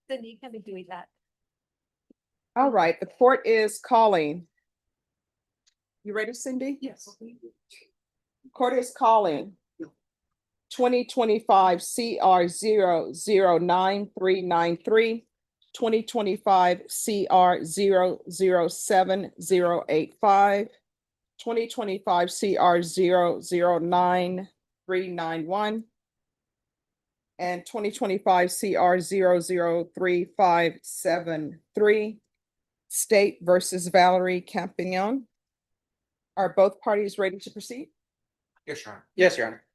Cindy can be doing that. All right, the court is calling. You ready, Cindy? Yes. Court is calling 2025 CR 009-393, 2025 CR 007-085, 2025 CR 009-391, and 2025 CR 003-573, State versus Valerie Campignon. Are both parties ready to proceed? Yes, Your Honor. Yes, Your Honor.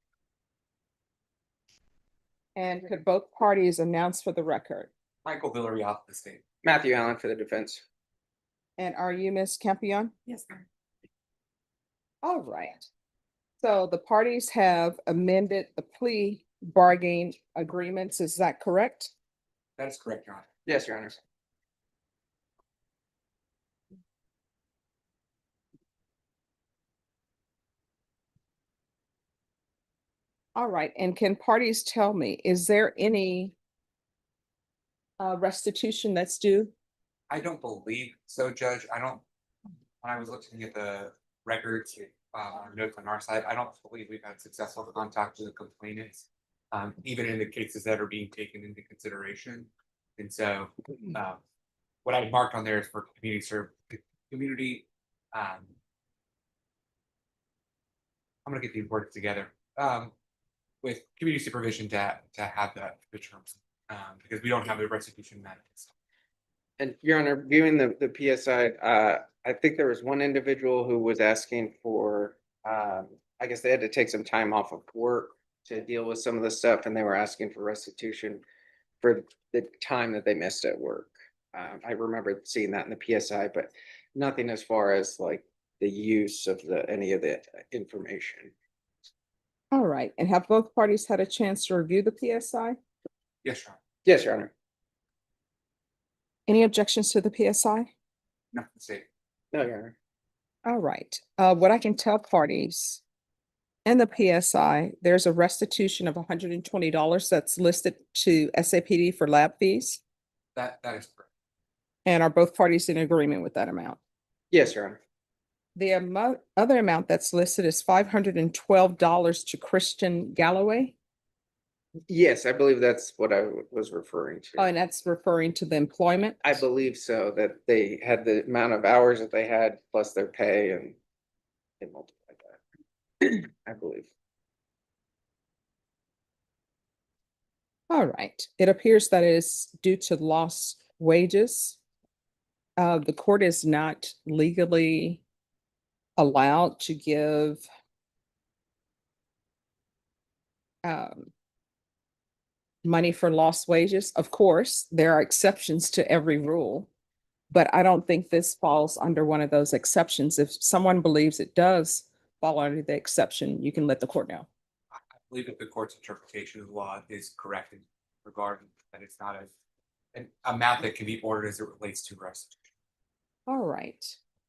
And could both parties announce for the record? Michael Villarreal, the state. Matthew Allen for the defense. And are you Ms. Campion? Yes, ma'am. All right. So the parties have amended the plea bargaining agreements. Is that correct? That is correct, Your Honor. Yes, Your Honor. All right. And can parties tell me, is there any restitution that's due? I don't believe so, Judge. When I was looking at the records, notes on our side, I don't believe we've had successful contact with the complainants, even in the cases that are being taken into consideration. And so, what I marked on there is for community, I'm gonna get these words together, with community supervision to have that terms, because we don't have a restitution manifest. And Your Honor, viewing the PSI, I think there was one individual who was asking for, I guess they had to take some time off of work to deal with some of the stuff, and they were asking for restitution for the time that they missed at work. I remember seeing that in the PSI, but nothing as far as like the use of any of the information. All right. And have both parties had a chance to review the PSI? Yes, Your Honor. Yes, Your Honor. Any objections to the PSI? Nothing to say. No, Your Honor. All right. What I can tell parties in the PSI, there's a restitution of $120 that's listed to SAPD for lab fees. That is correct. And are both parties in agreement with that amount? Yes, Your Honor. The other amount that's listed is $512 to Christian Galloway. Yes, I believe that's what I was referring to. Oh, and that's referring to the employment? I believe so, that they had the amount of hours that they had plus their pay and they multiplied that. I believe. All right. It appears that it is due to lost wages. The court is not legally allowed to give money for lost wages. Of course, there are exceptions to every rule, but I don't think this falls under one of those exceptions. If someone believes it does fall under the exception, you can let the court know. I believe that the court's interpretation of the law is correct in regard that it's not an amount that can be ordered as it relates to restitution. All right.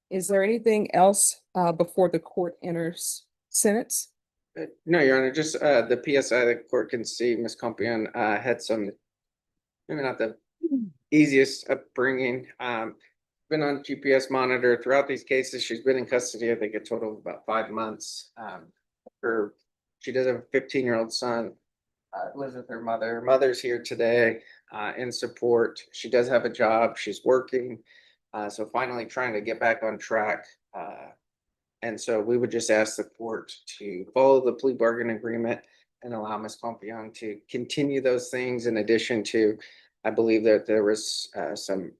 Is there anything else before the court enters sentence? No, Your Honor, just the PSI the court can see, Ms. Compion had some, maybe not the easiest upbringing. Been on GPS monitor throughout these cases. She's been in custody, I think a total of about 5 months. She does have a 15-year-old son, lives with her mother. Her mother's here today in support. She does have a job. She's working. So finally trying to get back on track. And so we would just ask the court to follow the plea bargain agreement and allow Ms. Compion to continue those things in addition to, I believe that there was some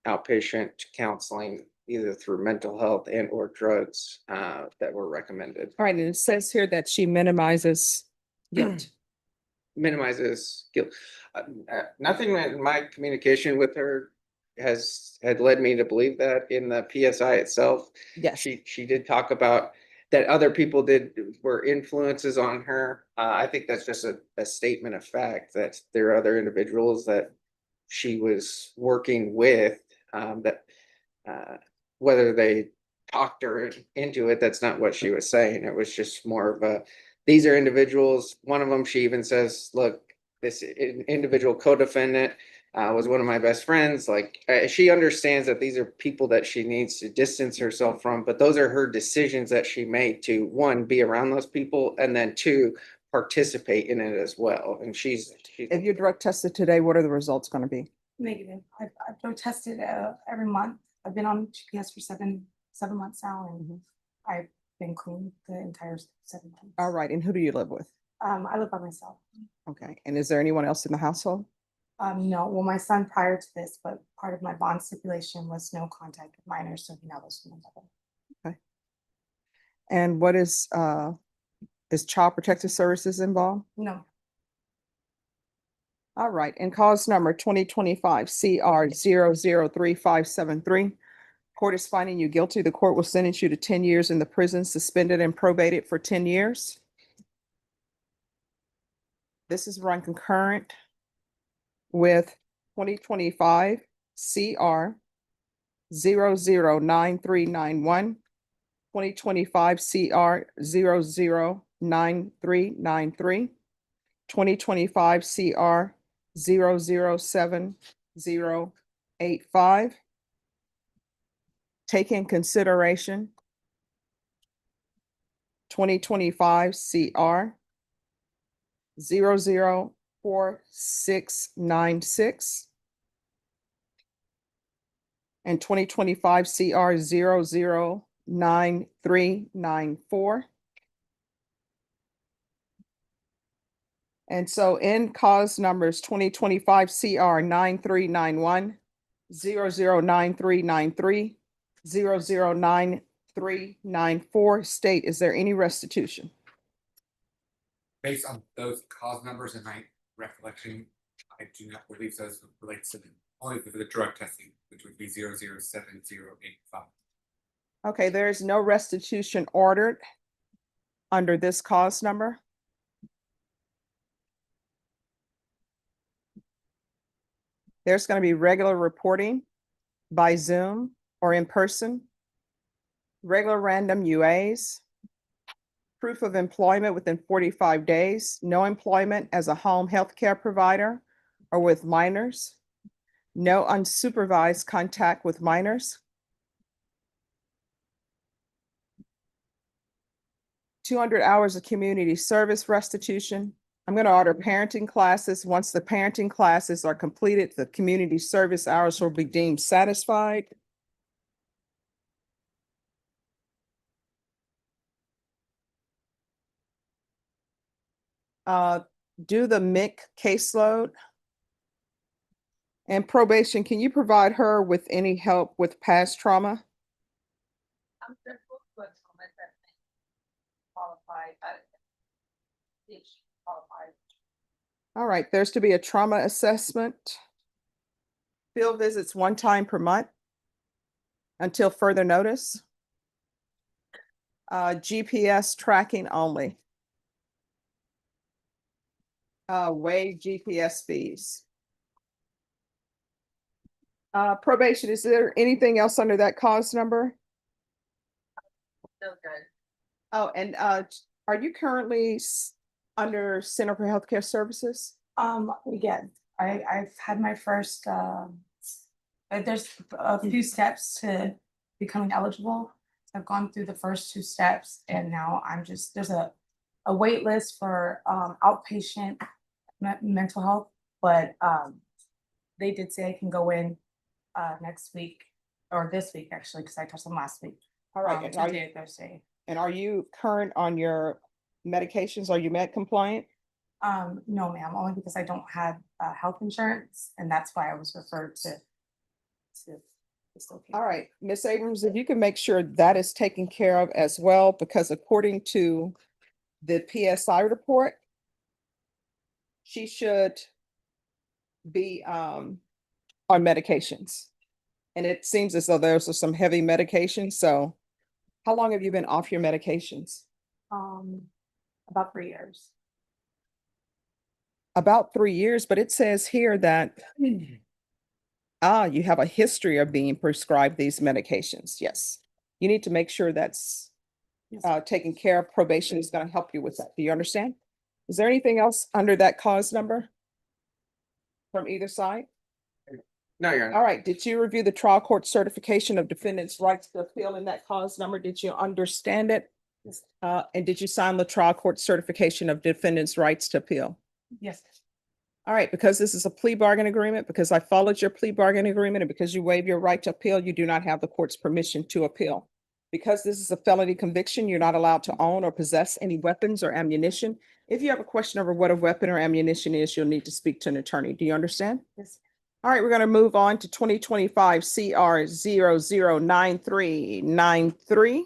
outpatient counseling either through mental health and or drugs that were recommended. All right, and it says here that she minimizes guilt. Minimizes guilt. Nothing in my communication with her had led me to believe that in the PSI itself. Yes. She did talk about that other people were influences on her. I think that's just a statement of fact that there are other individuals that she was working with that whether they talked her into it, that's not what she was saying. It was just more of these are individuals. One of them, she even says, look, this individual co-defendant was one of my best friends. Like, she understands that these are people that she needs to distance herself from, but those are her decisions that she made to, one, be around those people, and then two, participate in it as well. And she's If you're drug tested today, what are the results going to be? Negative. I've drug tested every month. I've been on GPS for seven months now, and I've been clean the entire 7 months. All right. And who do you live with? I live by myself. Okay. And is there anyone else in the household? No, well, my son prior to this, but part of my bond stipulation was no contact with minors, so he now lives with my mother. And what is Child Protective Services involved? No, All right. And cause number 2025 CR 00357 Court is finding you guilty. The court will sentence you to 10 years in the prison, suspended and probated for 10 years. This is run concurrent with 2025 CR 009391, 2025 CR 009393, 2025 CR 007085. Take in consideration 2025 CR 004696 and 2025 CR 009394. And so in cause numbers 2025 CR 9391, 009393, 009394, state, is there any restitution? Based on those cause numbers and my recollection, I do not believe those relates to only for the drug testing, which would be 007085. Okay, there is no restitution ordered under this cause number. There's going to be regular reporting by Zoom or in person, regular random UAs, proof of employment within 45 days, no employment as a home health care provider or with minors, no unsupervised contact with minors, 200 hours of community service restitution. I'm going to order parenting classes. Once the parenting classes are completed, the community service hours will be deemed satisfied. Do the MIC caseload. And probation, can you provide her with any help with past trauma? I'm grateful for Thomas that qualified. Qualified. All right, there's to be a trauma assessment. Field visits 1 time per month until further notice. GPS tracking only. Waive GPS fees. Probation, is there anything else under that cause number? So good. Oh, and are you currently under Center for Healthcare Services? Again, I've had my first, there's a few steps to becoming eligible. I've gone through the first 2 steps and now I'm just, there's a wait list for outpatient mental health, but they did say I can go in next week or this week actually, because I touched them last week. All right, and are you- Tuesday, Thursday. and are you current on your medications? Are you med compliant? No, ma'am, only because I don't have health insurance, and that's why I was referred to. All right, Ms. Abrams, if you can make sure that is taken care of as well, because according to the PSI report, she should be on medications. And it seems as though there's some heavy medications. So how long have you been off your medications? About 3 years. About 3 years, but it says here that you have a history of being prescribed these medications. Yes. You need to make sure that's taken care of. Probation is going to help you with that. Do you understand? Is there anything else under that cause number from either side? No, Your Honor. All right, did you review the trial court certification of defendant's rights to appeal in that cause number? Did you understand it? And did you sign the trial court certification of defendant's rights to appeal? Yes. All right, because this is a plea bargain agreement, because I followed your plea bargain agreement, and because you waive your right to appeal, you do not have the court's permission to appeal. Because this is a felony conviction, you're not allowed to own or possess any weapons or ammunition. If you have a question over what a weapon or ammunition is, you'll need to speak to an attorney. Do you understand? Yes. All right, we're going to move on to 2025 CR 009393.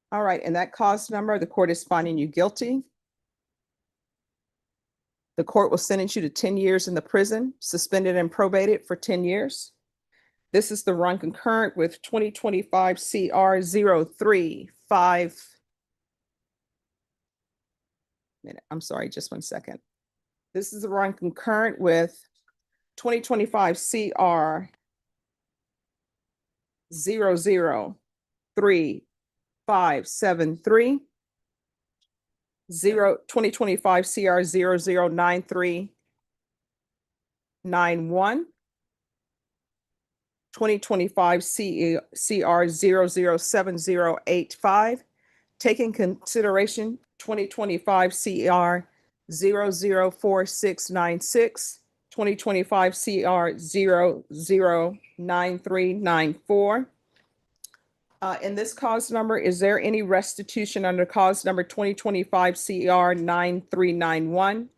All right, and that cause number, the court is finding you guilty. The court will sentence you to 10 years in the prison, suspended and probated for 10 years. This is the run concurrent with 2025 CR 035. I'm sorry, just 1 second. This is the run concurrent with 2025 CR 003-573. 2025 CR 009391. 2025 CR 007085. Taking consideration 2025 CR 004696. 2025 CR 009394. In this cause number, is there any restitution under cause number 2025 CR 9391,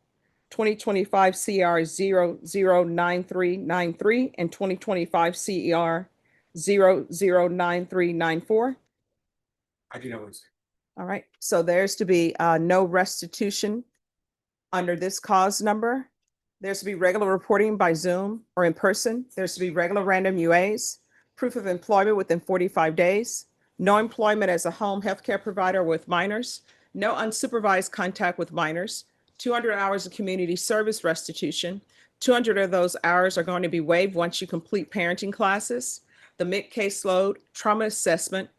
2025 CR 009393, and 2025 CR 009394? I do know what you're saying. All right, so there's to be no restitution under this cause number. There's to be regular reporting by Zoom or in person. There's to be regular random UAs, proof of employment within 45 days, no employment as a home healthcare provider with minors, no unsupervised contact with minors, 200 hours of community service restitution. 200 of those hours are going to be waived once you complete parenting classes, the MIC caseload, trauma assessment,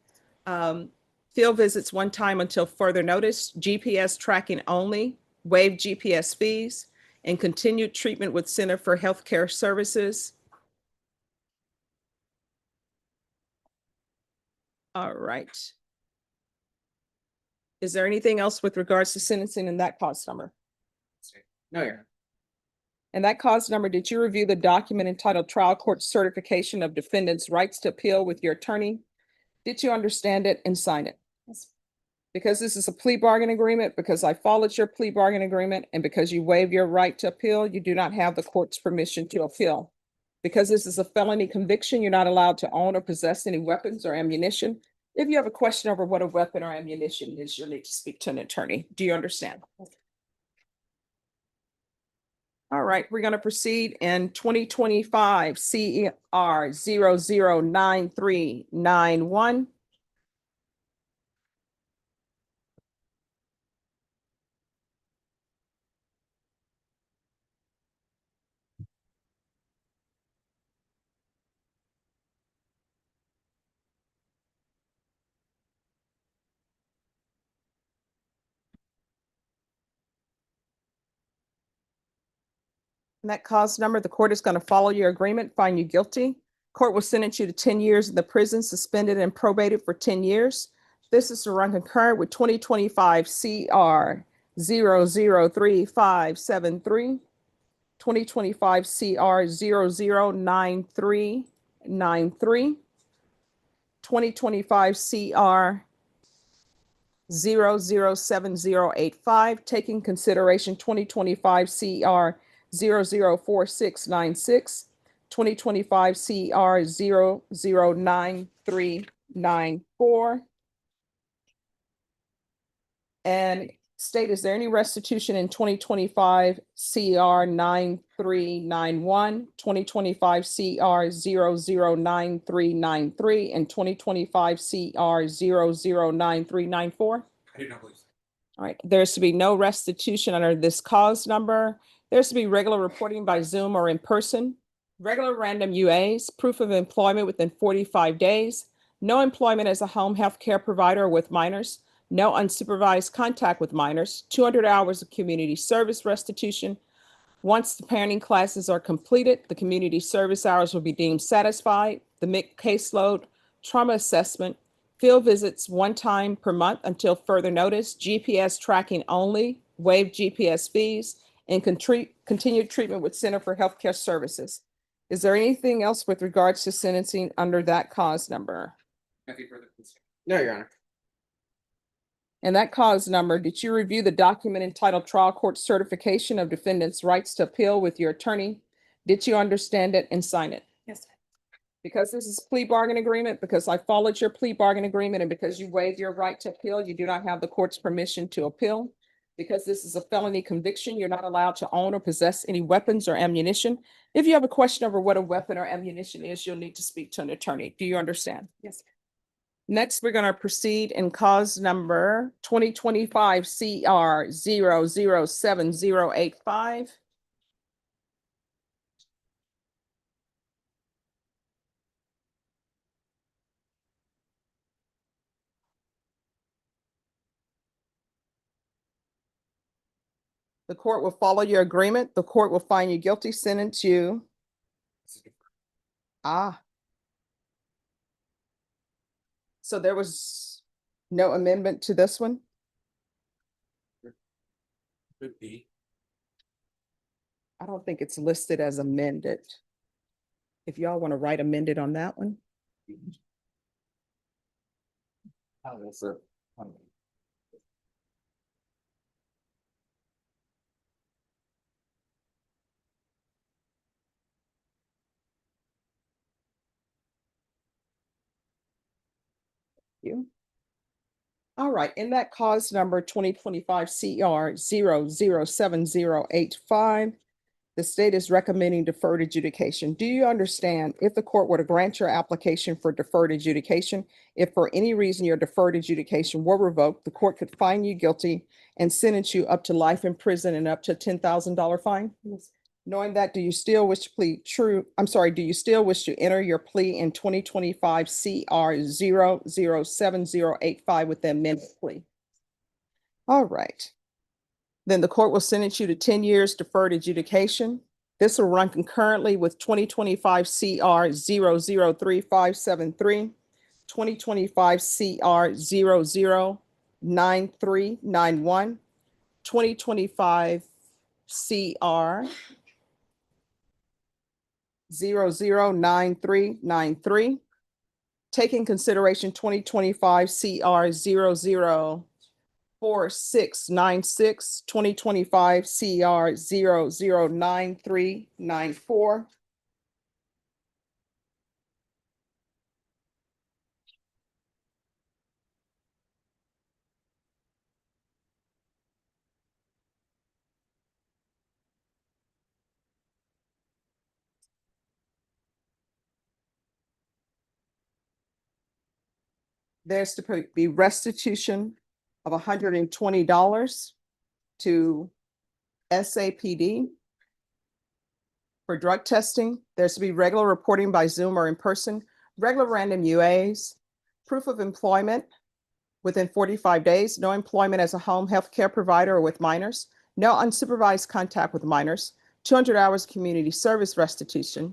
field visits one time until further notice, GPS tracking only, waived GPS fees, and continued treatment with Center for Healthcare Services. All right. Is there anything else with regards to sentencing in that cause number? No, Your Honor. And that cause number, did you review the document entitled Trial Court Certification of Defendant's Rights to Appeal with your attorney? Did you understand it and sign it? Yes. Because this is a plea bargain agreement, because I followed your plea bargain agreement, and because you waive your right to appeal, you do not have the court's permission to appeal. Because this is a felony conviction, you're not allowed to own or possess any weapons or ammunition. If you have a question over what a weapon or ammunition is, you'll need to speak to an attorney. Do you understand? All right, we're going to proceed in 2025 CR 009391. And that cause number, the court is going to follow your agreement, find you guilty. Court will sentence you to 10 years in the prison, suspended and probated for 10 years. This is to run concurrent with 2025 CR 003573, 2025 CR 009393, 2025 CR 007085, taking consideration 2025 CR 004696, 2025 CR 009394. And state, is there any restitution in 2025 CR 9391, 2025 CR 009393, and 2025 CR 009394? I do not believe so. All right, there's to be no restitution under this cause number. There's to be regular reporting by Zoom or in person, regular random UAs, proof of employment within 45 days, no employment as a home health care provider with minors, no unsupervised contact with minors, 200 hours of community service restitution. Once the parenting classes are completed, the community service hours will be deemed satisfied. The MIC caseload, trauma assessment, field visits one time per month until further notice, GPS tracking only, waived GPS fees, and continued treatment with Center for Healthcare Services. Is there anything else with regards to sentencing under that cause number? Nothing further. No, Your Honor. And that cause number, did you review the document entitled Trial Court Certification of Defendant's Rights to Appeal with your attorney? Did you understand it and sign it? Yes. Because this is plea bargain agreement, because I followed your plea bargain agreement, and because you waived your right to appeal, you do not have the court's permission to appeal. Because this is a felony conviction, you're not allowed to own or possess any weapons or ammunition. If you have a question over what a weapon or ammunition is, you'll need to speak to an attorney. Do you understand? Yes. Next, we're going to proceed in cause number 2025 CR 007085. The court will follow your agreement. The court will find you guilty, sentence you. So there was no amendment to this one? Could be. I don't think it's listed as amended. If y'all want to write amended on that one. Oh, that's a. You. All right, in that cause number 2025 CR 007085, the state is recommending deferred adjudication. Do you understand if the court were to grant your application for deferred adjudication, if for any reason your deferred adjudication were revoked, the court could find you guilty and sentence you up to life in prison and up to $10,000 fine? Yes. Knowing that, do you still wish to plead true? I'm sorry, do you still wish to enter your plea in 2025 CR 007085 with the amended plea? All right. Then the court will sentence you to 10 years deferred adjudication. This will run concurrently with 2025 CR 003573, 2025 CR 009391, 2025 CR 009393, taking consideration 2025 CR 004696, 2025 CR 009394. There's to be restitution of $120 to SAPD for drug testing. There's to be regular reporting by Zoom or in person, regular random UAs, proof of employment within 45 days, no employment as a home health care provider or with minors, no unsupervised contact with minors, 200 hours community service restitution.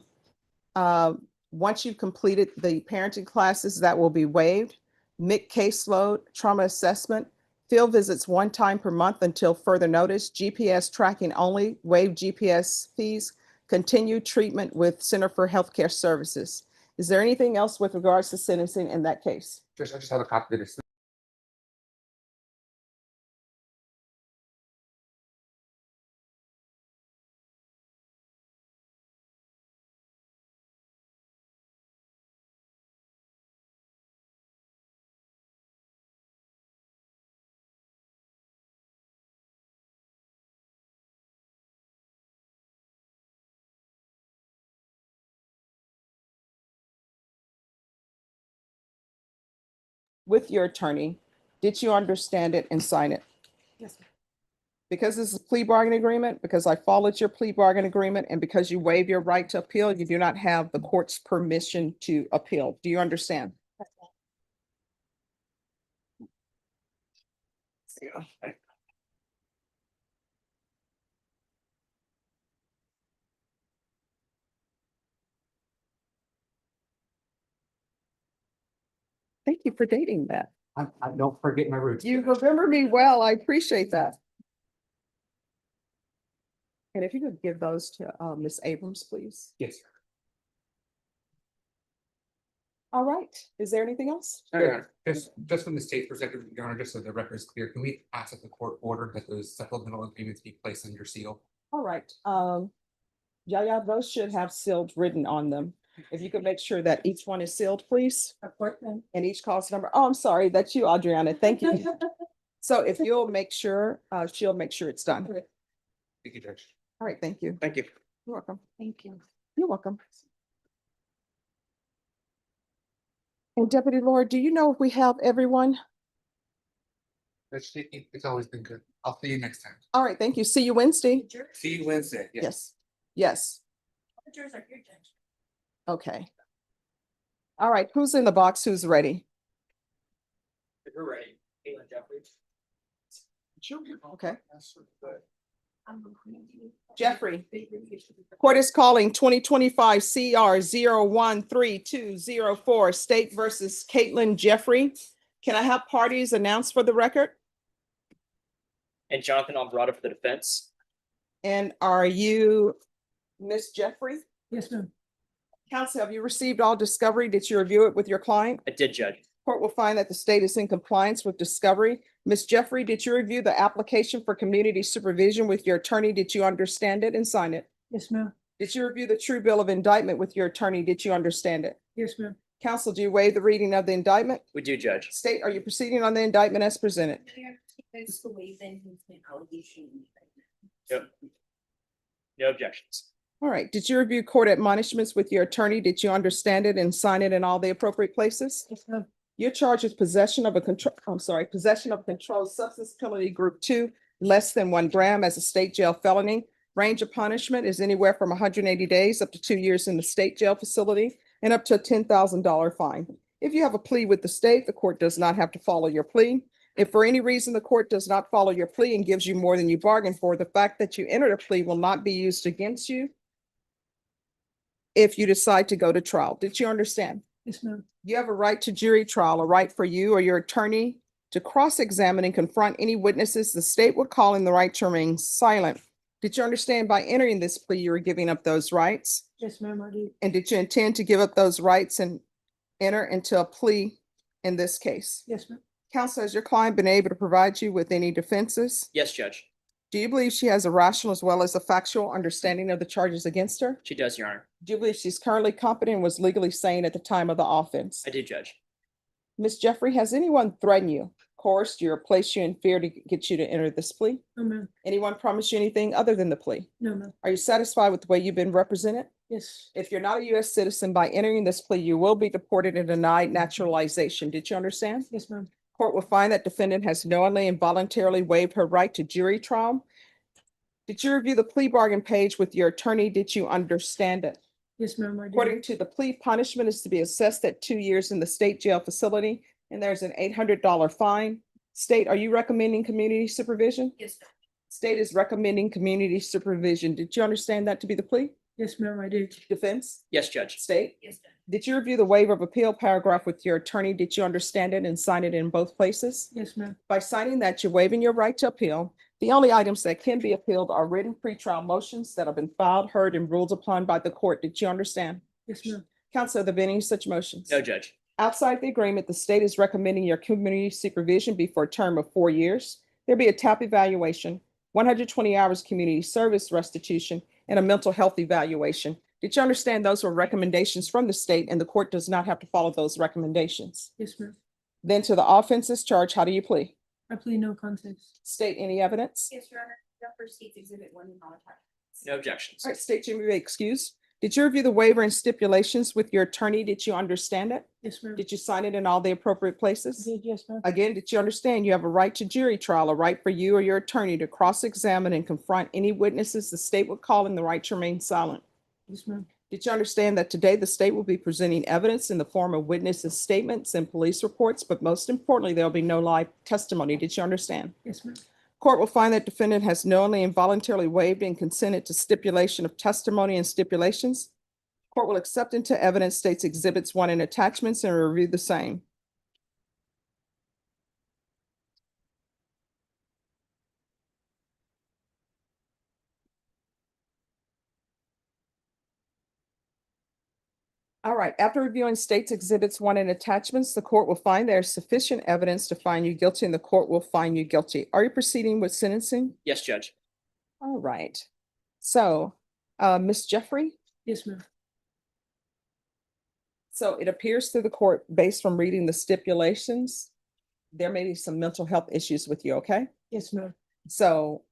Once you've completed the parenting classes, that will be waived. MIC caseload, trauma assessment, field visits one time per month until further notice, GPS tracking only, waived GPS fees, continued treatment with Center for Healthcare Services. Is there anything else with regards to sentencing in that case? I just have a copy of this. With your attorney, did you understand it and sign it? Yes, ma'am. Because this is a plea bargain agreement, because I followed your plea bargain agreement, and because you waive your right to appeal, you do not have the court's permission to appeal. Do you understand? Thank you for dating that. I don't forget my roots. You remember me well. I appreciate that. And if you could give those to Ms. Abrams, please. Yes. All right. Is there anything else? No, Your Honor. Just from the state's perspective, Your Honor, just so the record is clear, can we ask that the court order that those supplemental agreements be placed under seal? All right. Yeah, those should have sealed written on them. If you could make sure that each one is sealed, please. And each cause number. Oh, I'm sorry. That's you, Adriana. Thank you. So if you'll make sure, she'll make sure it's done. Thank you, Judge. All right. Thank you. Thank you. You're welcome. Thank you. You're welcome. And Deputy Lord, do you know if we have everyone? Judge, it's always been good. I'll see you next time. All right. Thank you. See you Wednesday. See you Wednesday. Yes. Yes. Okay. All right. Who's in the box? Who's ready? You're ready. Caitlin Jeffries. Okay. Jeffrey. Court is calling 2025 CR 013204 State versus Caitlin Jeffrey. Can I have parties announced for the record? And Jonathan Alvarado for the defense. And are you Miss Jeffrey? Yes, ma'am. Counsel, have you received all discovery? Did you review it with your client? I did, Judge. Court will find that the state is in compliance with discovery. Ms. Jeffrey, did you review the application for community supervision with your attorney? Did you understand it and sign it? Yes, ma'am. Did you review the true bill of indictment with your attorney? Did you understand it? Yes, ma'am. Counsel, do you waive the reading of the indictment? We do, Judge. State, are you proceeding on the indictment as presented? Yep. No objections. All right. Did you review court admonishments with your attorney? Did you understand it and sign it in all the appropriate places? Yes, ma'am. You're charged with possession of a possession of controlled substance penalty group 2, less than 1 gram as a state jail felony. Range of punishment is anywhere from 180 days up to 2 years in the state jail facility and up to a $10,000 fine. If you have a plea with the state, the court does not have to follow your plea. If for any reason the court does not follow your plea and gives you more than you bargained for, the fact that you entered a plea will not be used against you if you decide to go to trial. Did you understand? Yes, ma'am. You have a right to jury trial, a right for you or your attorney to cross-examine and confront any witnesses the state would call in the right to remain silent. Did you understand by entering this plea, you were giving up those rights? Yes, ma'am, I do. And did you intend to give up those rights and enter into a plea in this case? Yes, ma'am. Counsel, has your client been able to provide you with any defenses? Yes, Judge. Do you believe she has a rational as well as a factual understanding of the charges against her? She does, Your Honor. Do you believe she's currently competent and was legally sane at the time of the offense? I do, Judge. Ms. Jeffrey, has anyone threatened you, coerced you, or placed you in fear to get you to enter this plea? No, ma'am. Anyone promised you anything other than the plea? No, ma'am. Are you satisfied with the way you've been represented? Yes. If you're not a U.S. citizen, by entering this plea, you will be deported and denied naturalization. Did you understand? Yes, ma'am. Court will find that defendant has knowingly and voluntarily waived her right to jury trial. Did you review the plea bargain page with your attorney? Did you understand it? Yes, ma'am, I do. According to the plea, punishment is to be assessed at 2 years in the state jail facility, and there's an $800 fine. State, are you recommending community supervision? Yes, ma'am. State is recommending community supervision. Did you understand that to be the plea? Yes, ma'am, I do. Defense? Yes, Judge. State? Yes, ma'am. Did you review the waiver of appeal paragraph with your attorney? Did you understand it and sign it in both places? Yes, ma'am. By signing that, you're waiving your right to appeal. The only items that can be appealed are written pretrial motions that have been filed, heard, and ruled upon by the court. Did you understand? Yes, ma'am. Counsel, have there been any such motions? No, Judge. Outside the agreement, the state is recommending your community supervision be for a term of 4 years. There'll be a TAP evaluation, 120 hours community service restitution, and a mental health evaluation. Did you understand those were recommendations from the state and the court does not have to follow those recommendations? Yes, ma'am. Then to the offenses charge, how do you plead? I plead no contest. State any evidence? Yes, Your Honor. Jumper States Exhibit 1 in all attachments. No objections. All right, state you may be excused. Did you review the waiver and stipulations with your attorney? Did you understand it? Yes, ma'am. Did you sign it in all the appropriate places? Yes, ma'am. Again, did you understand you have a right to jury trial, a right for you or your attorney to cross-examine and confront any witnesses the state would call, and the right to remain silent? Yes, ma'am. Did you understand that today the state will be presenting evidence in the form of witnesses' statements and police reports, but most importantly, there'll be no live testimony? Did you understand? Yes, ma'am. Court will find that defendant has knowingly and voluntarily waived and consented to stipulation of testimony and stipulations. Court will accept into evidence states exhibits 1 and attachments and review the same. All right, after reviewing states exhibits 1 and attachments, the court will find there is sufficient evidence to find you guilty, and the court will find you guilty. Are you proceeding with sentencing? Yes, Judge. All right. So, Ms. Jeffrey, Yes, ma'am. so it appears to the court, based from reading the stipulations, there may be some mental health issues with you, okay? Yes, ma'am. So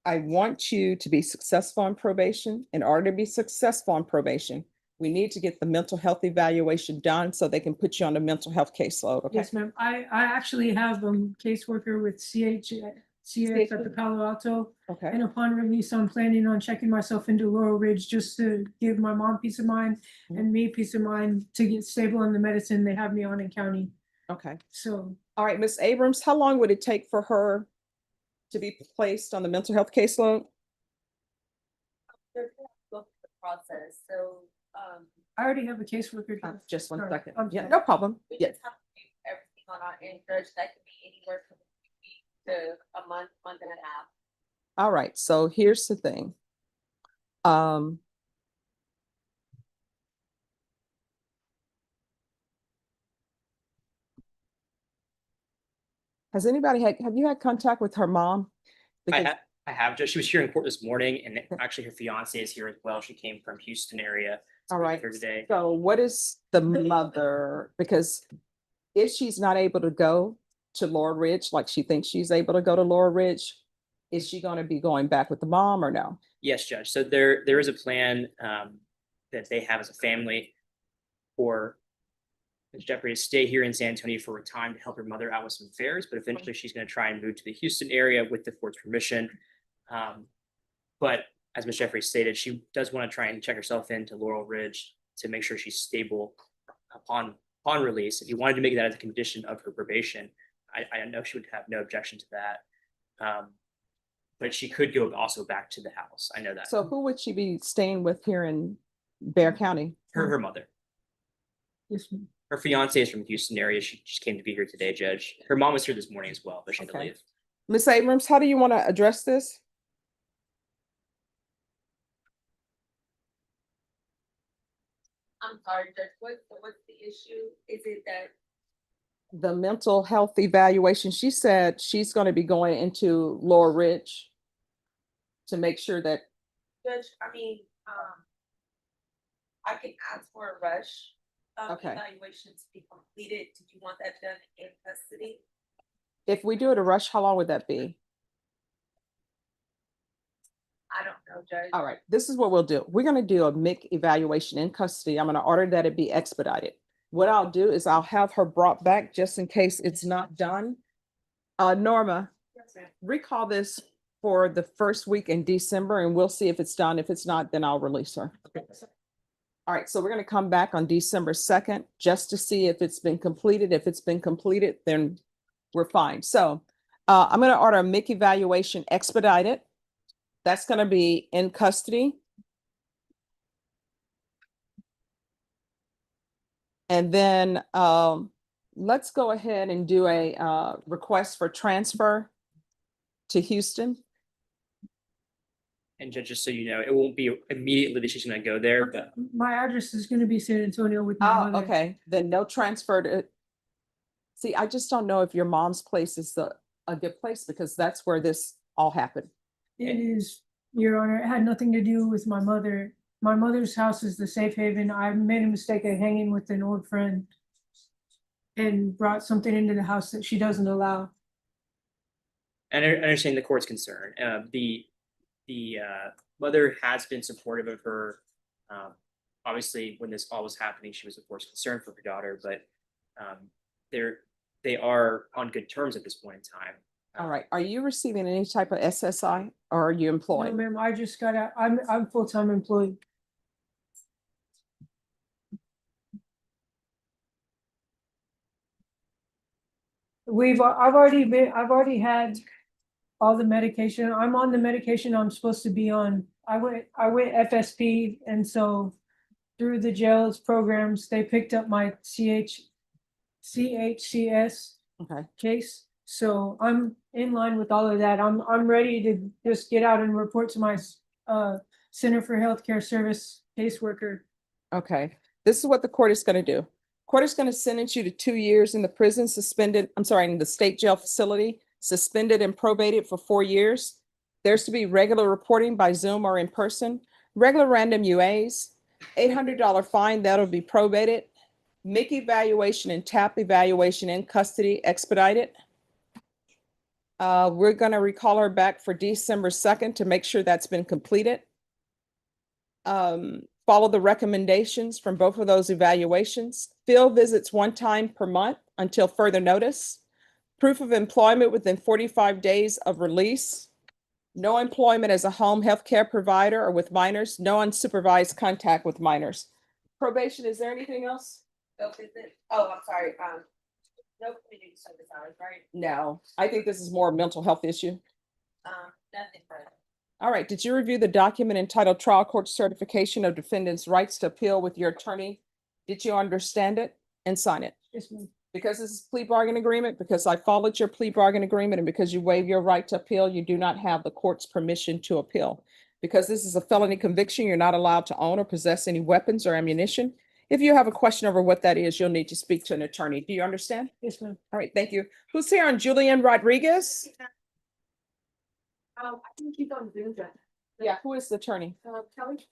I want you to be successful on probation. In order to be successful on probation, we need to get the mental health evaluation done so they can put you on the mental health caseload, okay? Yes, ma'am. I actually have caseworker with CF at the Palo Alto. Okay, And upon release, I'm planning on checking myself into Laurel Ridge just to give my mom peace of mind and me peace of mind to get stable on the medicine they have me on in county. okay. So All right, Ms. Abrams, how long would it take for her to be placed on the mental health caseload? They're gonna go through the process, so, I already have a caseworker. Just one Sorry, second. I'm Yeah, sorry. no problem. we Yeah, just have to do everything on our end, Judge, that could be anywhere from a week to a month, month and a half. all right, so here's the thing. Has anybody have you had contact with her mom? Because- I have, Judge. She was here in court this morning, and actually her fiance is here as well. She came from Houston area. to All be right, Here today. so what is the mother, because if she's not able to go to Laurel Ridge, like she thinks she's able to go to Laurel Ridge, is she gonna be going back with the mom or no? Yes, Judge. So there is a plan that they have as a family for Ms. Jeffrey to stay here in San Antonio for a time to help her mother out with some affairs, but eventually she's going to try and move to the Houston area with the court's permission. But as Ms. Jeffrey stated, she does want to try and check herself into Laurel Ridge to make sure she's stable upon release. If you wanted to make that as a condition of her probation, I know she would have no objection to that. But she could go also back to the house. I know that. So who would she be staying with here in Bexar County? Her mother. Yes, ma'am. Her fiance is from the Houston area. She just came to be here today, Judge. Her mom was here this morning as well, but she had to Okay. leave. Ms. Abrams, how do you want to address this? I'm sorry, Judge, what's the issue? Is it that, The mental health evaluation, she said she's going to be going into Laurel Ridge to make sure that, Judge, I can ask for a rush Okay. evaluation to be completed. Did you want that done in custody? if we do it a rush, how long would that be? I don't know, Judge. All right, this is what we'll do. We're gonna do a MIC evaluation in custody. I'm gonna order that it be expedited. What I'll do is I'll have her brought back just in case it's not done. Norma, Yes, ma'am. recall this for the first week in December and we'll see if it's done. If it's not, then I'll release her. All right, so we're gonna come back on December 2nd just to see if it's been completed. If it's been completed, then we're fine. So I'm gonna order a MIC evaluation expedited. That's gonna be in custody. And then let's go ahead and do a request for transfer to Houston. And Judge, just so you know, it won't be immediately that she's gonna go there, but My address is gonna be San Antonio with my Oh, mother. okay, then no transfer to. See, I just don't know if your mom's place is a good place because that's where this all happened. It is, Your Honor, it had nothing to do with my mother. My mother's house is the safe haven. I made a mistake of hanging with an old friend and brought something into the house that she doesn't allow. and I understand the court's concern. The mother has been supportive of her Obviously, when this all was happening, she was of course concerned for her daughter, but they are on good terms at this point in time. All right. Are you receiving any type of SSI or are you No, employed? ma'am, I just got out, I'm full-time employed. I've already had all the medication. I'm on the medication I'm supposed to be on. I went FSP, and so through the jails programs, they picked up my CHCS Okay. case. So I'm in line with all of that. I'm ready to just get out and report to my Center for Healthcare Service caseworker. Okay. This is what the court is going to do. Court is going to sentence you to 2 years in the prison, in the state jail facility, suspended and probated for 4 years. There's to be regular reporting by Zoom or in person, regular random UAs, $800 fine that'll be probated, MIC evaluation and TAP evaluation in custody expedited. We're going to recall her back for December 2nd to make sure that's been completed. Follow the recommendations from both of those evaluations. Field visits 1 time per month until further notice. Proof of employment within 45 days of release. No employment as a home health care provider or with minors. No unsupervised contact with minors. Probation, is there anything else? No visit, oh, I'm sorry, no community service hours, right? No, I think this is more a mental health issue. Nothing further. All right, did you review the document entitled Trial Court Certification of Defendant's Rights to Appeal with your attorney? Did you understand it and sign it? Yes, ma'am. Because this is plea bargain agreement, because I followed your plea bargain agreement, and because you waive your right to appeal, you do not have the court's permission to appeal. Because this is a felony conviction, you're not allowed to own or possess any weapons or ammunition. If you have a question over what that is, you'll need to speak to an attorney. Do you understand? Yes, ma'am. All right, thank you. Who's here on Julian Rodriguez? I think he's on Zoom, Judge. Yeah, who is the attorney? Kelly?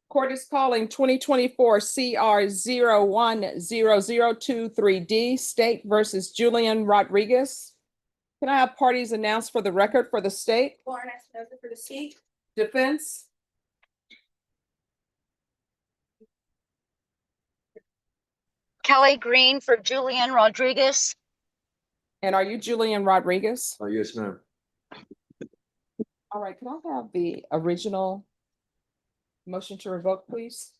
Court is calling 2024 CR 010023D State versus Julian Rodriguez. Can I have parties announced for the record for the state? Lauren Espinosa for the state. Defense? Kelly Green for Julian Rodriguez. And are you Julian Rodriguez? Oh, yes, ma'am. All right, can I have the original motion to revoke, please?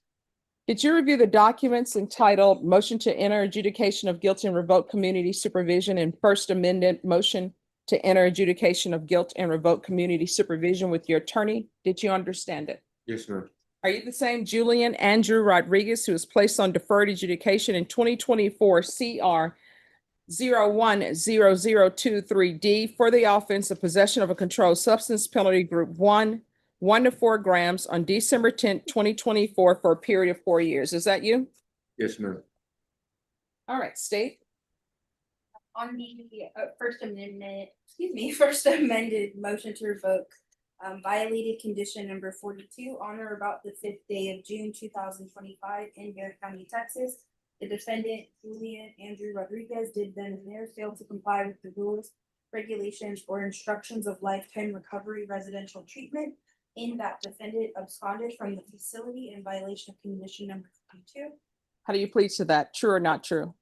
Did you review the documents entitled Motion to Enter Adjudication of Guilt and Revoke Community Supervision and First Amendment Motion to Enter Adjudication of Guilt and Revoke Community Supervision with your attorney? Did you understand it? Yes, ma'am. Are you the same Julian Andrew Rodriguez who was placed on deferred adjudication in 2024 CR 010023D for the offense of possession of a controlled substance penalty group 1, 1 to 4 grams on December 10th, 2024 for a period of 4 years? Is that you? Yes, ma'am. All right, state. On the First Amended motion to revoke, violated condition number 42 on or about the 5th day of June 2025 in Garrett County, Texas. The defendant, Julian Andrew Rodriguez, did then and there fail to comply with the rules, regulations, or instructions of lifetime recovery residential treatment. In that defendant absconded from the facility in violation of condition number 42. How do you plead to that? True or not true?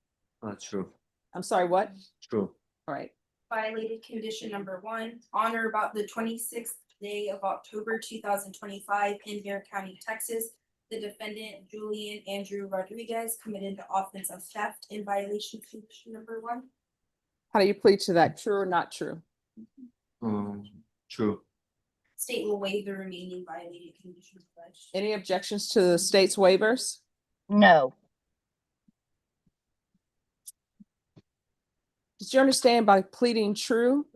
True. I'm sorry, what? True. All right. Violated condition number 1 on or about the 26th day of October 2025 in Garrett County, Texas. The defendant, Julian Andrew Rodriguez, committed the offense of theft in violation of condition number 1. How do you plead to that? True or not true? True. State will waive the remaining violated conditions alleged. Any objections to the state's waivers? No. Did you understand by pleading true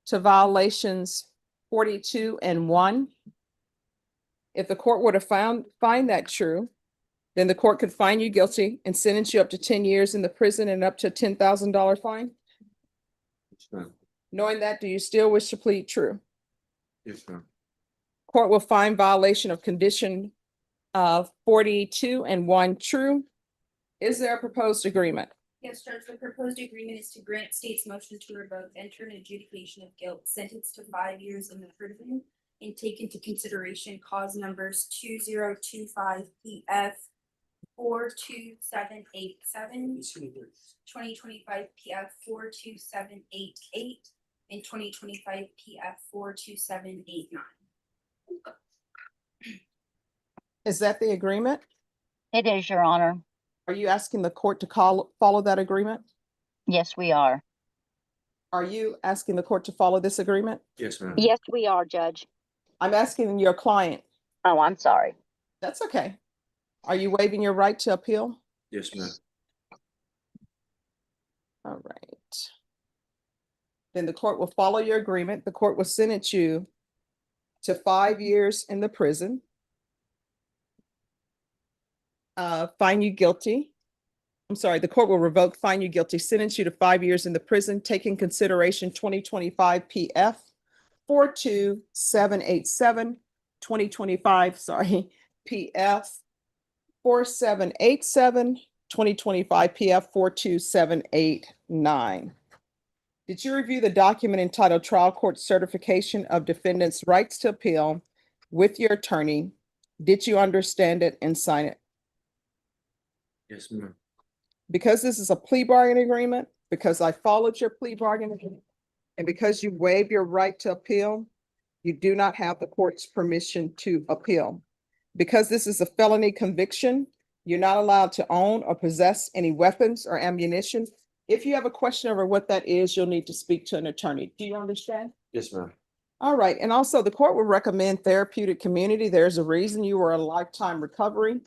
to violations 42 and 1? If the court were to find that true, then the court could find you guilty and sentence you up to 10 years in the prison and up to a $10,000 fine. Yes, ma'am. Knowing that, do you still wish to plead true? Yes, ma'am. Court will find violation of condition 42 and 1 true. Is there a proposed agreement? Yes, Judge, the proposed agreement is to grant state's motion to revoke, enter an adjudication of guilt, sentence to 5 years in the prison, and take into consideration cause numbers 2025 PF 42787, 2025 PF 42788, and 2025 PF 42789. Is that the agreement? It is, Your Honor. Are you asking the court to follow that agreement? Yes, we are. Are you asking the court to follow this agreement? Yes, ma'am. Yes, we are, Judge. I'm asking your client. Oh, I'm sorry. That's okay. Are you waiving your right to appeal? Yes, ma'am. All right. Then the court will follow your agreement. The court will sentence you to 5 years in the prison. Find you guilty. I'm sorry, the court will revoke, find you guilty, sentence you to 5 years in the prison, take in consideration 2025 PF 42787, 2025, sorry, PF 4787, 2025 PF 42789. Did you review the document entitled Trial Court Certification of Defendant's Rights to Appeal with your attorney? Did you understand it and sign it? Yes, ma'am. Because this is a plea bargain agreement, because I followed your plea bargain agreement, and because you waived your right to appeal, you do not have the court's permission to appeal. Because this is a felony conviction, you're not allowed to own or possess any weapons or ammunition. If you have a question over what that is, you'll need to speak to an attorney. Do you understand? Yes, ma'am. All right, and also the court will recommend therapeutic community. There's a reason you were a lifetime recovery.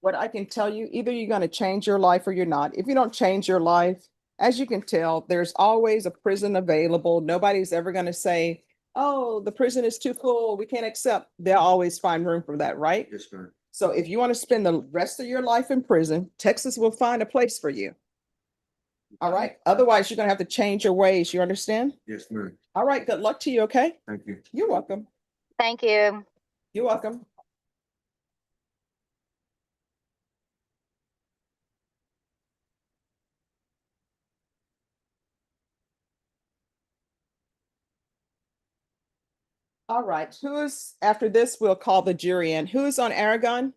What I can tell you, either you're going to change your life or you're not. If you don't change your life, as you can tell, there's always a prison available. Nobody's ever going to say, oh, the prison is too full, we can't accept. They'll always find room for that, right? Yes, ma'am. So if you want to spend the rest of your life in prison, Texas will find a place for you. All right. Otherwise, you're going to have to change your ways. You understand? Yes, ma'am. All right. Good luck to you. Okay. Thank you. You're welcome. Thank you. You're welcome. All right. Who is, after this, we'll call the jury in. Who is on Aragon?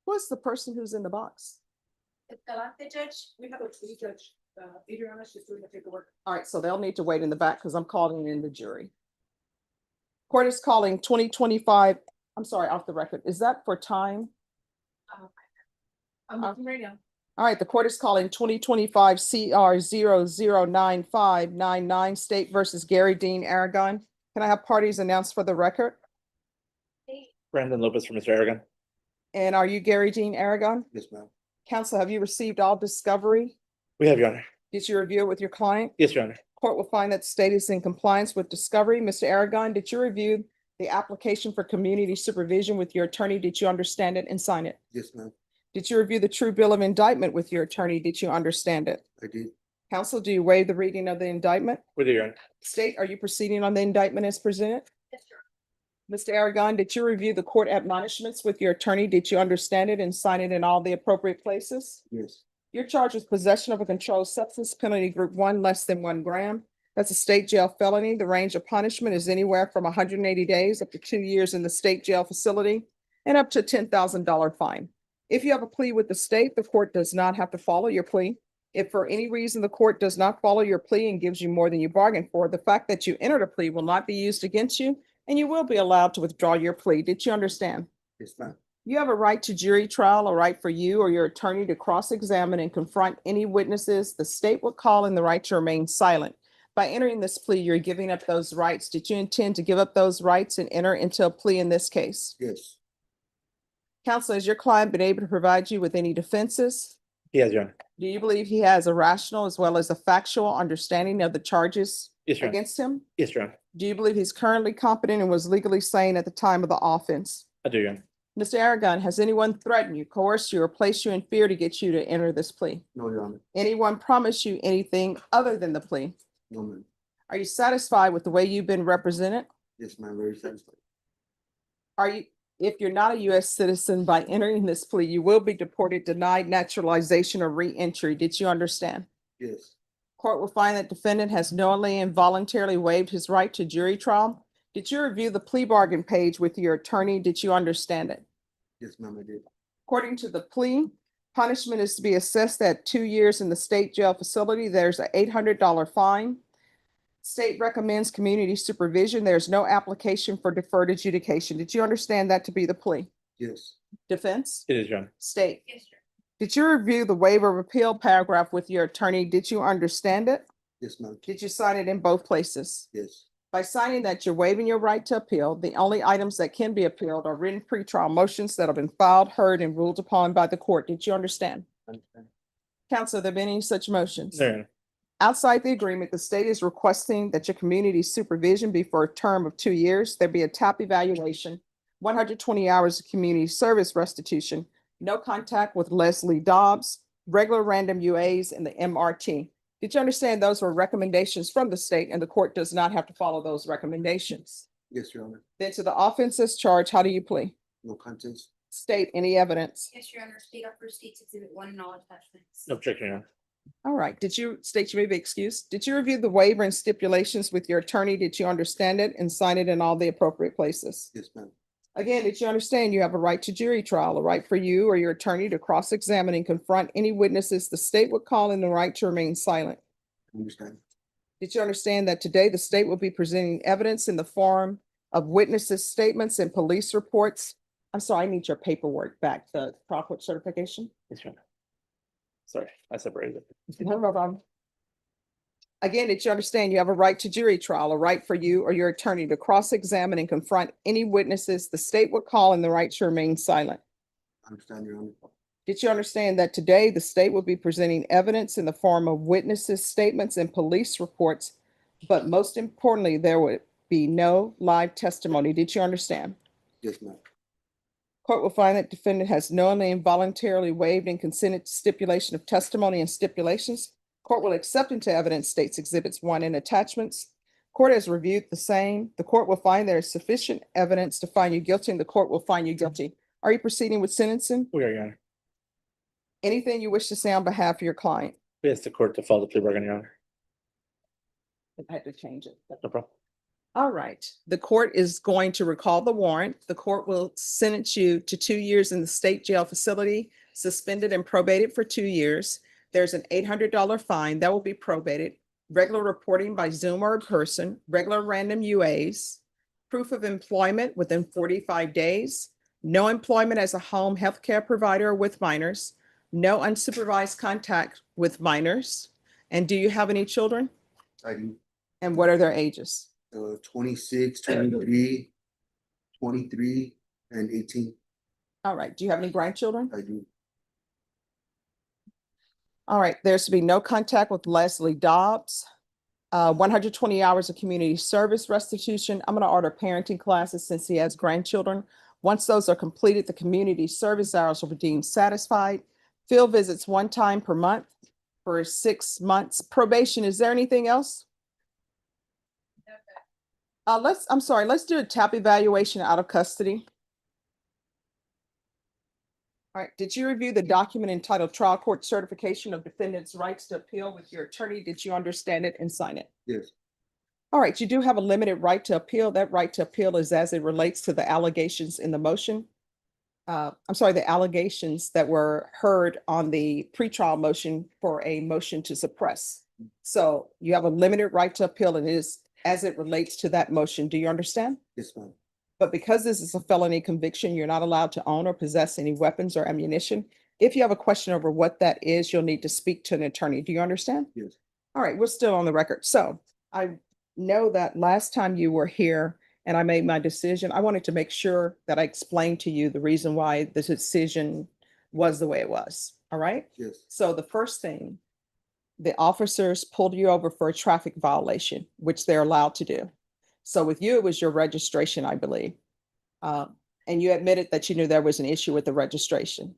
Who's the person who's in the box? The judge, we have a plea judge, Adriana, she's doing the paperwork. All right, so they'll need to wait in the back because I'm calling in the jury. Court is calling 2025, I'm sorry, off the record. Is that for time? I'm looking right now. All right, the court is calling 2025 CR 009599 State versus Gary Dean Aragon. Can I have parties announced for the record? Brandon Lopez from Mr. Aragon. And are you Gary Dean Aragon? Yes, ma'am. Counsel, have you received all discovery? We have, Your Honor. Did you review it with your client? Yes, Your Honor. Court will find that the state is in compliance with discovery. Mr. Aragon, did you review the application for community supervision with your attorney? Did you understand it and sign it? Yes, ma'am. Did you review the true bill of indictment with your attorney? Did you understand it? I did. Counsel, do you waive the reading of the indictment? With you, Your Honor. State, are you proceeding on the indictment as presented? Mr. Aragon, did you review the court admonishments with your attorney? Did you understand it and sign it in all the appropriate places? Yes. You're charged with possession of a controlled substance, penalty group 1 less than 1 gram. That's a state jail felony. The range of punishment is anywhere from 180 days up to 2 years in the state jail facility and up to $10,000 fine. If you have a plea with the state, the court does not have to follow your plea. If for any reason the court does not follow your plea and gives you more than you bargained for, the fact that you entered a plea will not be used against you and you will be allowed to withdraw your plea. Did you understand? Yes, ma'am. You have a right to jury trial, a right for you or your attorney to cross-examine and confront any witnesses the state will call, and the right to remain silent. By entering this plea, you're giving up those rights. Did you intend to give up those rights and enter into a plea in this case? Yes. Counsel, has your client been able to provide you with any defenses? He has, Your Honor. Do you believe he has a rational as well as a factual understanding of the charges Yes, Your Honor. against him? Yes, Your Honor. Do you believe he's currently competent and was legally sane at the time of the offense? I do, Your Honor. Mr. Aragon, has anyone threatened you, coerced you, or placed you in fear to get you to enter this plea? No, Your Honor. Anyone promise you anything other than the plea? No, ma'am. Are you satisfied with the way you've been represented? Yes, ma'am. Very satisfied. Are you, If you're not a US citizen by entering this plea, you will be deported, denied naturalization, or re-entry. Did you understand? Yes. Court will find that defendant has knowingly and voluntarily waived his right to jury trial. Did you review the plea bargain page with your attorney? Did you understand it? Yes, ma'am, I did. According to the plea, punishment is to be assessed at 2 years in the state jail facility. There's an $800 fine. State recommends community supervision. There's no application for deferred adjudication. Did you understand that to be the plea? Yes. Defense? It is, Your Honor. State? Did you review the waiver of appeal paragraph with your attorney? Did you understand it? Yes, ma'am. Did you sign it in both places? Yes. By signing that you're waiving your right to appeal, the only items that can be appealed are written pretrial motions that have been filed, heard, and ruled upon by the court. Did you understand? Understand. Counsel, have there been any such motions? No, Your Honor. Outside the agreement, the state is requesting that your community supervision be for a term of 2 years. There be a TAP evaluation, 120 hours of community service restitution, no contact with Leslie Dobbs, regular random UAs, and the MRT. Did you understand those were recommendations from the state and the court does not have to follow those recommendations? Yes, Your Honor. Then to the offenses charge, how do you plead? No contest. State any evidence? Yes, Your Honor, state up for state's exhibit 1 and all attachments. No objection, Your Honor. All right, did you state you may be excused? Did you review the waiver and stipulations with your attorney? Did you understand it and sign it in all the appropriate places? Yes, ma'am. Again, did you understand you have a right to jury trial, a right for you or your attorney to cross-examine and confront any witnesses the state would call and the right to remain silent? Understand. Did you understand that today the state will be presenting evidence in the form of witnesses' statements and police reports? I'm sorry, I need your paperwork back, the trial court certification. Yes, Your Honor. Sorry, I separated it. No problem. Again, did you understand you have a right to jury trial, a right for you or your attorney to cross-examine and confront any witnesses the state would call and the right to remain silent? Understand, Your Honor. Did you understand that today the state will be presenting evidence in the form of witnesses' statements and police reports? But most importantly, there would be no live testimony. Did you understand? Yes, ma'am. Court will find that defendant has knowingly and voluntarily waived and consented to stipulation of testimony and stipulations. Court will accept into evidence states exhibits 1 and attachments. Court has reviewed the same. The court will find there is sufficient evidence to find you guilty and the court will find you guilty. Are you proceeding with sentencing? We are, Your Honor. Anything you wish to say on behalf of your client? We ask the court to follow the plea bargain, Your Honor. I had to change it. No problem. All right, the court is going to recall the warrant. The court will sentence you to 2 years in the state jail facility, suspended and probated for 2 years. There's an $800 fine that will be probated, regular reporting by Zoom or in person, regular random UAs, proof of employment within 45 days, no employment as a home healthcare provider with minors, no unsupervised contact with minors. And do you have any children? I do. And what are their ages? 26, 23, 23, and 18. All right, do you have any grandchildren? I do. All right, there's to be no contact with Leslie Dobbs. 120 hours of community service restitution. I'm gonna order parenting classes since he has grandchildren. Once those are completed, the community service hours will be deemed satisfied. Field visits 1 time per month for 6 months. Probation, is there anything else? Let's do a TAP evaluation out of custody. All right, did you review the document entitled Trial Court Certification of Defendant's Rights to Appeal with your attorney? Did you understand it and sign it? Yes. All right, you do have a limited right to appeal. That right to appeal is as it relates to the allegations in the motion. The allegations that were heard on the pretrial motion for a motion to suppress. So you have a limited right to appeal and it is as it relates to that motion. Do you understand? Yes, ma'am. But because this is a felony conviction, you're not allowed to own or possess any weapons or ammunition. If you have a question over what that is, you'll need to speak to an attorney. Do you understand? Yes. All right, we're still on the record. So I know that last time you were here and I made my decision, I wanted to make sure that I explained to you the reason why the decision was the way it was. All right? Yes. So the first thing, the officers pulled you over for a traffic violation, which they're allowed to do. So with you, it was your registration, I believe. And you admitted that you knew there was an issue with the registration.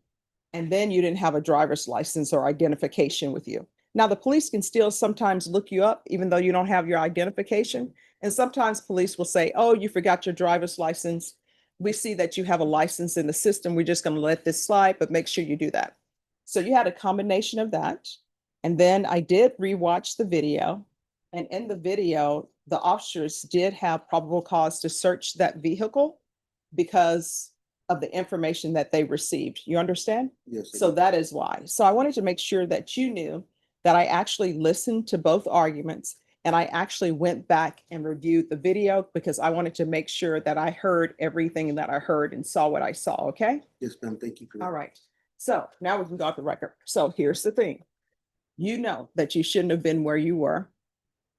And then you didn't have a driver's license or identification with you. Now, the police can still sometimes look you up, even though you don't have your identification. And sometimes police will say, oh, you forgot your driver's license. we see that you have a license in the system. We're just gonna let this slide, but make sure you do that. So you had a combination of that. And then I did rewatch the video. And in the video, the officers did have probable cause to search that vehicle because of the information that they received. You understand? Yes. I So do. that is why. So I wanted to make sure that you knew that I actually listened to both arguments and I actually went back and reviewed the video because I wanted to make sure that I heard everything that I heard and saw what I saw. Okay? Yes, ma'am. Thank you for that. All right. So now we can go off the record. So here's the thing. You know that you shouldn't have been where you were.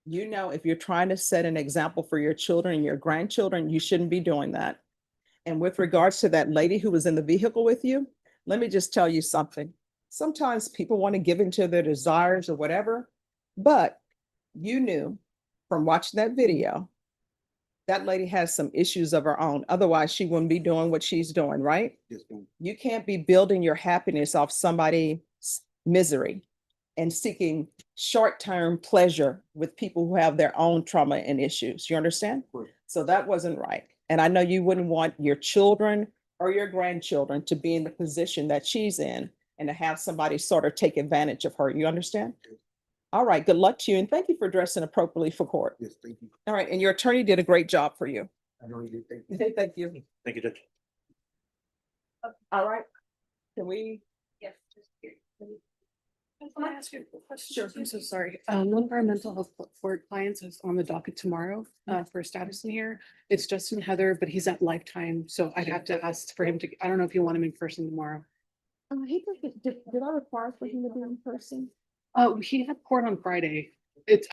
You know, if you're trying to set an example for your children and your grandchildren, you shouldn't be doing that. And with regards to that lady who was in the vehicle with you, let me just tell you something. Sometimes people want to give into their desires or whatever, but you knew from watching that video, that lady has some issues of her own. Otherwise, she wouldn't be doing what she's doing, right? Yes, ma'am. You can't be building your happiness off somebody's misery and seeking short-term pleasure with people who have their own trauma and issues. You understand? Correct. So that wasn't right. And I know you wouldn't want your children or your grandchildren to be in the position that she's in and to have somebody sort of take advantage of her. You understand? All right, good luck to you. And thank you for dressing appropriately for court. Yes, thank you. All right, and your attorney did a great job for you. I know you did. Thank you. Thank you. Thank you, Judge. All right. Can we? Yes. Can I ask you a question? Sure. I'm so sorry. One of our mental health court clients is on the docket tomorrow for a status in here. It's Justin Heather, but he's at Lifetime, so I'd have to ask for him to, I don't know if you want him in person tomorrow. Did I require for him to be in person? He had court on Friday. It's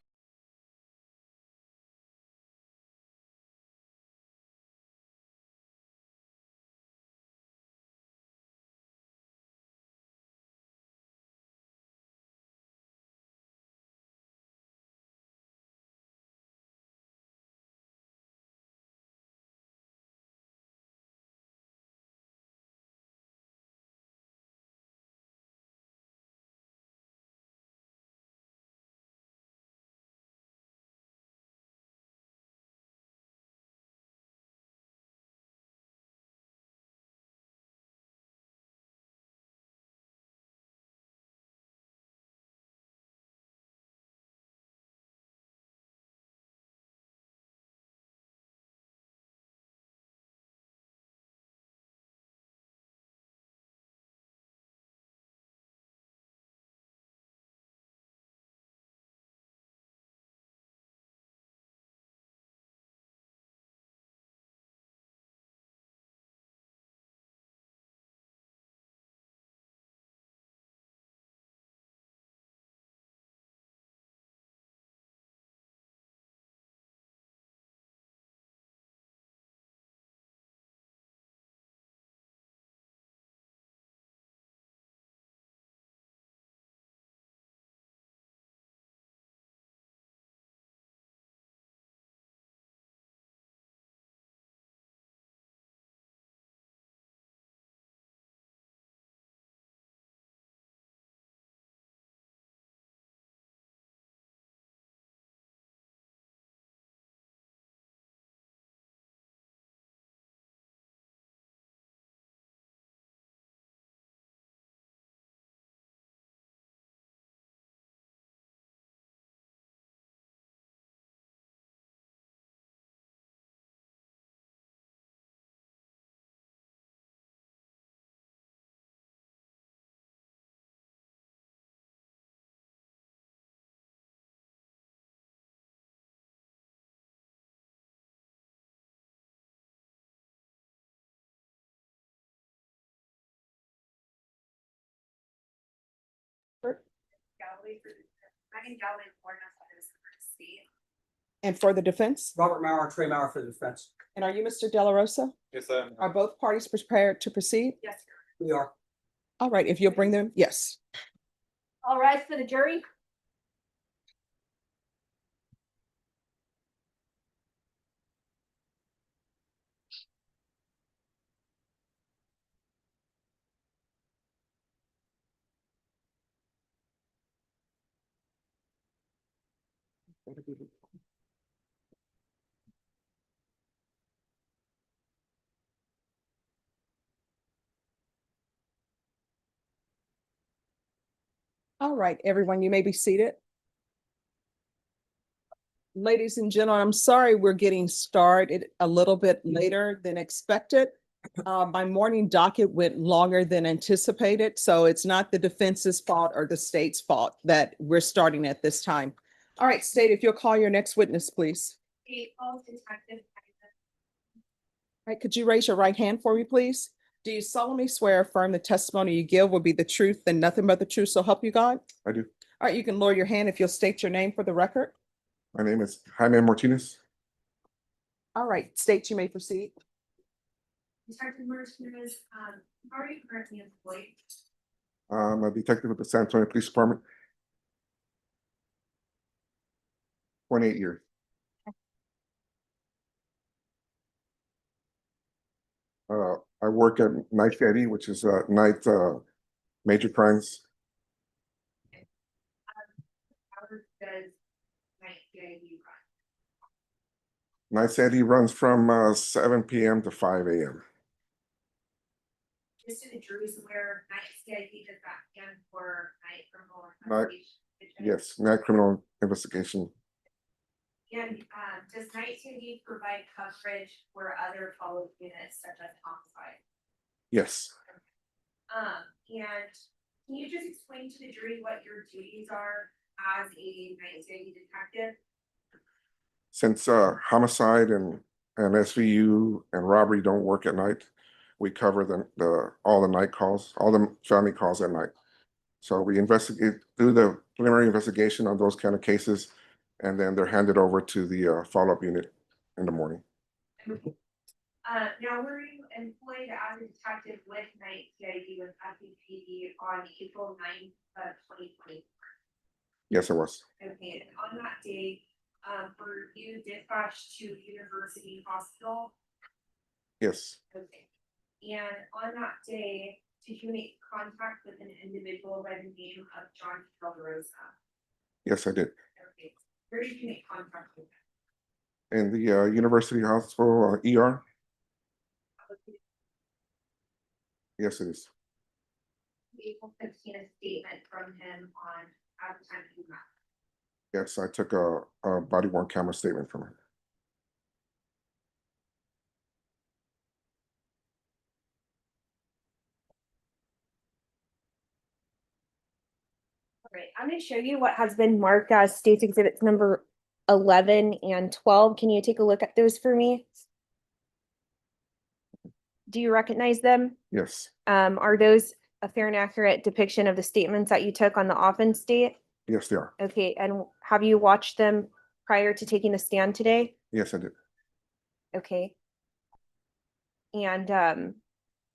And for the defense? Robert Mauer, Trey Mauer for the defense. And are you Mr. Delarosa? Yes, sir. Are both parties prepared to proceed? Yes. We are. All right, if you'll bring them, yes. All right, for the jury. All right, everyone, you may be seated. Ladies and gentlemen, I'm sorry we're getting started a little bit later than expected. My morning docket went longer than anticipated, so it's not the defense's fault or the state's fault that we're starting at this time. All right, state, if you'll call your next witness, please. All right, could you raise your right hand for me, please? Do you solemnly swear or affirm the testimony you give will be the truth and nothing but the truth, so help you God? I do. All right, you can lower your hand if you'll state your name for the record. My name is Jaime Martinez. All right, state, you may proceed. Detective Martinez, how are you currently employed? I'm a detective with the San Antonio Police Department. 28 years. I work at night CID, which is night major crimes. Hours does night CID run? Night CID runs from 7 p.m. to 5 a.m. Just so the jury's aware, night CID does that stand for night criminal Night- investigation? Yes, night criminal investigation. And does night CID provide coverage for other follow units such as homicide? Yes. And can you just explain to the jury what your duties are as a night CID detective? Since homicide and SVU and robbery don't work at night, we cover all the night calls, all the family calls at night. So we investigate, do the preliminary investigation on those kind of cases, and then they're handed over to the follow-up unit in the morning. Now, were you employed as a detective with night CID with FPPD on April 9th of 2020? Yes, it was. Okay, and on that day, were you dispatched to University Hospital? Yes, Okay. And on that day, did you make contact with an individual by the name of John Delarosa? yes, I did. Okay, where did you make contact with him? In the University Hospital ER. Yes, it is. Able to obtain a statement from him on at the time you met. Yes, I took a body worn camera statement from him. All right, I'm going to show you what has been marked as states exhibits number 11 and 12. Can you take a look at those for me? Do you recognize them? Yes, Are those a fair and accurate depiction of the statements that you took on the offense date? yes, they are. Okay, and have you watched them prior to taking the stand today? Yes, I did. Okay. And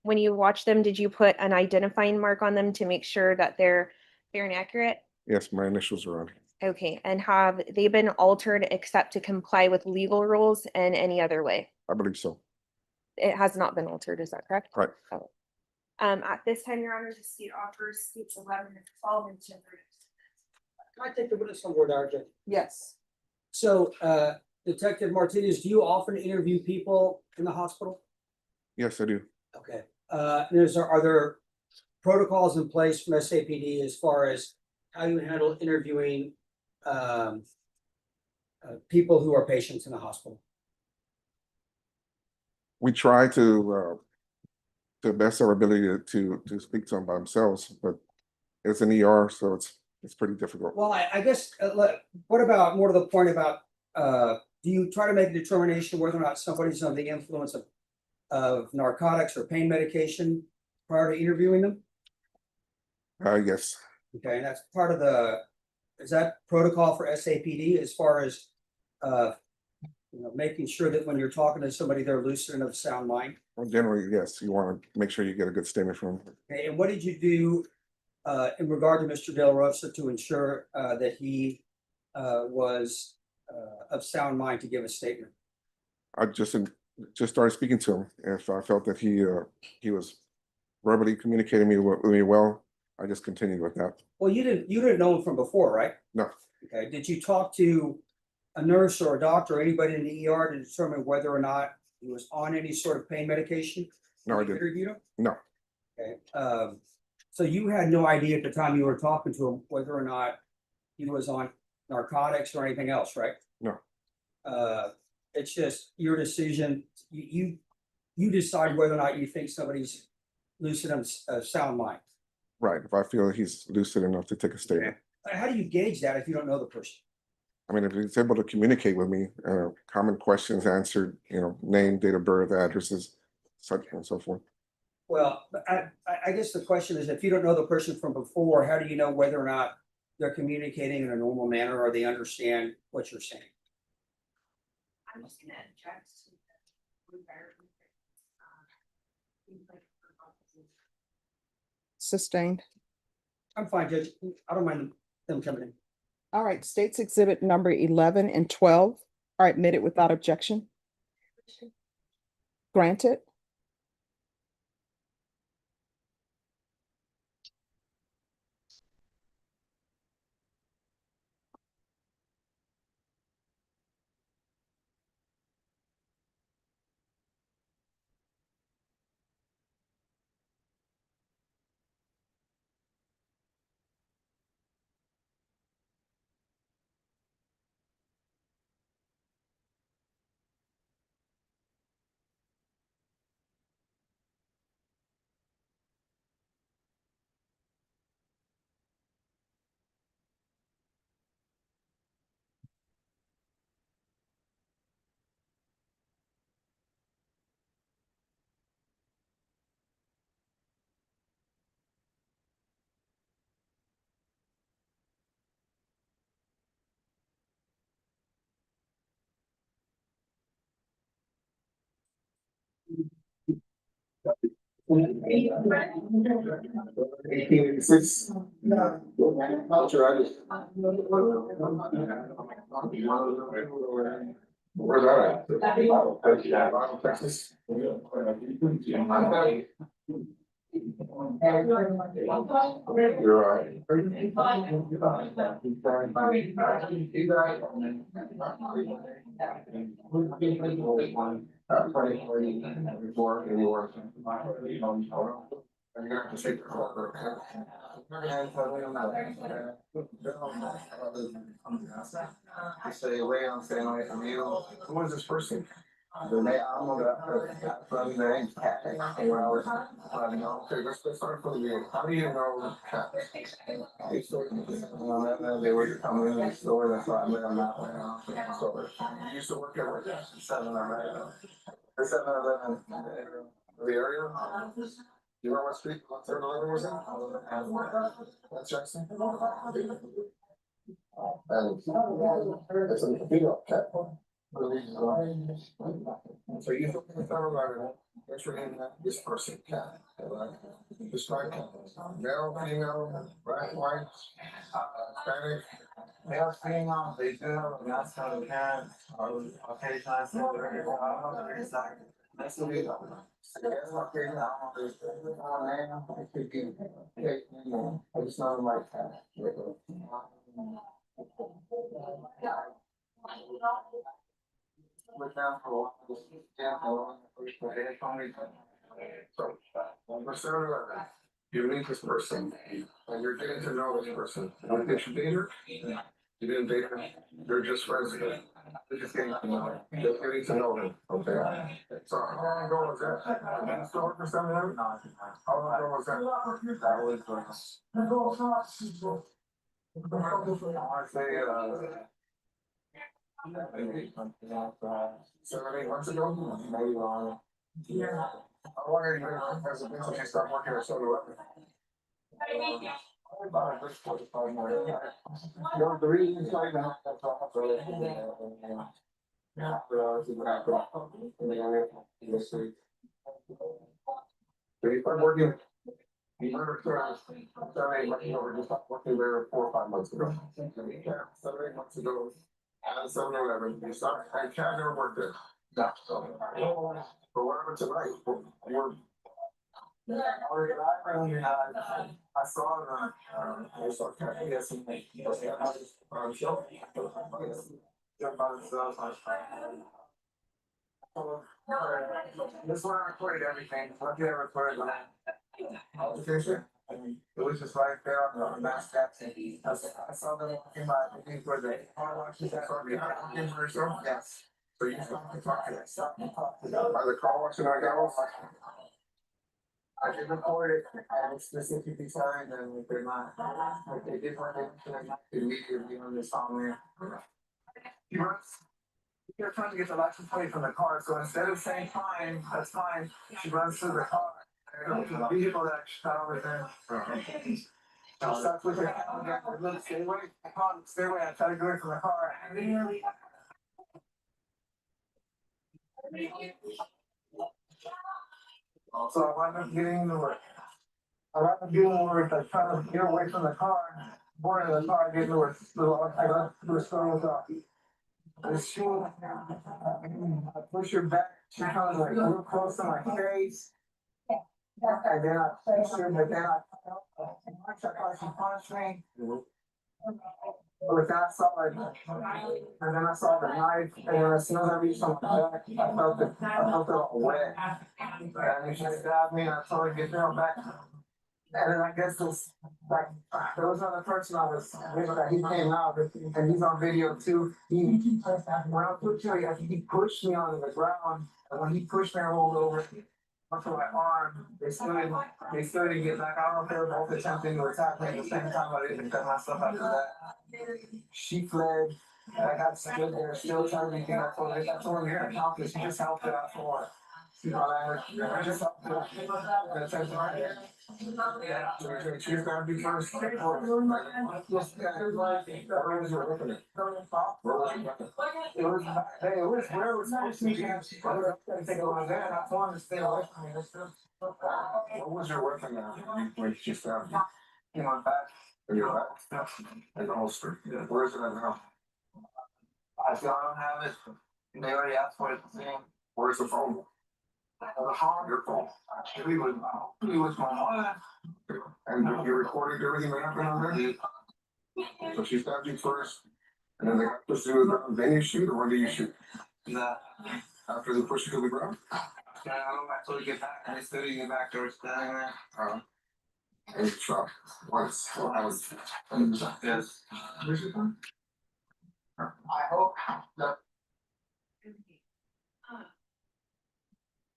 when you watch them, did you put an identifying mark on them to make sure that they're fair and accurate? Yes, my initials are on it. Okay, and have they been altered except to comply with legal rules in any other way? I believe so. It has not been altered, is that correct? Right. Oh. At this time, Your Honor, the state offers states 11 and 12 and 10. Can I take the witness on board, RJ? Yes. So, Detective Martinez, do you often interview people in the hospital? Yes, I do. Okay, are there protocols in place from SAPD as far as how you handle interviewing people who are patients in the hospital? We try to the best of our ability to speak to them by themselves, but it's an ER, so it's pretty difficult. Well, I guess, what about more to the point about, do you try to make a determination whether or not somebody's under the influence of narcotics or pain medication prior to interviewing them? Yes, Okay, and that's part of is that protocol for SAPD as far as, making sure that when you're talking to somebody, they're lucid and of sound mind? well, generally, yes, you want to make sure you get a good statement from them. Okay, and what did you do in regard to Mr. Delarosa to ensure that he was of sound mind to give a statement? I just started speaking to him. If I felt that he was verbally communicating with me well, I just continued with that. Well, you didn't know him from before, right? No, Okay, did you talk to a nurse or a doctor or anybody in the ER to determine whether or not he was on any sort of pain medication? no, I when you didn't. interviewed him? No, Okay, So you had no idea at the time you were talking to him whether or not he was on narcotics or anything else, right? No. It's just your decision, you decide whether or not you think somebody's lucid and sound mind. Right, if I feel he's lucid enough to take a statement. How do you gauge that if you don't know the person? I mean, if he's able to communicate with me, common questions answered, name, date of birth, addresses, such and so forth. Well, I guess the question is, if you don't know the person from before, how do you know whether or not they're communicating in a normal manner or they understand what you're saying? I'm just gonna object to the environment. Seems like Sustained. I'm fine, Judge. I don't mind them coming in. All right, States Exhibit number 11 and 12 are admitted without objection. Granted. Where's that at? Texas. Say, wait, I'm saying, like, who is this person? The name, I'm gonna, name, okay, let's start from the beginning. How do you know Cat? They were coming in the store, that's why I met them out there. So, you used to work at what, 7-Eleven? The 7-Eleven, the area? You know what street, 7-Eleven was in? That's Jackson? And it's a big up cat. So you think the 7-Eleven, that's your name, this person cat, right? Describe cat, male, female, black, white, Hispanic. Male, female, they do, that's how they can, okay, I said, that's the way. It's not like that. So, you meet this person, and you're getting to know this person. Did you date her? You didn't date her. You're just friends. You're just getting to know her. You're getting to know her. Okay. So how long ago was that? Did you still work for 7-Eleven? How long ago was that? That was I say 7, 8 months ago. Maybe longer. Yeah. How long are you as a business? You start working at 7-Eleven? About a good 45 more. You're the reason why now. Yeah. So you start working. You were just working there 4 or 5 months ago. 7, 8 months ago. At 7-Eleven, you start. I can't never work there. No. But whatever tonight, we're. I saw I saw Kathy had some show. Jump on himself. This one I recorded everything. What did I record? Application. It was just right there on the back steps. I saw them walking by, I think where the car washes at, or behind the commercial. Yes. So you stop and talk to that, stop and talk to that. By the car washing, I got. I can record it, and it's specifically signed, and if they're not, like they did one, they're not immediately on the song there. He runs. You're trying to get the license plate from the car, so instead of saying fine, that's fine, she runs through the car. And the vehicle that she found over there. I stuck with her, look, stay away, stay away, I tried to get away from the car. So I wound up getting the work. I wound up getting the work, like trying to get away from the car, board of the car, getting the work, so I got to the store with the shoe. I push her back, she comes like real close to my face. And then I push her, but then she punched me. But then I saw like, and then I saw the knife, and then as soon as I reached on my back, I felt it all wet. And then she stabbed me, and I told her to get down back. And then I guess this, like, there was another person I was with that he came out, and he's on video too. When I put you, he pushed me on the ground, and when he pushed me, I rolled over. Onto my arm, they stood to get back. I don't know if they were both attempting to attack me at the same time, but I didn't cut myself after that. She fled, and I got stood there still trying to get up for it. I told her, you're an accomplice, you just helped her out for it. You know, I just helped her. That's right. Yeah, she's gonna be first. It was, hey, it was where it was supposed to be. I didn't think it was there, I told him to stay away from me. What was your weapon now? When she found you? In my back. In your back? In the holster. Where is it at now? I still don't have it. They already asked for it. Where's the phone? The phone, your phone. We was my mother. And you recorded everything that happened on there? So she stabbed you first, and then they got pushed to the ground, then you shoot, or when do you shoot? Nah. After they push you to the ground? Yeah, I told you to get back, and they still didn't get back, they were standing there. And you shot once, well, I was, yes. I hope that.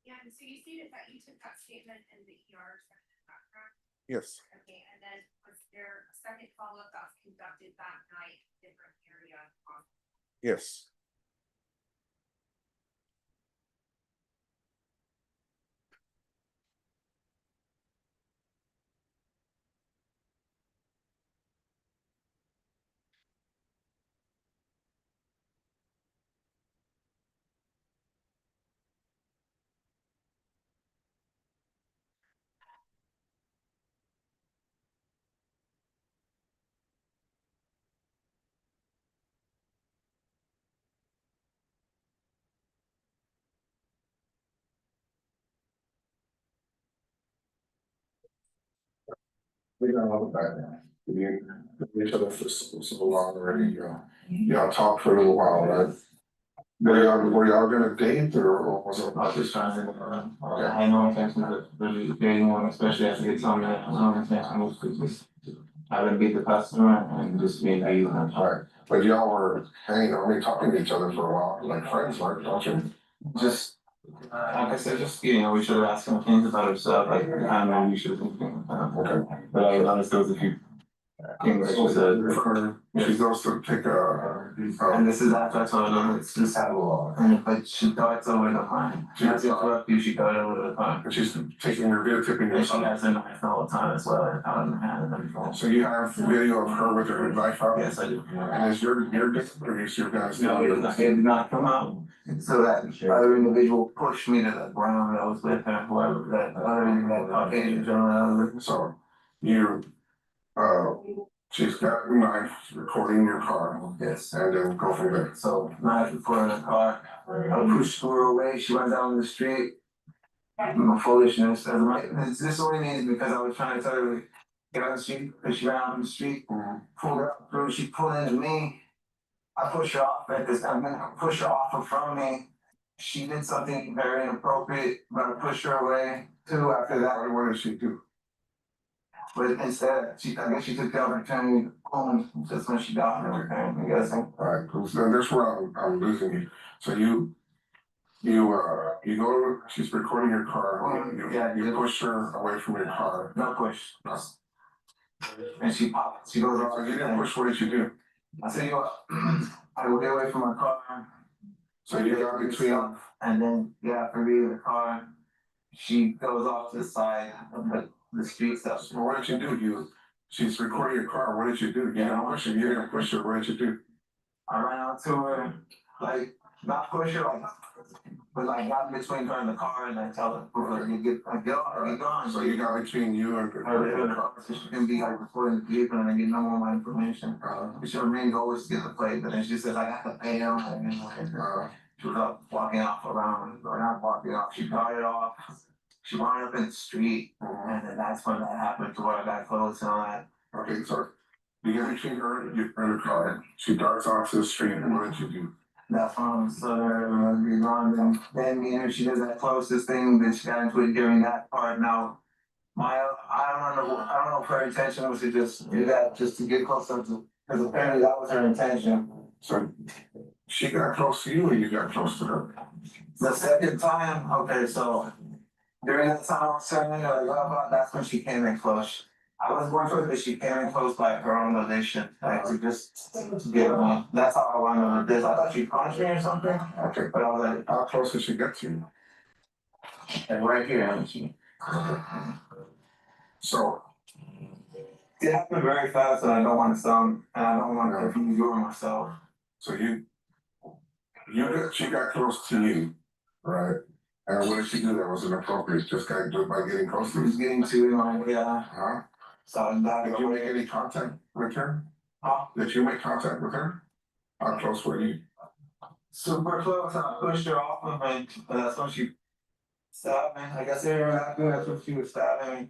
Yeah, and so you stated that you took that statement in the ER, is that correct? Yes, Okay, and then was there a second follow-up that was conducted that night, different area? yes. We got all the background. We knew each other for so long already, y'all talked for a little while, right? Were y'all gonna date or was it? I was just trying to, I had no intention of really dating one, especially after they told me that. No intention was to just have to beat the customer and just being naive. Right, but y'all were hanging, talking to each other for a while, like friends, right, don't you? Just, like I said, just, we should have asked him things about herself, like, I don't know, you should have been, Okay. but I was honest, there was a few things that she said. She goes to take And this is after I told her, it's just but she thought it's over the fine. She has to interrupt you, she thought it over the fine. and she's taking your video, tipping your And she son. has a knife the whole time as well, out in her hand and everything. So you have video of her with her knife out? Yes, I do. And is your or is your guys? No, it did not come out. So that other individual pushed me to the ground, I was with her, whoever, that other individual, Caucasian gentleman. So you, she's got a knife recording your car. Yes. And then go from there. So knife recording the car, I pushed her away, she went down the street. My foolishness, this only means because I was trying to tell her to get on the street, because she ran out on the street, pulled her up through, she pulled into me. I pushed her off at this time, I pushed her off and from me. She did something very inappropriate, but I pushed her away too after that. What did she do? But instead, I guess she took the opportunity home just when she got and everything, I'm guessing. Alright, cool, so that's where I'm losing you, so you go, she's recording your car, you push her away from your car. No push. No. And she popped, she goes off. So you didn't push, what did you do? I said, you know what, I will get away from my car. So you got between, And then, yeah, for me, the car, she goes off to the side of the street stuff. so what did you do? She's recording your car, what did you do? You didn't push her, what did you do? I ran out to her, like, not push her, like, but like got between her and the car and I tell her, you get gone. So you got between you and the car. So she can be like recording the vehicle and I get no more of my information. She was main goal was to get the plate, but then she said I got to pay him and then like, she was up walking off around, or not walking off, she got it off. She wound up in the street and then that's when that happened to where I got close and all that. Okay, so you get between her and the car, she darts off to the street, and what did you do? That's so we gone and then me and her, she does that closest thing that she got into it during that part. Now, I don't know if her intention was to just do that just to get closer to, because apparently that was her intention. So she got close to you or you got close to her? The second time, okay, so during that time I was saying, that's when she came in close. I was going for it, but she came in close by her own volition, like to just get me. That's how I wound up with this. I thought she punched me or something. Okay, But I was like, how close did she get to you? and right here, and she. So, It happened very fast, and I don't want to sound, and I don't want to confuse you or myself. so she got close to you, right? And what did she do that was inappropriate? Just got do it by getting close She to was you? getting to me, yeah. Huh? So that. Did you make any contact with her? Huh? Did you make contact with her? How close were you? Super close, I pushed her off of me, but that's when she stabbed me. I guess that's when she was stabbing me.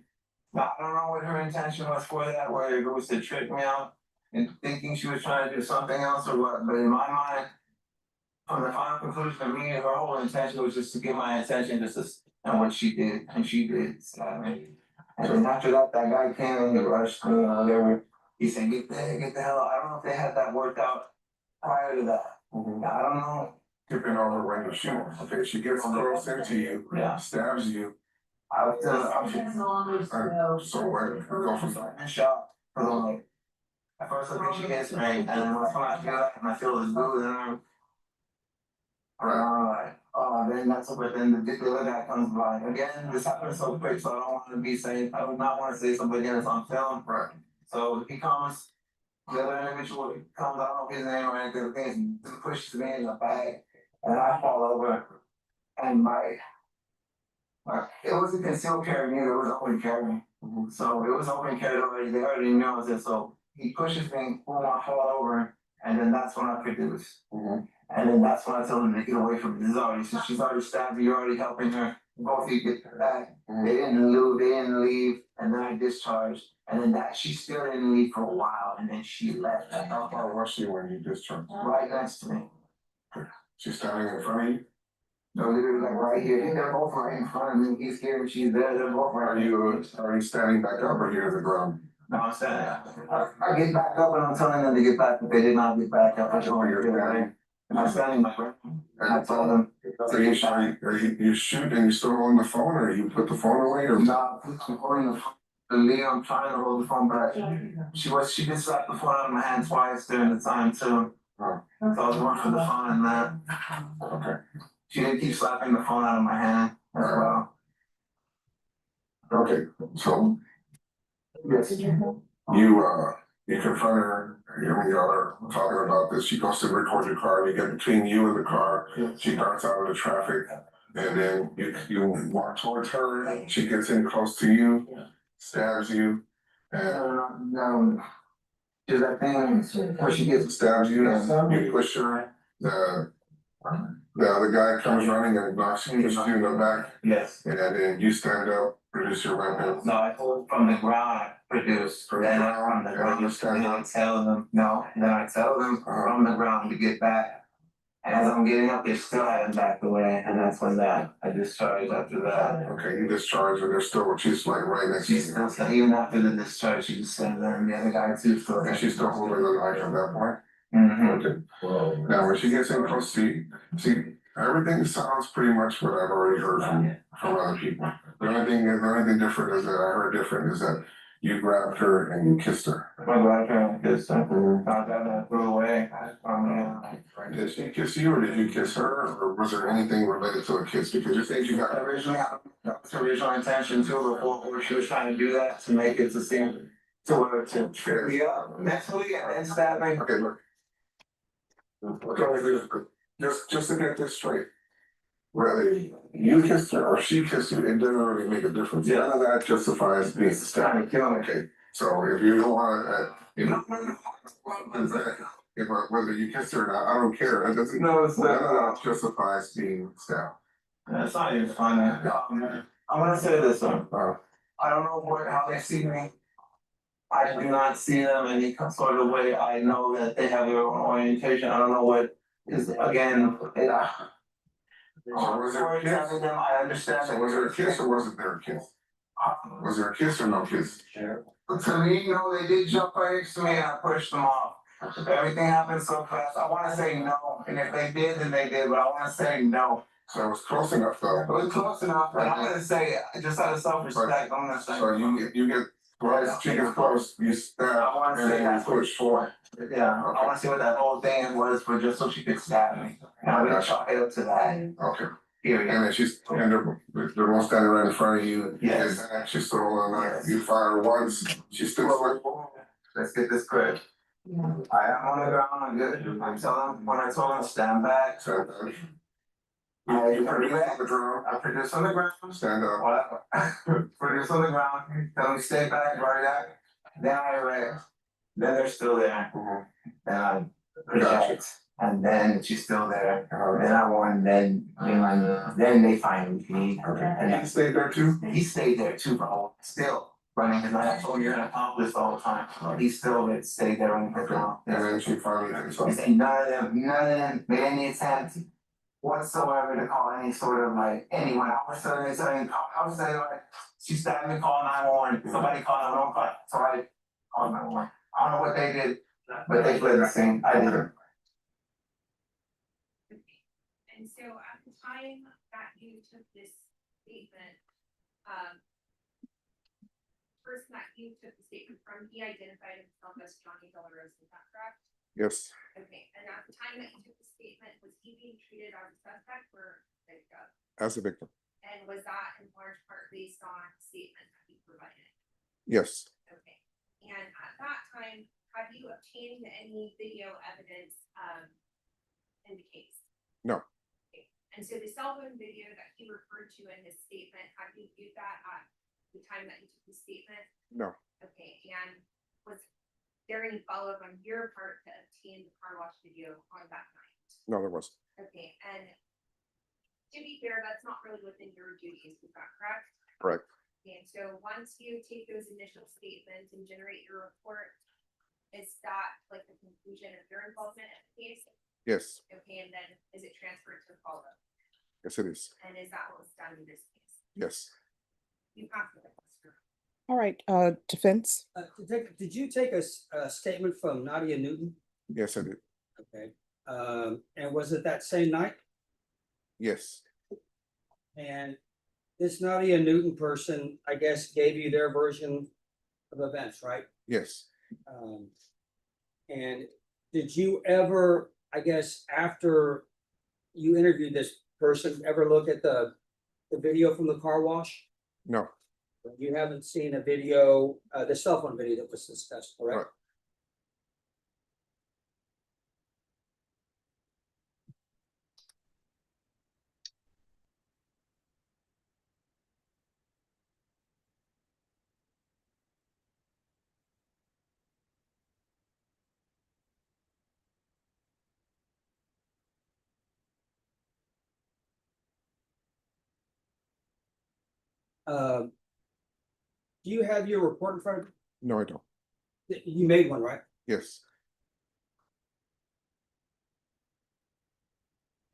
Now, I don't know what her intention was for that, whether it was to trick me out and thinking she was trying to do something else or what, but in my mind, from the final conclusion of me, her whole intention was just to get my attention, and what she did, and she did stab me. And then after that, that guy came and he rushed me or whatever. He said, get the hell out. I don't know if they had that worked out prior to that. I don't know. Tipping over when you shoot. Okay, she gets close into you, Yeah. stabs you. I was So where, go from there. in shock. Like, at first I think she hits me, and then when I feel that, and I feel this blue, then I'm like, oh, then that's what, then the other guy comes by. Again, this happened so quick, so I don't want to be saying, I would not want to say somebody else on film. Right. So he comes, the other individual comes, I don't know his name or anything, he pushes me in the bag, and I fall over, and it wasn't concealed carry either, it was open carry. So it was open carry already, they already knew I was there, so he pushes me, boom, I fall over, and then that's when I produce. And then that's when I tell him to get away from me. She's already stabbed me, you're already helping her, both of you get her back. They didn't leave, and then I discharged, and then she still didn't leave for a while, and then she left. How far was she when you discharged? Right next to me. She's standing in front of you? No, literally like right here, they're both right in front of me, he's here, and she's there, they're both right. Are you standing back up or here to the ground? No, I'm standing up. I get back up and I'm telling them to get back, but they did not get back up. And I'm standing my ground. And I told them. Are you shoot and you still holding the phone or you put the phone away or? No, I'm holding the phone. I'm trying to hold the phone back. She just slapped the phone out of my hand twice during the time too. Oh. So I was going for the phone and that. Okay. She did keep slapping the phone out of my hand as well. Okay, so Yes. you confront her, you and y'all are talking about this, she goes to record your car, you get between you and the car, she darts out of the traffic. And then you walk towards her, she gets in close to you, stabs you, and No. There's that thing where she gets. stabs you, you push her, the other guy comes running and knocks you in the back, Yes. and then you stand up, produce your weapon. No, I hold from the ground, I produce, then from the ground, then I tell them from the ground to get back. And as I'm getting up, they still hadn't backed away, and that's when I discharged after that. Okay, you discharged and she's like right next to She's you. still, even after the discharge, she just stands there, and the other guy too, so. And she's still holding the knife at that point? Mhm. Okay. Now, when she gets in close, see, everything sounds pretty much what I've already heard from other people. The only thing different is that I heard different is that you grabbed her and you kissed her. I grabbed her and kissed her. I got her threw away. Did she kiss you or did you kiss her? Or was there anything related to a kiss? Because you think you got. Originally, that was her original intention too, before she was trying to do that to make it to seem to trip me up mentally and stab me. Okay, look. Okay, just to get this straight. Whether you kissed her or she kissed you, it doesn't really make a difference. Yeah. None of that justifies being It's trying to kill me. okay. So if you don't want whether you kissed her or not, I don't care. That doesn't. No, it's None of not. that justifies being stabbed. That's not even funny. I'm gonna say this one. I don't know how they see me. I do not see them any sort of way. I know that they have their own orientation. I don't know what is, again, Was there a kiss? them, I understand. So was there a kiss or wasn't there a kiss? Was there a kiss or no kiss? To me, they did jump right next to me and I pushed them off. Everything happened so fast. I wanna say no, and if they did, then they did, but I wanna say no. So it was close enough though. It was close enough, but I'm gonna say, just out of self-respect, I'm gonna say. So you get close, she gets close, you stab, I wanna and say then you that's what push forward. Yeah, I wanna see what that whole thing was for, just so she could stab me. And I'm gonna chalk it up to that, Okay. period. And then the one standing right in front of you. Yes. And she's still on that. You fire once, she's still. Let's get this correct. I am on the ground, I'm good. When I told them stand back. You produce on the ground, I produce on the ground. stand up. Whatever. Produce on the ground, tell them stay back, right there. Then I erect. Then they're still there. Then I project. And then she's still there. Then I won, then they finally leave. And he stayed there too? He stayed there too, bro. Still running his mouth. I told you you're an accomplice all the time. He still stayed there running his mouth. And then she finally did He something. said none of them made any attempt whatsoever to call any sort of anyone. I was saying she stabbed me, call 911. Somebody call 911. Somebody call 911. I don't know what they did, but they fled the scene. I didn't. And so at the time that you took this statement, person that you took the statement from, he identified himself as Johnny Delarosa, is that correct? Yes, Okay, and at the time that you took the statement, was he being treated as a suspect or victim? as a victim. And was that in large part based on statement that he provided? Yes, Okay, and at that time, have you obtained any video evidence in the case? No. Okay. And so the cell phone video that he referred to in his statement, have you viewed that at the time that you took the statement? no, Okay, and was there any follow-up on your part to obtain the car wash video on that night? no, there wasn't. Okay, and to be fair, that's not really within your duties, is that correct? Correct. And so once you take those initial statements and generate your report, is that like the conclusion of your involvement in the case? Yes, Okay, and then is it transferred to follow-up? yes, it is. And is that what was done in this case? Yes. You have to. All right, defense. Did you take a statement from Nadia Newton? Yes, I did. Okay, and was it that same night? Yes, And this Nadia Newton person, I guess, gave you their version of events, right? yes, And did you ever, I guess, after you interviewed this person, ever look at the video from the car wash? no, You haven't seen a video, the cell phone video that was discussed, correct? Right. Do you have your report in front of no, I don't. you? You made one, right? Yes,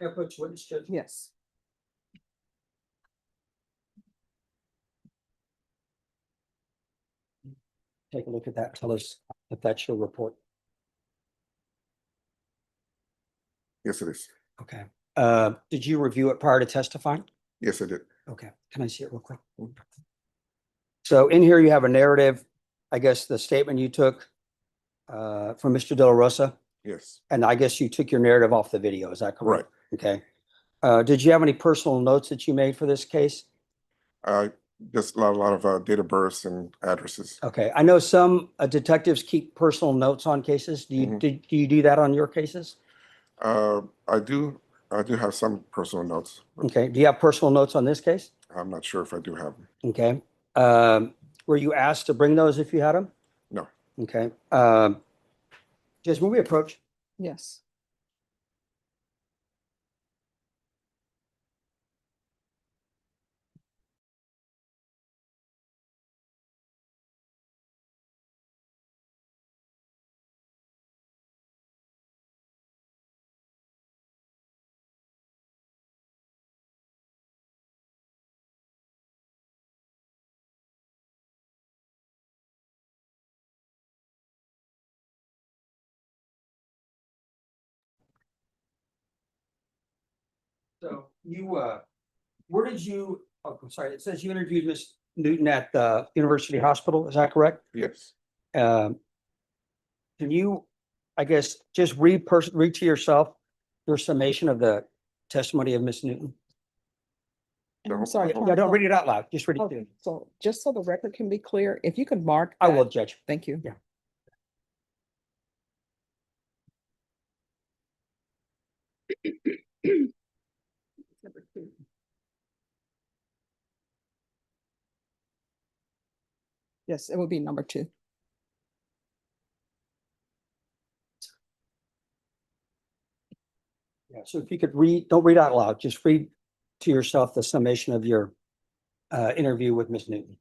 approach witness, Judge? Yes. Take a look at that. Tell us if that's your report. Yes, it is. Okay. Did you review it prior to testifying? Yes, I did. Okay, can I see it real quick? So in here you have a narrative, I guess the statement you took from Mr. Delarosa, Yes, and I guess you took your narrative off the video, is that correct? Okay. Did you have any personal notes that you made for this case? just a lot of date of births and addresses. Okay, I know some detectives keep personal notes on cases. Do you, Mhm. do you do that on your cases? I do have some personal notes. But Okay, do you have personal notes on this case? I'm not sure if I do have them. Okay. Were you asked to bring those if you had them? No. Okay. Just when we approach, Yes. so you, where did you, oh, I'm sorry, it says you interviewed Miss Newton at the University Hospital, is that correct? Yes. Um, Can you, I guess, just read to yourself your summation of the testimony of Miss Newton? And I'm sorry. Yeah, don't read it out loud, just read it. Oh, to me. so just so the record can be clear, if you could mark. I that- will, Judge. Thank you. Yeah. Number 2. Yes, it would be number 2. Yeah, so if you could read, don't read out loud, just read to yourself the summation of your interview with Miss Newton.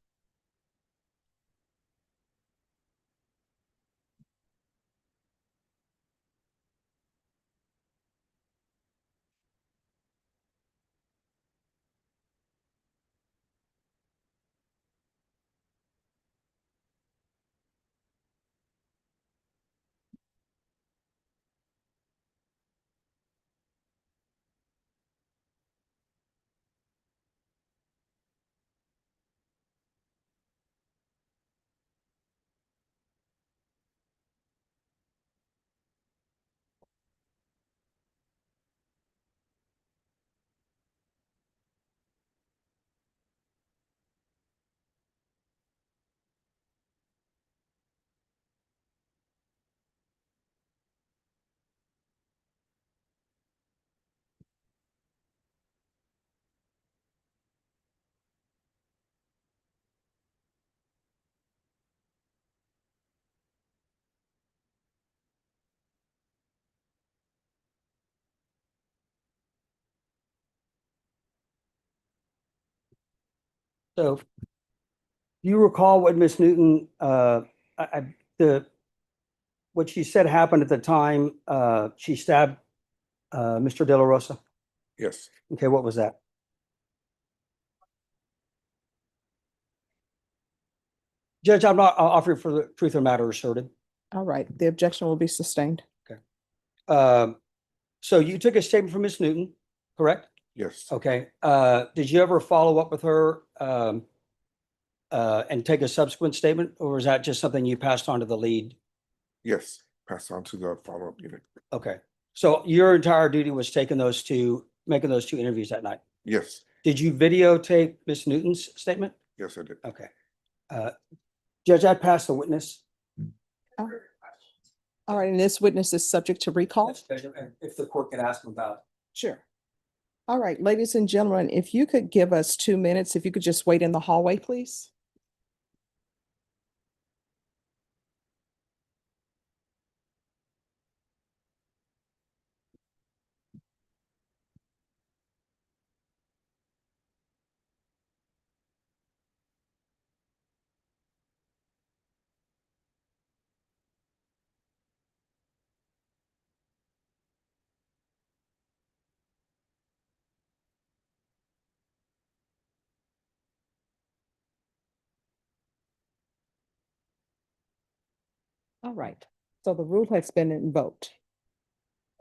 So do you recall what Miss Newton, what she said happened at the time she stabbed Mr. Delarosa? Yes. Okay, what was that? Judge, I'm not offering for the truth of matter asserted. All right, the objection will be sustained. So you took a statement from Miss Newton, correct? Yes. Okay, did you ever follow up with her and take a subsequent statement, or was that just something you passed on to the lead? Yes. Pass on to the follow-up unit. Okay, so your entire duty was making those two interviews that night. Yes. Did you videotape Miss Newton's statement? Yes, I did. Okay. Judge, I passed the witness. All right, and this witness is subject to recall? If the court could ask him about. Sure. All right, ladies and gentlemen, if you could give us 2 minutes, if you could just wait in the hallway, please. All right, so the rule has been invoked.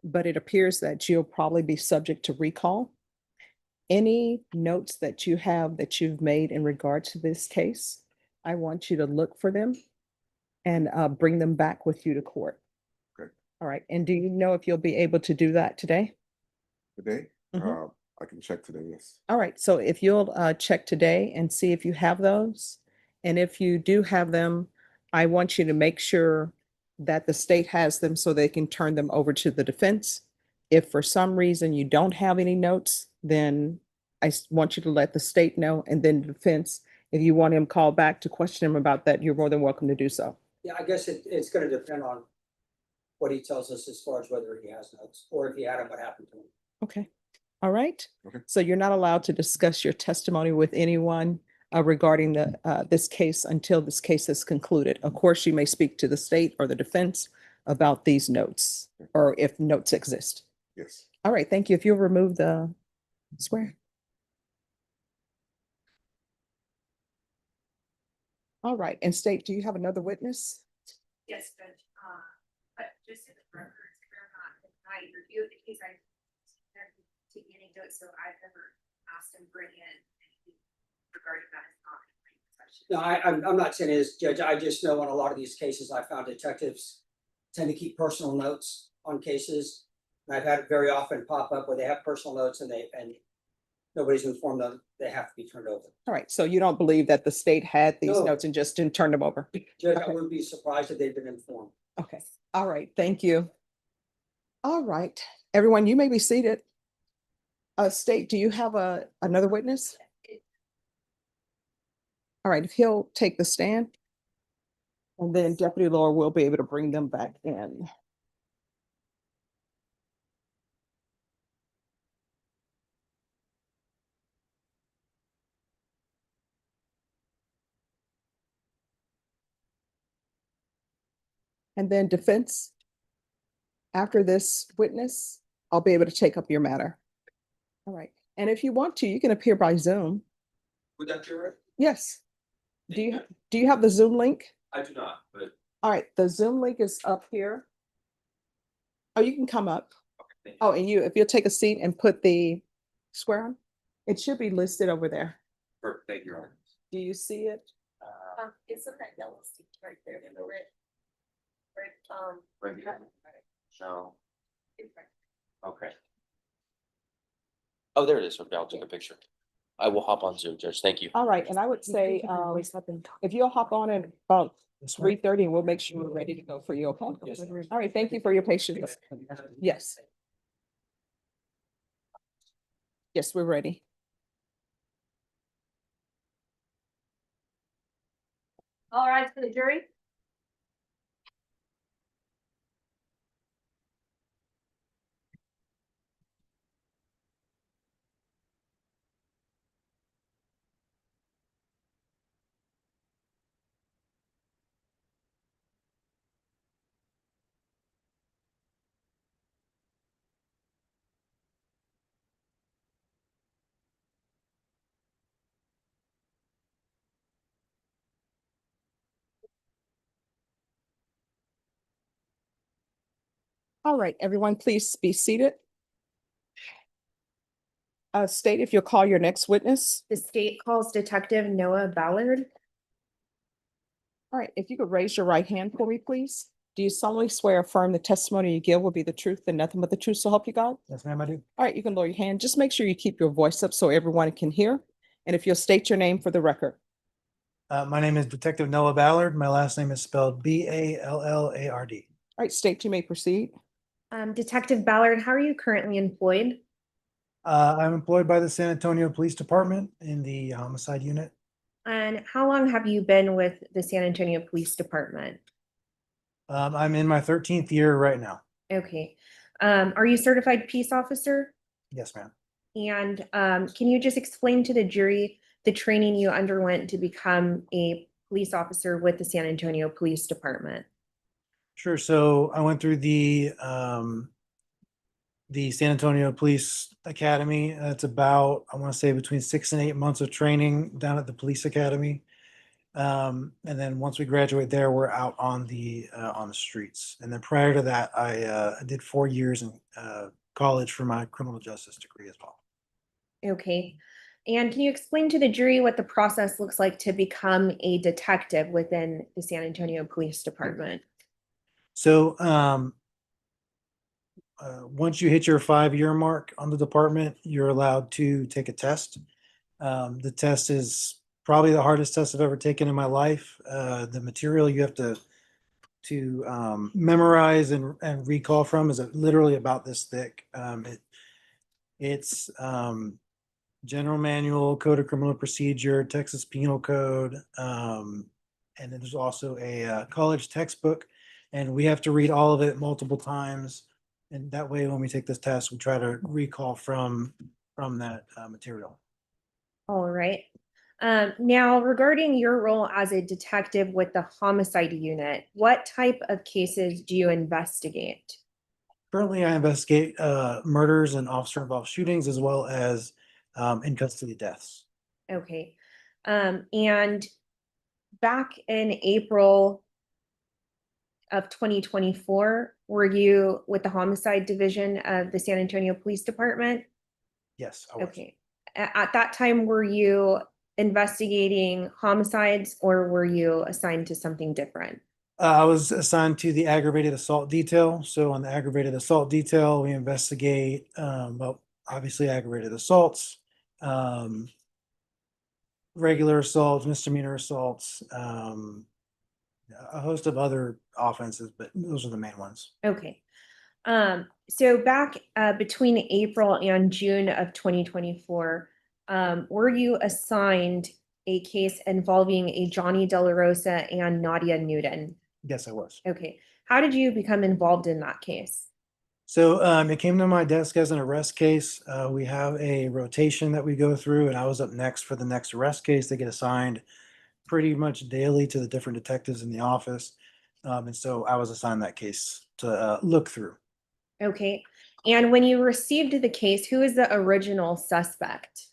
But it appears that you'll probably be subject to recall. Any notes that you have that you've made in regard to this case, I want you to look for them and bring them back with you to court. Okay. All right, and do you know if you'll be able to do that today? Today, Mhm. I can check today, yes. All right, so if you'll check today and see if you have those, and if you do have them, I want you to make sure that the state has them so they can turn them over to the defense. If for some reason you don't have any notes, then want you to let the state know, and then the defense, if you want him called back to question him about that, you're more than welcome to do so. Yeah, I guess it's gonna depend on what he tells us as far as whether he has notes, or if he had them, what happened to him. Okay, all right. Okay. So you're not allowed to discuss your testimony with anyone regarding this case until this case is concluded. Of course, you may speak to the state or the defense about these notes, or if notes exist. Yes. All right, thank you. If you'll remove the swear. All right, and state, do you have another witness? Yes, Judge, but just in the records, we're not, I review the case, I take any notes, so I've never asked him bring in anything regarding that. No, I'm not saying it is, Judge, I just know in a lot of these cases, I found detectives tend to keep personal notes on cases. And I've had it very often pop up where they have personal notes and nobody's informed them, they have to be turned over. All right, so you don't believe that the state had these No. notes and just didn't turn them over? Judge, I Okay. wouldn't be surprised if they've been informed. Okay, all right, thank you. All right, everyone, you may be seated. State, do you have another witness? All right, if he'll take the stand. And then Deputy Laura will be able to bring them back in. And then defense, after this witness, I'll be able to take up your matter. All right, and if you want to, you can appear by Zoom. Would that be all right? Yes. Do you have the Zoom link? I do not, but. All right, the Zoom link is up here. Oh, you can come up. Thank you. Oh, and if you'll take a seat and put the square on, it should be listed over there. Perfect, thank you, Your Honor. Do you see it? It's in that yellow stick right there in the red. Right here. So, okay. Oh, there it is. Okay, I'll take a picture. I will hop on Zoom, Judge. Thank you. All right, and I would say, if you'll hop on at about 3:30, and we'll make sure we're ready to go for you, okay? All right, thank you for your patience. Yes. Yes, we're ready. All right, for the jury. All right, everyone, please be seated. State if you'll call your next witness. The state calls Detective Noah Ballard. All right, if you could raise your right hand for me, please. Do you solemnly swear or affirm the testimony you give will be the truth and nothing but the truth, so help you God? Yes, ma'am, I do. All right, you can lower your hand. Just make sure you keep your voice up so everyone can hear. And if you'll state your name for the record. My name is Detective Noah Ballard. My last name is spelled Ballard. All right, state, you may proceed. Detective Ballard, how are you currently employed? I'm employed by the San Antonio Police Department in the homicide unit. And how long have you been with the San Antonio Police Department? I'm in my 13th year right now. Okay. Are you certified peace officer? Yes, ma'am. And can you just explain to the jury the training you underwent to become a police officer with the San Antonio Police Department? Sure. So I went through the San Antonio Police Academy. It's about, I want to say, between 6 and 8 months of training down at the police academy. And then once we graduate there, we're out on the streets. And then prior to that, I did 4 years in college for my criminal justice degree as well. Okay. And can you explain to the jury what the process looks like to become a detective within the San Antonio Police Department? So once you hit your 5-year mark on the department, you're allowed to take a test. The test is probably the hardest test I've ever taken in my life. The material you have to memorize and recall from is literally about this thick. It's general manual, code of criminal procedure, Texas penal code, and then there's also a college textbook, and we have to read all of it multiple times. And that way, when we take this test, we try to recall from that material. All right. Now, regarding your role as a detective with the homicide unit, what type of cases do you investigate? Currently, I investigate murders and officer-involved shootings, as well as in custody deaths. Okay. And back in April of 2024, were you with the homicide division of the San Antonio Police Department? Yes, I was. Okay. At that time, were you investigating homicides or were you assigned to something different? I was assigned to the aggravated assault detail. So on the aggravated assault detail, we investigate, well, obviously aggravated assaults, regular assaults, misdemeanor assaults, a host of other offenses, but those are the main ones. Okay. So back between April and June of 2024, were you assigned a case involving a Johnny Delarosa and Nadia Newton? Yes, I was. Okay. How did you become involved in that case? So it came to my desk as an arrest case. We have a rotation that we go through, and I was up next for the next arrest case. They get assigned pretty much daily to the different detectives in the office. And so I was assigned that case to look through. Okay. And when you received the case, who is the original suspect?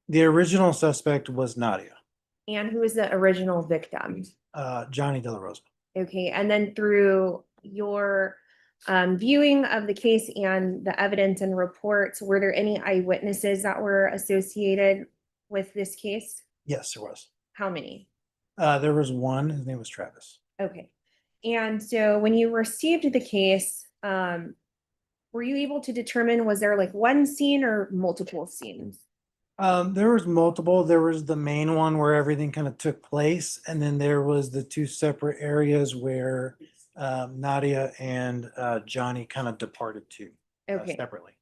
The original suspect was Nadia, And who is the original victim? Johnny Delarosa. Okay. And then through your viewing of the case and the evidence and reports, were there any eyewitnesses that were associated with this case? Yes, there was. How many? There was one. His name was Travis. Okay. And so when you received the case, were you able to determine, was there like one scene or multiple scenes? There was multiple. There was the main one where everything kind of took place, and then there was the two separate areas where Nadia and Johnny kind of departed to Okay. separately.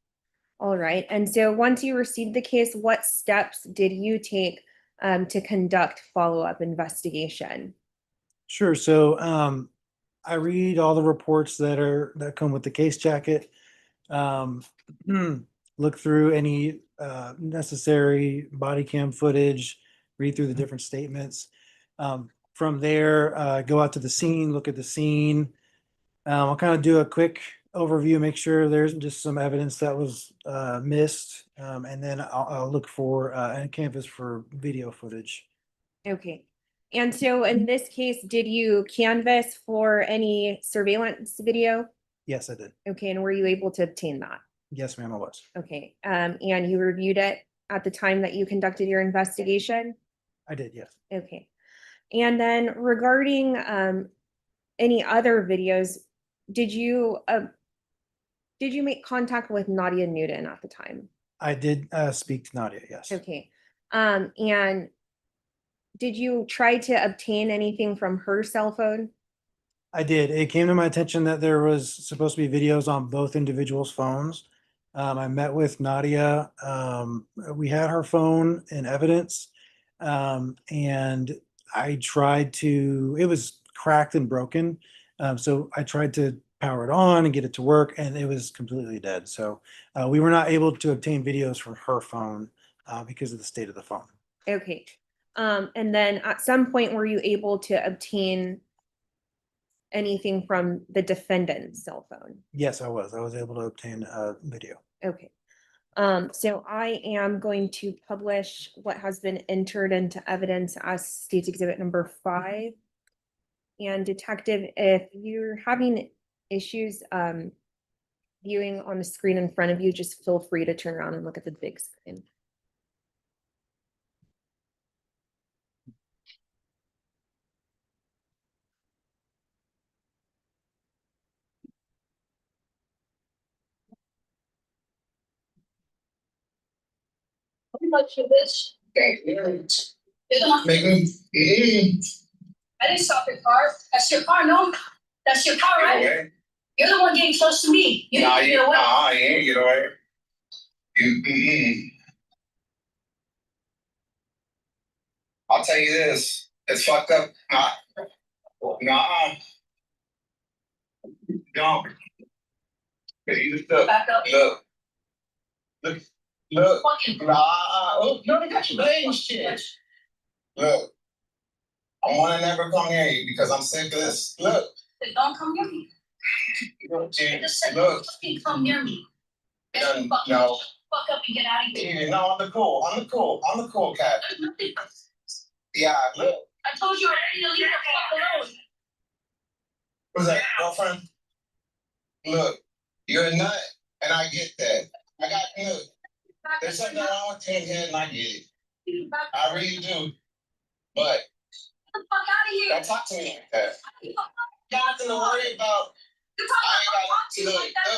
All right. And so once you received the case, what steps did you take to conduct follow-up investigation? Sure. So I read all the reports that come with the case jacket. Look through any necessary body cam footage, read through the different statements. From there, go out to the scene, look at the scene. I'll kind of do a quick overview, make sure there's just some evidence that was missed, and then I'll look for and canvas for video footage. Okay. And so in this case, did you canvass for any surveillance video? Yes, I did. Okay. And were you able to obtain that? Yes, ma'am, I was. Okay. And you reviewed it at the time that you conducted your investigation? I did, yes. Okay. And then regarding any other videos, did you make contact with Nadia Newton at the time? I did speak to Nadia, yes. Okay. And did you try to obtain anything from her cell phone? I did. It came to my attention that there was supposed to be videos on both individuals' phones. I met with Nadia. We had her phone in evidence. And I tried to, it was cracked and broken. So I tried to power it on and get it to work, and it was completely dead. So we were not able to obtain videos from her phone because of the state of the phone. Okay. And then at some point, were you able to obtain anything from the defendant's cell phone? Yes, I was. I was able to obtain video. Okay. So I am going to publish what has been entered into evidence as State's Exhibit number 5. And detective, if you're having issues, viewing on the screen in front of you, just feel free to turn around and look at the big screen. Much of this. I didn't stop your car. That's your car, no? That's your car, right? You're the one getting close to me. You need to get away. Nah, you ain't get away. I'll tell you this, it's fucked up. Nah. Don't. You just look. Back up. Look. Nah. Oh, you already got your legs shit. Look. I wanna never come near you because I'm sick of this. Look. Then don't come near me. I just said, look. Fucking come near me. No. Fuck up and get out of here. No, I'm the cool cat. Yeah, look. I told you already to leave the fuck alone. What's that, girlfriend? Look, you're a nut, and I get that. Look, there's something wrong with your head, and I get it. I really do. But get the fuck out of here. Don't talk to me like that. You got nothing to worry about. You're talking about like that.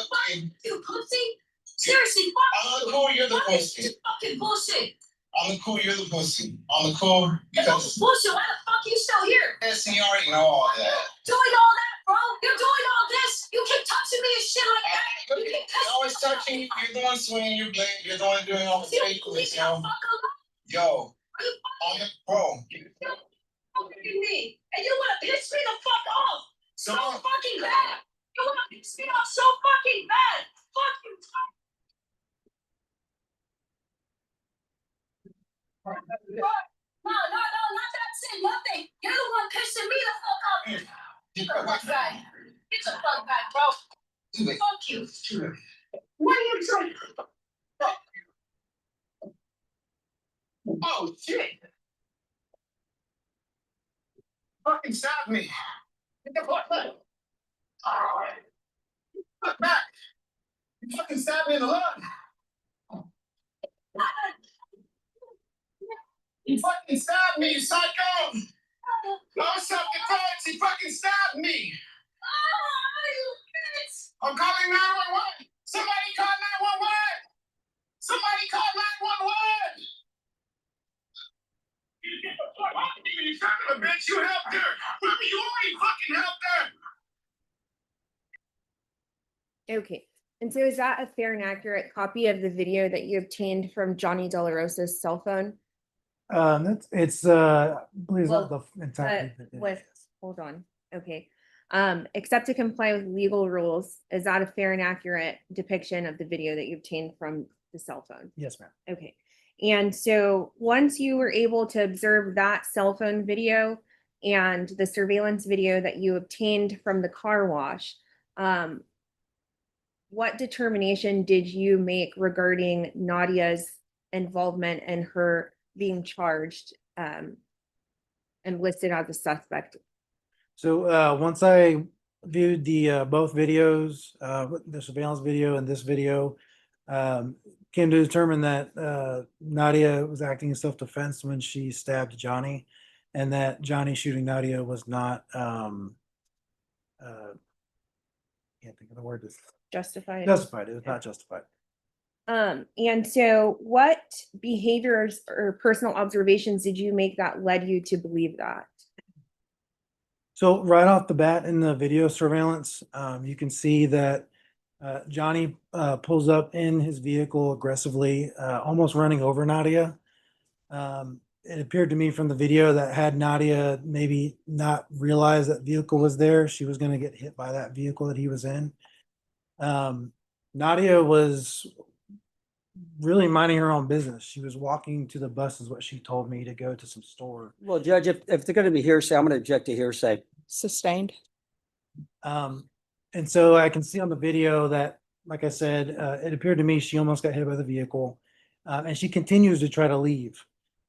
You pussy. Seriously, fuck. I'm the cool, you're the pussy. Fucking bullshit. I'm the cool, you're the pussy. I'm the cool. Because bullshit. Why the fuck you still here? Yes, you already know all that. Doing all that, bro. You're doing all this. You keep touching me and shit like that. You keep always touching. You're the one swinging your blade. You're the one doing all the fake things, yo. Yo, bro. Fucking me, and you wanna piss me the fuck off? So fucking bad. You wanna piss me off so fucking bad. Fuck you. No, not that saying nothing. You're the one pissing me the fuck off. Get the fuck back. Get the fuck back, bro. Fuck you. What are you trying? Oh shit. Fucking stop me. Get the fuck back. Alright. Fuck back. You fucking stabbed me in the lung. You fucking stabbed me, you psycho! No self-defense, he fucking stabbed me! I'm calling 911! Somebody call 911! Somebody call 911! You get the fuck off me, you son of a bitch! You helped her! You already fucking helped her! Okay. And so is that a fair and accurate copy of the video that you obtained from Johnny Delarosa's cell phone? It's I believe Well, the entire. Hold on, okay. Except to comply with legal rules, is that a fair and accurate depiction of the video that you obtained from the cell phone? Yes, ma'am. Okay, and so once you were able to observe that cell phone video and the surveillance video that you obtained from the car wash, what determination did you make regarding Nadia's involvement and her being charged and listed as a suspect? So once I viewed the both videos, the surveillance video and this video, came to determine that Nadia was acting in self-defense when she stabbed Johnny, and that Johnny shooting Nadia was not can't think of the word. Justified. Justified. It was not justified. And so what behaviors or personal observations did you make that led you to believe that? So right off the bat in the video surveillance, you can see that Johnny pulls up in his vehicle aggressively, almost running over Nadia. It appeared to me from the video that had Nadia maybe not realized that vehicle was there, she was going to get hit by that vehicle that he was in. Nadia was really minding her own business. She was walking to the bus, is what she told me, to go to some store. Well, Judge, if they're going to be hearsay, I'm going to object to hearsay. Sustained. And so I can see on the video that like I said, it appeared to me she almost got hit by the vehicle. And she continues to try to leave.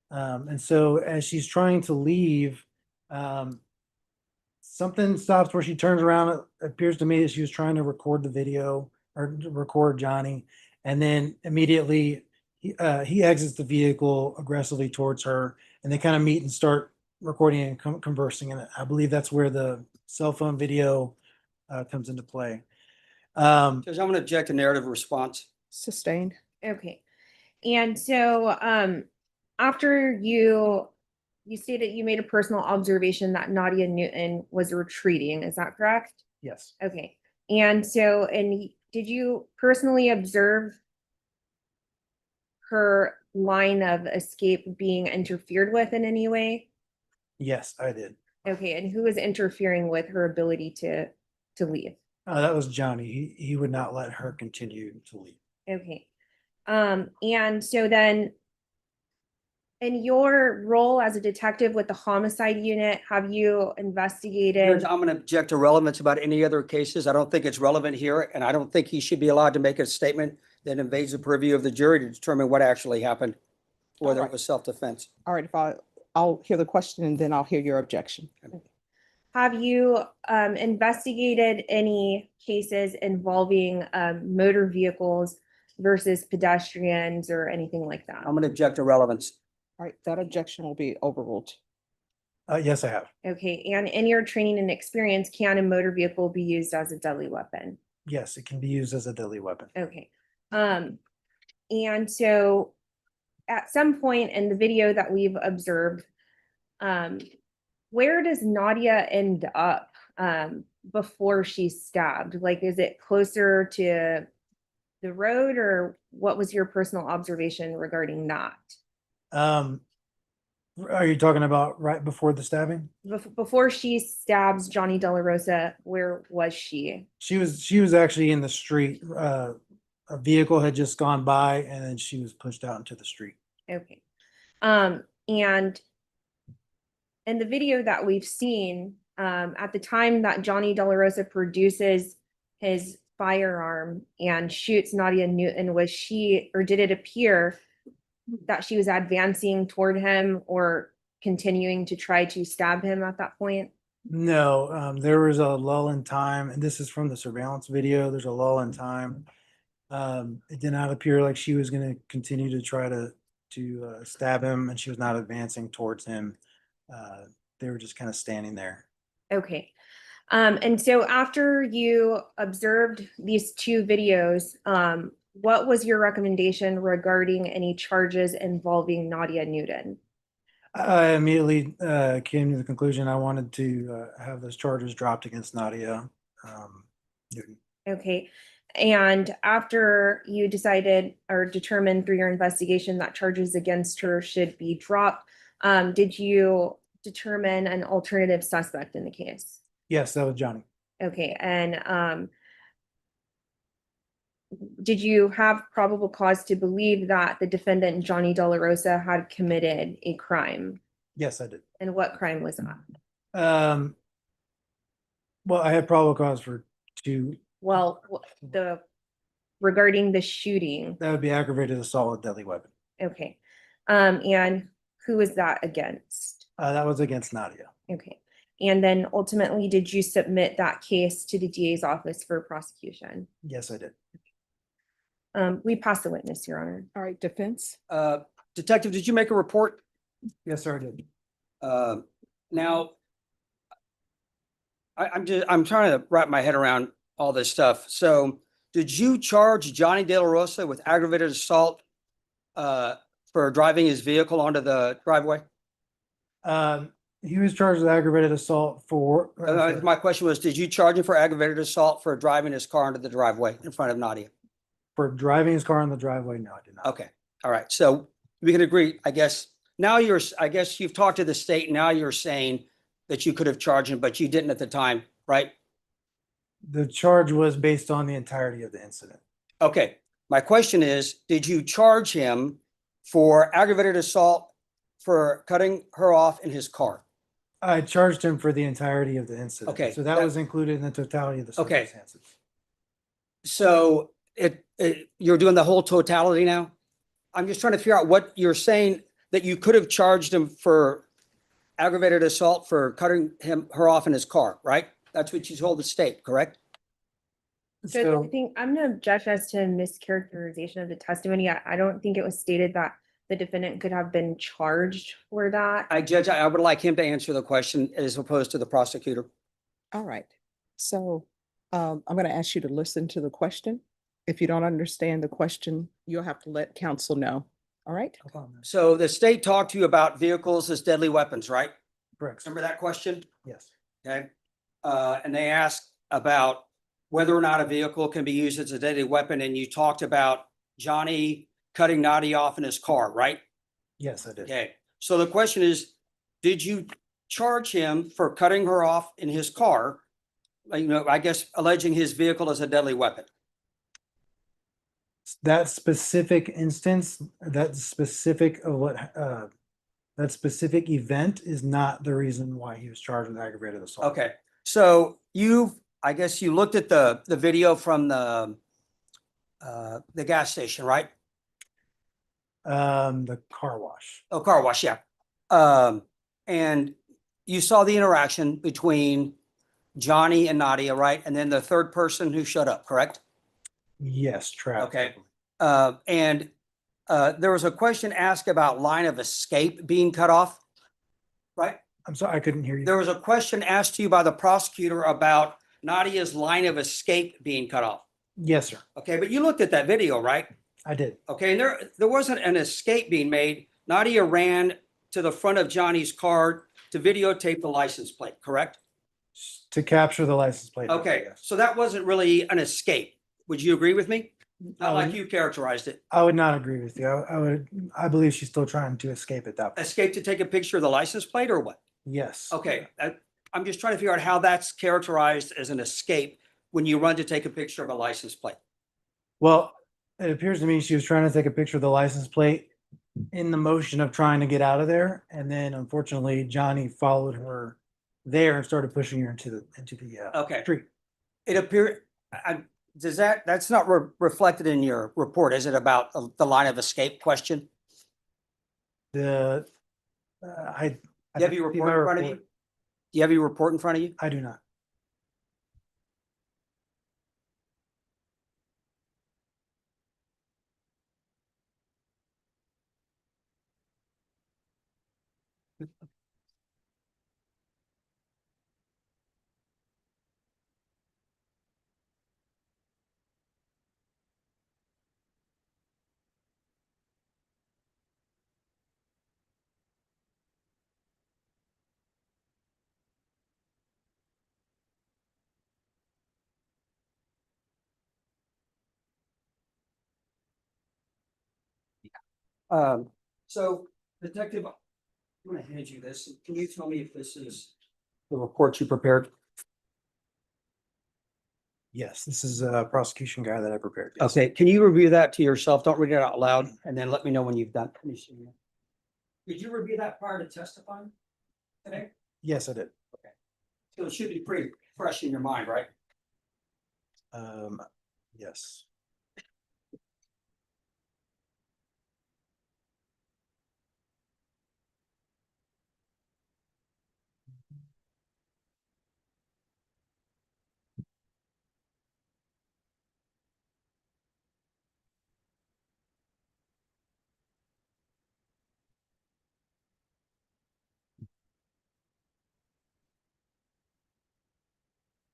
And so as she's trying to leave, something stops where she turns around. It appears to me that she was trying to record the video or to record Johnny. And then immediately he exits the vehicle aggressively towards her, and they kind of meet and start recording and conversing. And I believe that's where the cell phone video comes into play. Judge, I'm going to object to narrative response. Sustained. Okay. And so, after you stated you made a personal observation that Nadia Newton was retreating, is that correct? Yes. Okay. And so, did you personally observe her line of escape being interfered with in any way? Yes, I did. Okay. And who was interfering with her ability to leave? That was Johnny. He would not let her continue to leave. Okay. And so then in your role as a detective with the homicide unit, have you investigated? Judge, I'm going to object to relevance about any other cases. I don't think it's relevant here, and I don't think he should be allowed to make a statement that invades the purview of the jury to determine what actually happened, whether it Alright. was self-defense. All right, I'll hear the question and then I'll hear your objection. Have you investigated any cases involving motor vehicles versus pedestrians or anything like that? I'm going to object to relevance. All right, that objection will be overruled. Yes, I have. Okay, and in your training and experience, can a motor vehicle be used as a deadly weapon? Yes, it can be used as a deadly weapon. Okay. And so at some point in the video that we've observed, where does Nadia end up before she's stabbed? Like, is it closer to the road, or what was your personal observation regarding that? Are you talking about right before the stabbing? Before she stabs Johnny Delarosa, where was she? She was actually in the street. A vehicle had just gone by, and then she was pushed out into the street. Okay. And in the video that we've seen, at the time that Johnny Delarosa produces his firearm and shoots Nadia Newton, was she, or did it appear that she was advancing toward him or continuing to try to stab him at that point? No, there was a lull in time, and this is from the surveillance video. There's a lull in time. It did not appear like she was going to continue to try to stab him, and she was not advancing towards him. They were just kind of standing there. Okay. And so after you observed these two videos, what was your recommendation regarding any charges involving Nadia Newton? I immediately came to the conclusion I wanted to have those charges dropped against Nadia Newton. Okay. And after you decided or determined through your investigation that charges against her should be dropped, did you determine an alternative suspect in the case? Yes, that was Johnny. Okay. And did you have probable cause to believe that the defendant, Johnny Delarosa, had committed a crime? Yes, I did. And what crime was that? Well, I had probable cause for two. Well, regarding the shooting. That would be aggravated assault with deadly weapon. Okay. And who was that against? That was against Nadia. Okay. And then ultimately, did you submit that case to the DA's office for prosecution? Yes, I did. We pass the witness, Your Honor. All right, defense. Detective, did you make a report? Yes, sir, I did. Now, I'm trying to wrap my head around all this stuff. So did you charge Johnny Delarosa with aggravated assault for driving his vehicle onto the driveway? He was charged with aggravated assault for. My question was, did you charge him for aggravated assault for driving his car into the driveway in front of Nadia? For driving his car in the driveway? No, I did not. Okay. All right. So we can agree, I guess. Now I guess you've talked to the state. Now you're saying that you could have charged him, but you didn't at the time, right? The charge was based on the entirety of the incident. Okay. My question is, did you charge him for aggravated assault for cutting her off in his car? I charged him for the entirety of the incident. Okay, So that was included in the totality of the Okay. circumstances. So you're doing the whole totality now? I'm just trying to figure out what you're saying, that you could have charged him for aggravated assault for cutting her off in his car, right? That's what you told the state, correct? Judge, I think I'm gonna object as to mischaracterization of the testimony. I don't think it was stated that the defendant could have been charged for that. I would like him to answer the question as opposed to the prosecutor. All right. So I'm going to ask you to listen to the question. If you don't understand the question, you'll have to let counsel know. All right? So the state talked to you about vehicles as deadly weapons, right? Correct. Remember that question? Yes. Okay. And they asked about whether or not a vehicle can be used as a deadly weapon, and you talked about Johnny cutting Nadia off in his car, right? Yes, I did. Okay. So the question is, did you charge him for cutting her off in his car? You know, I guess alleging his vehicle as a deadly weapon. That specific instance, that specific of what, that specific event is not the reason why he was charged with aggravated assault. Okay. So I guess you looked at the video from the gas station, right? The car wash. Oh, car wash, yeah. And you saw the interaction between Johnny and Nadia, right? And then the third person who showed up, correct? Yes, Travis. Okay. And there was a question asked about line of escape being cut off, right? I'm sorry, I couldn't hear you. There was a question asked to you by the prosecutor about Nadia's line of escape being cut off. Yes, sir. Okay, but you looked at that video, right? I did. Okay, and there wasn't an escape being made. Nadia ran to the front of Johnny's car to videotape the license plate, correct? To capture the license plate. Okay, Yes. so that wasn't really an escape. Would you agree with me? Not I like would- you characterized it. I would not agree with you. I believe she's still trying to escape at that point. Escape to take a picture of the license plate or what? Yes. Okay, I'm just trying to figure out how that's characterized as an escape when you run to take a picture of a license plate. Well, it appears to me she was trying to take a picture of the license plate in the motion of trying to get out of there. And then unfortunately, Johnny followed her there and started pushing her into the Okay. street. It appeared, that's not reflected in your report, is it, about the line of escape question? The, Do you have your see report my in front of you? Do you have your report in front of you? I do not. So Detective, I'm gonna hand you this. Can you tell me if this is the report you prepared? Yes, this is a prosecution guy that I prepared. Yes. Okay, can you review that to yourself? Don't read it out loud and then let me know when you've done. Let me see. Did you review that prior to testifying today? Yes, I did. So it should be pretty fresh in your mind, right? Yes.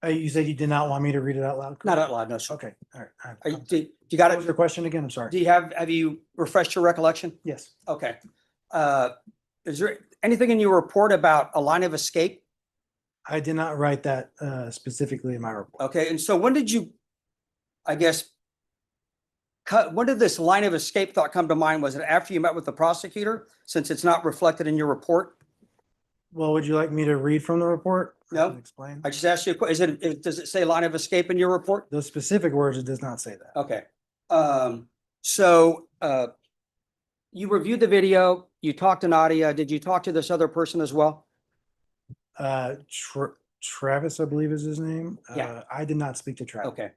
You said you did not want me to read it out loud? Not out loud, no, sir. Okay, all right. Do you got What was it? your question again? I'm sorry. Do you have you refreshed your recollection? Yes. Okay. Is there anything in your report about a line of escape? I did not write that specifically in my report. Okay, and so when did you, I guess, when did this line of escape thought come to mind? Was it after you met with the prosecutor, since it's not reflected in your report? Well, would you like me to read from the report? I No. can Explain. I just asked you, does it say line of escape in your report? Those specific words, it does not say that. Okay. So you reviewed the video, you talked to Nadia. Did you talk to this other person as well? Travis, I believe is his name. Yeah. I did not speak to Travis. Okay.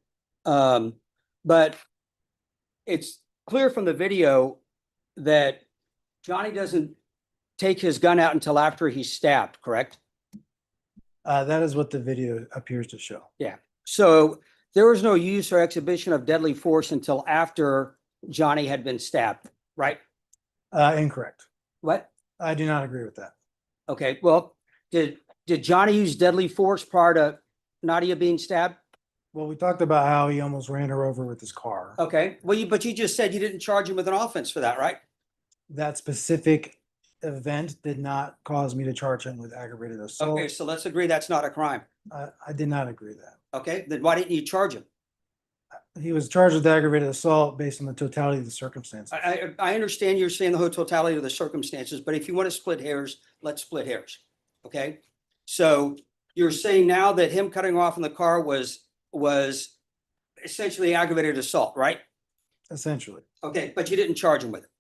But it's clear from the video that Johnny doesn't take his gun out until after he's stabbed, correct? That is what the video appears to show. Yeah. So there was no use or exhibition of deadly force until after Johnny had been stabbed, right? Incorrect. What? I do not agree with that. Okay, well, did Johnny use deadly force prior to Nadia being stabbed? Well, we talked about how he almost ran her over with his car. Okay, well, but you just said you didn't charge him with an offense for that, right? That specific event did not cause me to charge him with aggravated assault. Okay, so let's agree that's not a crime. I did not agree with that. Okay, then why didn't you charge him? He was charged with aggravated assault based on the totality of the circumstances. I understand you're saying the whole totality of the circumstances, but if you want to split hairs, let's split hairs. Okay? So you're saying now that him cutting off in the car was essentially aggravated assault, right? Essentially. Okay, but you didn't charge him with it.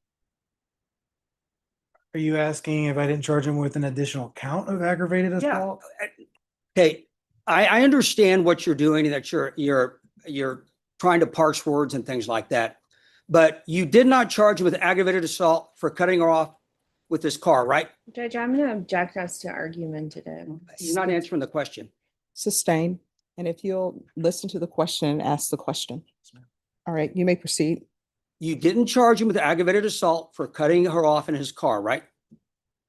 Are you asking if I didn't charge him with an additional count of aggravated assault? Okay, I understand what you're doing and that you're trying to parse words and things like that. But you did not charge him with aggravated assault for cutting her off with his car, right? Judge, I'm gonna object us to argumentative. You're not answering the question. Sustain. And if you'll listen to the question and ask the question. All right, you may proceed. You didn't charge him with aggravated assault for cutting her off in his car, right?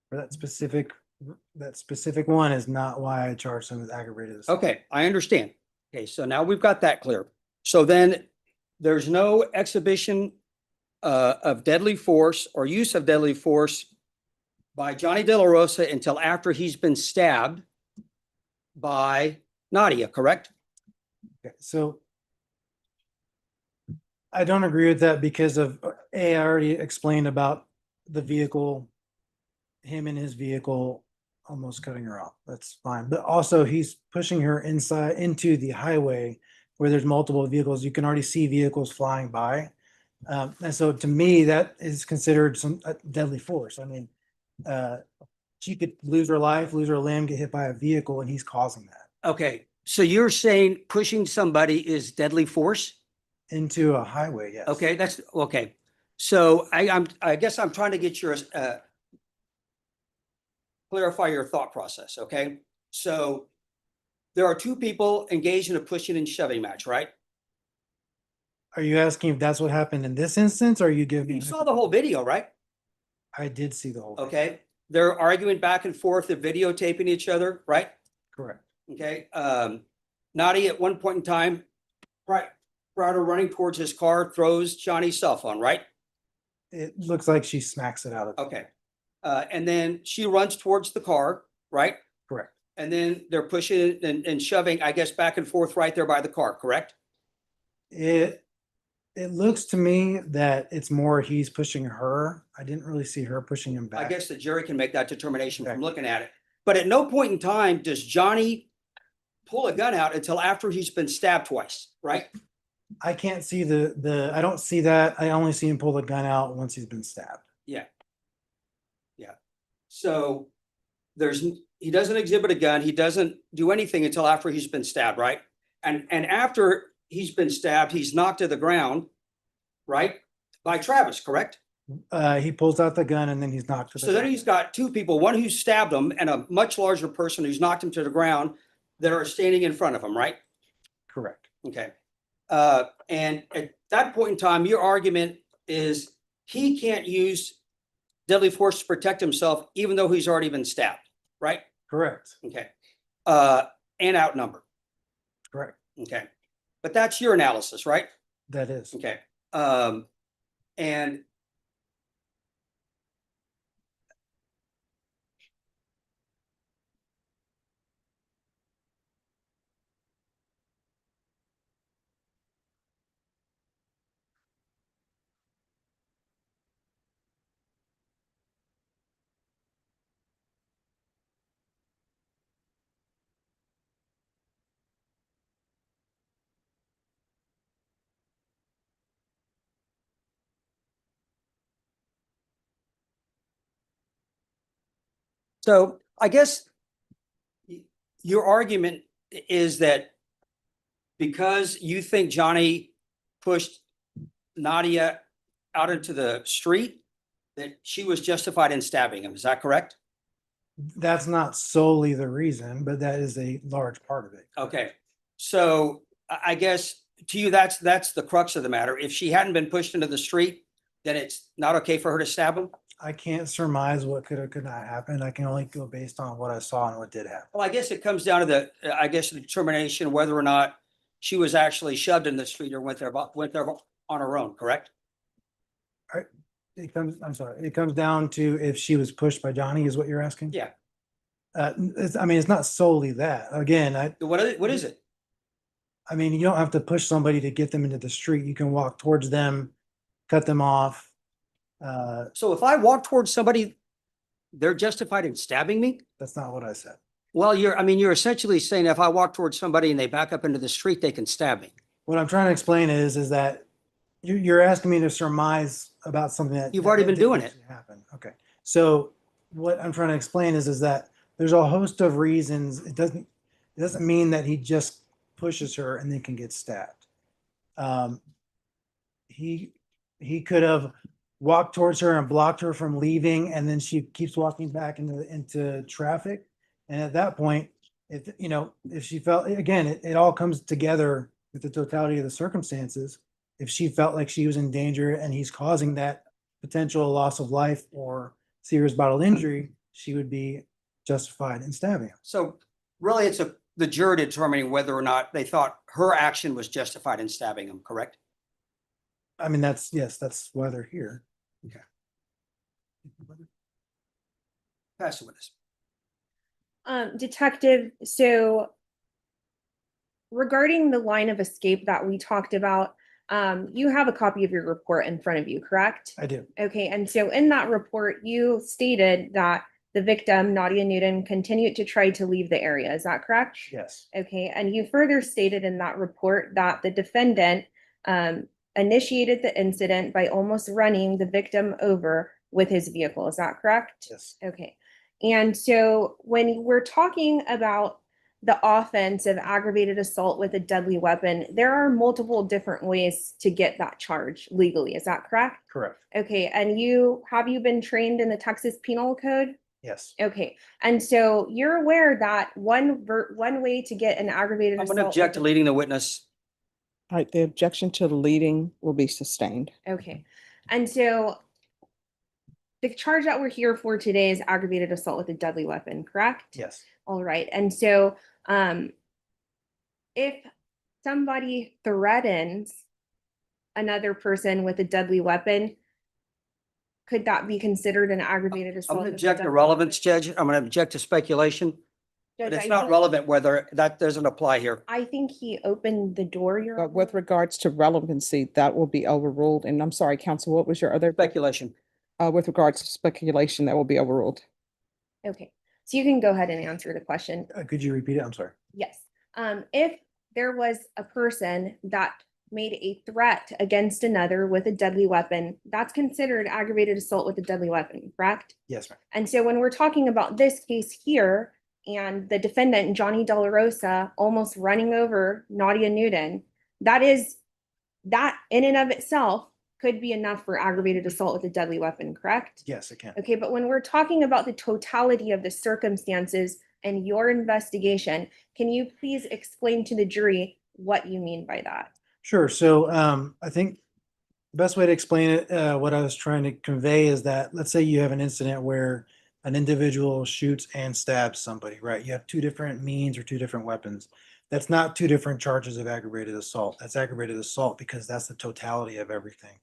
For that specific one is not why I charged him with aggravated assault. Okay, I understand. Okay, so now we've got that clear. So then there's no exhibition of deadly force or use of deadly force by Johnny Delarosa until after he's been stabbed by Nadia, correct? Okay, so I don't agree with that because of, I already explained about the vehicle, him and his vehicle almost cutting her off. That's fine. But also he's pushing her inside into the highway where there's multiple vehicles. You can already see vehicles flying by. And so to me, that is considered some deadly force. I mean, she could lose her life, lose her limb, get hit by a vehicle, and he's causing that. Okay, so you're saying pushing somebody is deadly force? Into a highway, yes. Okay, that's okay. So I guess I'm trying to get your clarify your thought process, okay? So there are two people engaged in a pushing and shoving match, right? Are you asking if that's what happened in this instance, or are you giving? You saw the whole video, right? I did see the whole. Okay, they're arguing back and forth, they're videotaping each other, right? Correct. Okay, Nadia at one point in time, right, prior to running towards his car, throws Johnny's cell phone, right? It looks like she smacks it out of. Okay, and then she runs towards the car, right? Correct. And then they're pushing and shoving, I guess, back and forth right there by the car, correct? It looks to me that it's more he's pushing her. I didn't really see her pushing him back. I guess the jury can make that determination from looking at it. But at no point in time does Johnny pull a gun out until after he's been stabbed twice, right? I can't see I don't see that. I only see him pull the gun out once he's been stabbed. Yeah. Yeah. So he doesn't exhibit a gun. He doesn't do anything until after he's been stabbed, right? And after he's been stabbed, he's knocked to the ground, right? By Travis, correct? He pulls out the gun and then he's knocked to the So then ground. he's got two people, one who stabbed him and a much larger person who's knocked him to the ground that are standing in front of him, right? Correct. Okay. And at that point in time, your argument is he can't use deadly force to protect himself, even though he's already been stabbed, right? Correct. Okay. And outnumbered. Correct. Okay. But that's your analysis, right? That is. Okay. And so I guess your argument is that because you think Johnny pushed Nadia out into the street, that she was justified in stabbing him. Is that correct? That's not solely the reason, but that is a large part of it. Okay, so I guess to you, that's the crux of the matter. If she hadn't been pushed into the street, then it's not okay for her to stab him? I can't surmise what could or could not happen. I can only go based on what I saw and what did happen. Well, I guess it comes down to the determination whether or not she was actually shoved in the street or went there on her own, correct? I'm sorry, it comes down to if she was pushed by Johnny, is what you're asking? Yeah. I mean, it's not solely that. Again, What is it? I mean, you don't have to push somebody to get them into the street. You can walk towards them, cut them off. So if I walk towards somebody, they're justified in stabbing me? That's not what I said. Well, you're essentially saying if I walk towards somebody and they back up into the street, they can stab me. What I'm trying to explain is that you're asking me to surmise about something that. You've already that been didn't doing it. actually happen. Okay, so what I'm trying to explain is that there's a host of reasons. It doesn't mean that he just pushes her and then can get stabbed. He could have walked towards her and blocked her from leaving, and then she keeps walking back into traffic. And at that point, if she felt, again, it all comes together with the totality of the circumstances. If she felt like she was in danger and he's causing that potential loss of life or serious bodily injury, she would be justified in stabbing him. So really, it's the jury determining whether or not they thought her action was justified in stabbing him, correct? I mean, that's why they're here. Okay. Pass the witness. Detective, so regarding the line of escape that we talked about, you have a copy of your report in front of you, correct? I do. Okay, and so in that report, you stated that the victim, Nadia Newton, continued to try to leave the area. Is that correct? Yes. Okay, and you further stated in that report that the defendant initiated the incident by almost running the victim over with his vehicle. Is that correct? Yes. Okay. And so when we're talking about the offense of aggravated assault with a deadly weapon, there are multiple different ways to get that charge legally. Is that correct? Correct. Okay. And have you been trained in the Texas Penal Code? Yes. Okay. And so you're aware that one way to get an aggravated I'm assault. going to object to leading the witness. All right, the objection to the leading will be sustained. Okay. And so the charge that we're here for today is aggravated assault with a deadly weapon, correct? Yes. All right. And so if somebody threatens another person with a deadly weapon, could that be considered an aggravated I'm assault? going to with a object to deadly relevance, weapon? Judge. I'm going to object to speculation, but Judge, it's I not think- relevant whether that doesn't apply here. I think he opened the door, Your But with Honor. regards to relevancy, that will be overruled. And I'm sorry, counsel, what was your other? Speculation. With regards to speculation, that will be overruled. Okay, so you can go ahead and answer the question. Could you repeat it? I'm sorry. Yes. If there was a person that made a threat against another with a deadly weapon, that's considered aggravated assault with a deadly weapon, correct? Yes, ma'am. And so when we're talking about this case here and the defendant, Johnny Delarosa, almost running over Nadia Newton, that in and of itself could be enough for aggravated assault with a deadly weapon, correct? Yes, it can. Okay, but when we're talking about the totality of the circumstances and your investigation, can you please explain to the jury what you mean by that? Sure. So I think the best way to explain it, what I was trying to convey is that, let's say you have an incident where an individual shoots and stabs somebody, right? You have two different means or two different weapons. That's not two different charges of aggravated assault. That's aggravated assault because that's the totality of everything.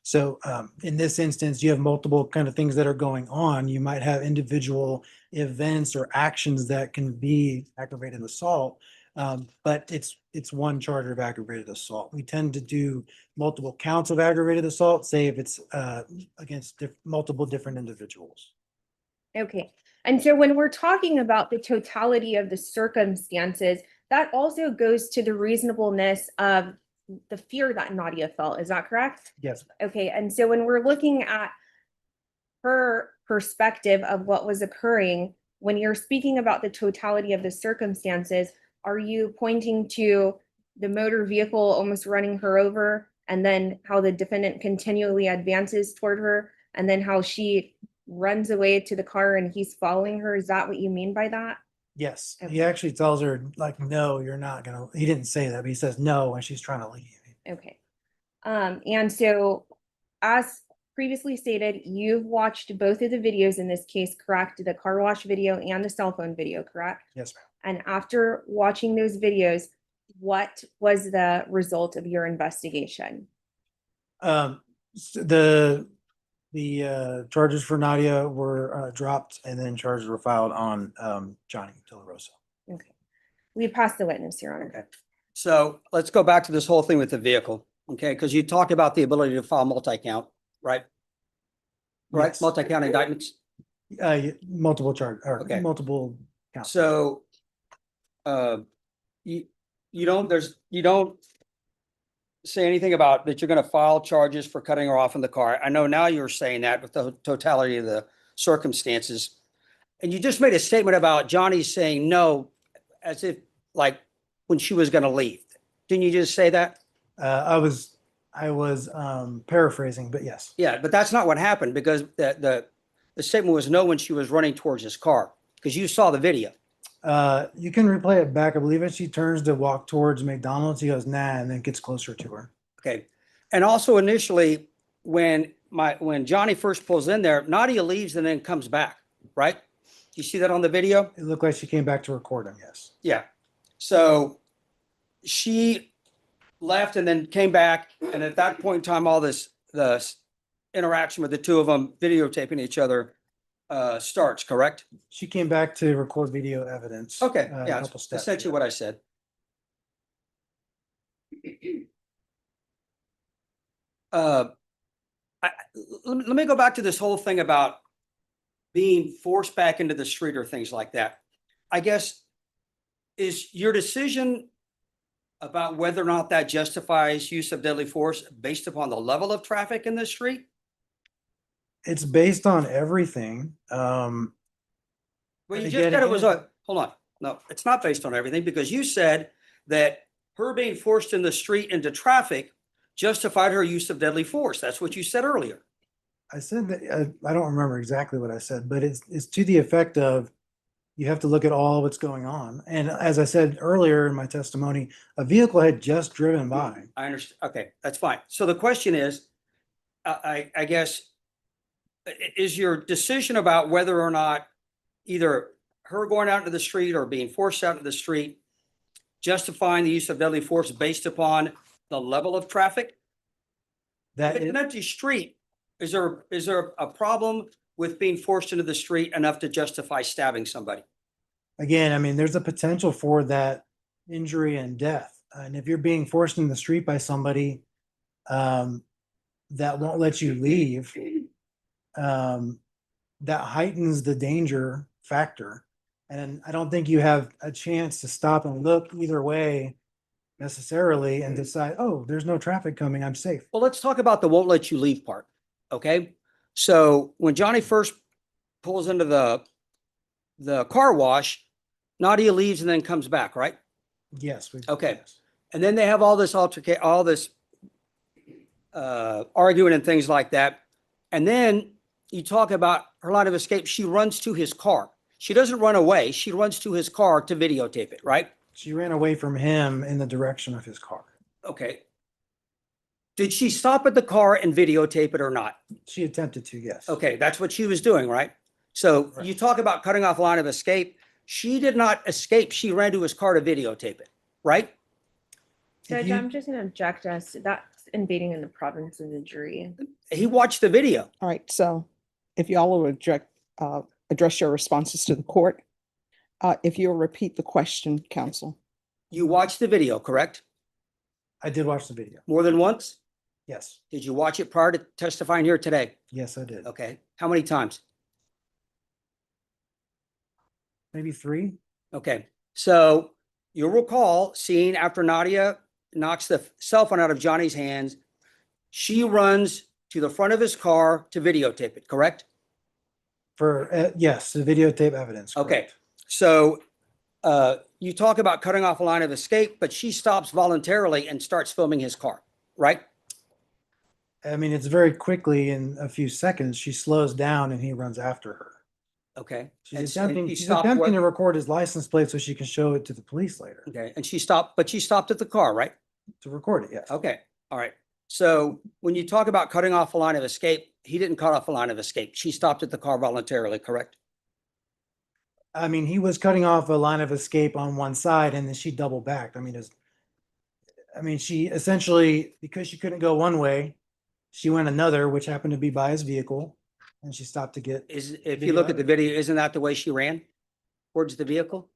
So in this instance, you have multiple kind of things that are going on. You might have individual events or actions that can be aggravated assault, but it's one charge of aggravated assault. We tend to do multiple counts of aggravated assault, say if it's against multiple different individuals. Okay, and so when we're talking about the totality of the circumstances, that also goes to the reasonableness of the fear that Nadia felt. Is that correct? Yes. Okay, and so when we're looking at her perspective of what was occurring, when you're speaking about the totality of the circumstances, are you pointing to the motor vehicle almost running her over, and then how the defendant continually advances toward her, and then how she runs away to the car and he's following her. Is that what you mean by that? Yes, Okay. he actually tells her like, no, you're not gonna, he didn't say that, but he says no when she's trying to leave. Okay. And so as previously stated, you've watched both of the videos in this case, correct? The car wash video and the cell phone video, correct? Yes, ma'am. And after watching those videos, what was the result of your investigation? The charges for Nadia were dropped and then charges were filed on Johnny Delarosa. Okay. We passed the witness, Your Honor. Okay. So let's go back to this whole thing with the vehicle, okay? Because you talked about the ability to file multi-count, right? Right, Yes. multi-count indictments. Multiple charge, or Okay. multiple counts. So, you don't say anything about that you're gonna file charges for cutting her off in the car. I know now you're saying that with the totality of the circumstances. And you just made a statement about Johnny saying no, as if like when she was gonna leave. Didn't you just say that? I was paraphrasing, but yes. Yeah, but that's not what happened because the statement was no when she was running towards his car, because you saw the video. You can replay it back. I believe as she turns to walk towards McDonald's, he goes, nah, and then gets closer to her. Okay. And also initially, when Johnny first pulls in there, Nadia leaves and then comes back, right? You see that on the video? It looked like she came back to record him, yes. Yeah. So she left and then came back. And at that point in time, the interaction with the two of them videotaping each other starts, correct? She came back to record video evidence. Okay, a yeah, couple that's steps, essentially yeah. what I said. Let me go back to this whole thing about being forced back into the street or things like that. I guess, is your decision about whether or not that justifies use of deadly force based upon the level of traffic in the street? It's based on everything. Well, you just Again, said it was hold on. No, it's not based on everything because you said that her being forced in the street into traffic justified her use of deadly force. That's what you said earlier. I said that, I don't remember exactly what I said, but it's to the effect of you have to look at all what's going on. And as I said earlier in my testimony, a vehicle had just driven by. I understand. Okay, that's fine. So the question is, I guess, is your decision about whether or not either her going out into the street or being forced out into the street justifying the use of deadly force based upon the level of traffic? That If it's is, an empty street, is there a problem with being forced into the street enough to justify stabbing somebody? again, I mean, there's a potential for that injury and death. And if you're being forced in the street by somebody that won't let you leave, that heightens the danger factor. And I don't think you have a chance to stop and look either way necessarily and decide, oh, there's no traffic coming, I'm safe. Well, let's talk about the won't let you leave part, okay? So when Johnny first pulls into the car wash, Nadia leaves and then comes back, right? Yes. Okay. yes. And then they have all this arguing and things like that. And then you talk about her line of escape. She runs to his car. She doesn't run away. She runs to his car to videotape it, right? She ran away from him in the direction of his car. Okay. Did she stop at the car and videotape it or not? She attempted to, yes. Okay, that's what she was doing, right? So Right. you talk about cutting off line of escape. She did not escape. She ran to his car to videotape it, right? Judge, you- I'm just gonna object us. That's invading in the province of the jury. He watched the video. All right, so if y'all will address your responses to the court, if you'll repeat the question, counsel. You watched the video, correct? I did watch the video. More than once? Yes. Did you watch it prior to testifying here today? Yes, I did. Okay. How many times? Maybe 3. Okay. So you'll recall seeing after Nadia knocks the cell phone out of Johnny's hands, she runs to the front of his car to videotape it, correct? For, yes, the videotape evidence. Okay. correct. So you talk about cutting off a line of escape, but she stops voluntarily and starts filming his car, right? I mean, it's very quickly in a few seconds, she slows down and he runs after her. Okay. She's And attempting, he she's stopped attempting what- to record his license plate so she can show it to the police later, Okay, and she stopped, but she stopped at the car, right? to record it, yes. Okay, all right. So when you talk about cutting off a line of escape, he didn't cut off a line of escape. She stopped at the car voluntarily, correct? I mean, he was cutting off a line of escape on one side and then she double backed. I mean, she essentially, because she couldn't go one way, she went another, which happened to be by his vehicle, and she stopped to get, If you look at the video, isn't that the way she ran towards the vehicle?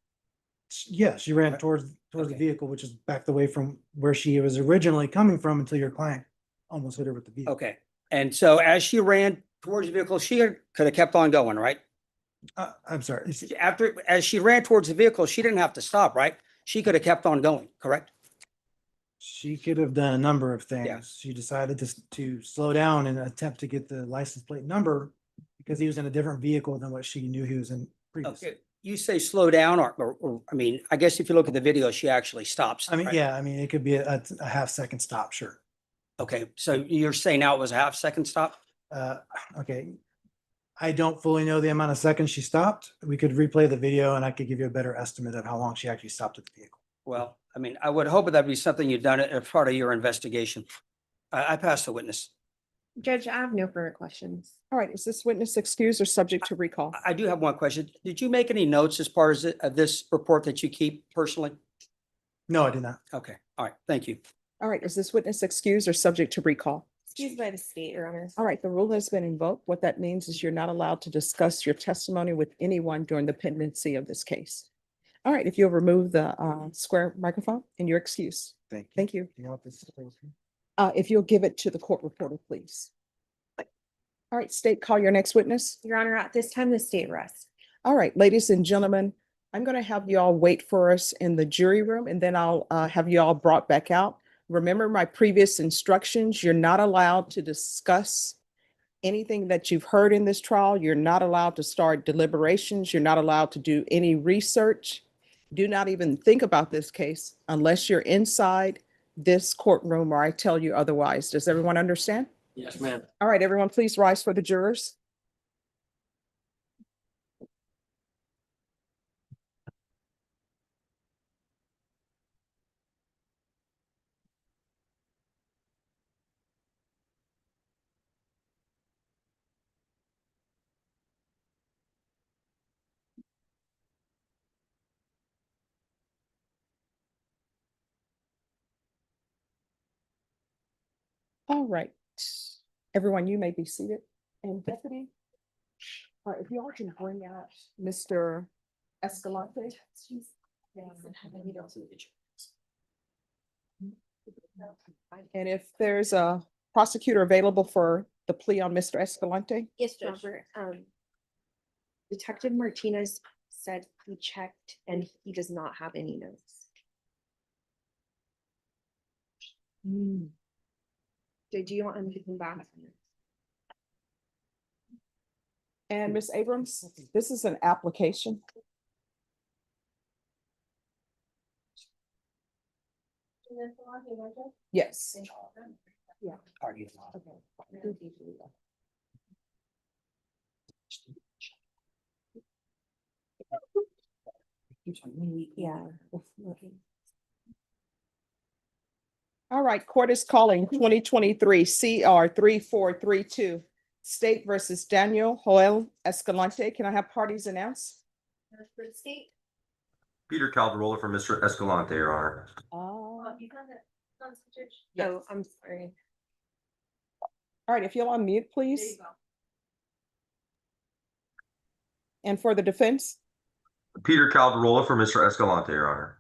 yeah, she ran Right. towards the Okay. vehicle, which is backed away from where she was originally coming from until your client almost hit her with the vehicle. Okay, and so as she ran towards the vehicle, she could have kept on going, right? I'm sorry. As she ran towards the vehicle, she didn't have to stop, right? She could have kept on going, correct? She could have done a number of Yeah. things. She decided to slow down and attempt to get the license plate number because he was in a different vehicle than what she knew he was in previously. Okay, you say slow down or, I mean, I guess if you look at the video, she actually stops. I mean, right? yeah, I mean, it could be a half second stop, sure. Okay, so you're saying now it was a half second stop? Okay. I don't fully know the amount of seconds she stopped. We could replay the video and I could give you a better estimate of how long she actually stopped at the vehicle. Well, I mean, I would hope that'd be something you've done as part of your investigation. I pass the witness. Judge, I have no further questions. All right, is this witness excused or subject to recall? I do have one question. Did you make any notes as part of this report that you keep personally? No, I did not. Okay, all right, thank you. All right, is this witness excused or subject to recall? Excused by the state, Your Honor. All right, the rule has been invoked. What that means is you're not allowed to discuss your testimony with anyone during the pendency of this case. All right, if you'll remove the square microphone and your excuse. Thank you. Thank you. You know what this is? If you'll give it to the court reporter, please. All right, state, call your next witness. Your Honor, at this time, the state rests. All right, ladies and gentlemen, I'm going to have you all wait for us in the jury room and then I'll have you all brought back out. Remember my previous instructions. You're not allowed to discuss anything that you've heard in this trial. You're not allowed to start deliberations. You're not allowed to do any research. Do not even think about this case unless you're inside this courtroom or I tell you otherwise. Does everyone understand? Yes, ma'am. All right, everyone, please rise for the jurors. All right, everyone, you may be seated. And Deputy, if you all can bring out Mr. Escalante. And if there's a prosecutor available for the plea on Mr. Escalante. Yes, Judge. Detective Martinez said he checked and he does not have any notes. Do you want him to come back? And Ms. Abrams, this is an application. Yes. Yeah. Yeah. All right, court is calling 2023 CR 3432, State versus Daniel Joel Escalante. Can I have parties announced? For the state. Peter Calderola for Mr. Escalante, Your Honor. You got it. Oh, I'm sorry. All right, if you'll unmute, please. And for the defense? Peter Calderola for Mr. Escalante, Your Honor.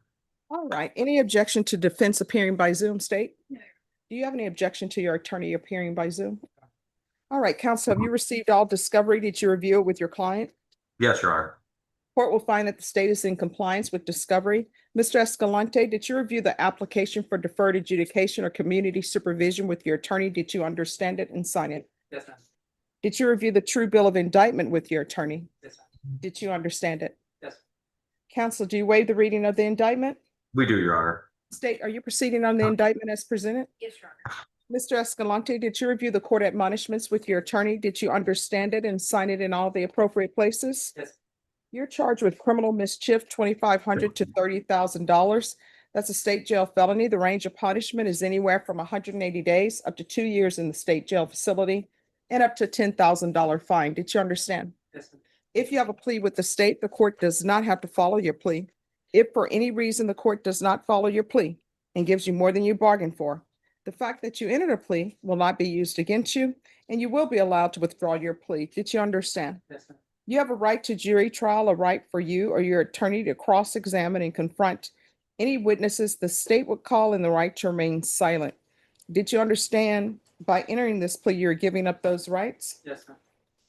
All right, any objection to defense appearing by Zoom, State? No. Do you have any objection to your attorney appearing by Zoom? All right, counsel, have you received all discovery? Did you review it with your client? Yes, Your Honor. Court will find that the state is in compliance with discovery. Mr. Escalante, did you review the application for deferred adjudication or community supervision with your attorney? Did you understand it and sign it? Yes, ma'am. Did you review the true bill of indictment with your attorney? Yes, ma'am. Did you understand it? Yes. Counsel, do you waive the reading of the indictment? We do, Your Honor. State, are you proceeding on the indictment as presented? Yes, Your Honor. Mr. Escalante, did you review the court admonishments with your attorney? Did you understand it and sign it in all the appropriate places? Yes. You're charged with criminal mischief, $2,500 to $30,000. That's a state jail felony. The range of punishment is anywhere from 180 days up to 2 years in the state jail facility and up to $10,000 fine. Did you understand? Yes. If you have a plea with the state, the court does not have to follow your plea. If for any reason the court does not follow your plea and gives you more than you bargained for, the fact that you entered a plea will not be used against you, and you will be allowed to withdraw your plea. Did you understand? Yes, ma'am. You have a right to jury trial, a right for you or your attorney to cross-examine and confront any witnesses the state would call, and the right to remain silent. Did you understand by entering this plea, you're giving up those rights? Yes, ma'am.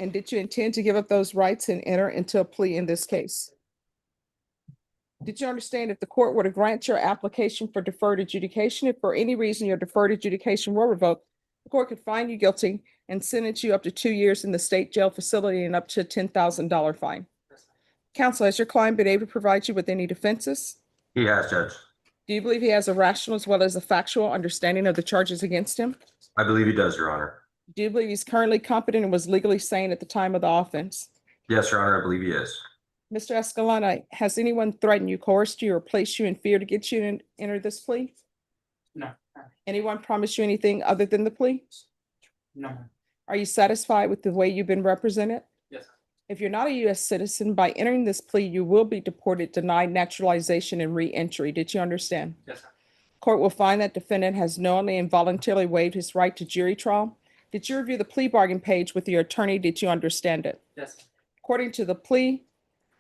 And did you intend to give up those rights and enter into a plea in this case? Did you understand if the court were to grant your application for deferred adjudication, if for any reason your deferred adjudication were revoked, the court could find you guilty and sentence you up to 2 years in the state jail facility and up to a $10,000 fine? Counsel, has your client been able to provide you with any defenses? He has, Judge. Do you believe he has a rational as well as a factual understanding of the charges against him? I believe he does, Your Honor. Do you believe he's currently competent and was legally sane at the time of the offense? Yes, Your Honor, I believe he is. Mr. Escalante, has anyone threatened you, coerced you, or placed you in fear to get you to enter this plea? No. Anyone promise you anything other than the plea? No. Are you satisfied with the way you've been represented? Yes. If you're not a U.S. citizen, by entering this plea, you will be deported, denied naturalization, and re-entry. Did you understand? Yes, sir. Court will find that defendant has knowingly and voluntarily waived his right to jury trial. Did you review the plea bargain page with your attorney? Did you understand it? Yes, sir. According to the plea,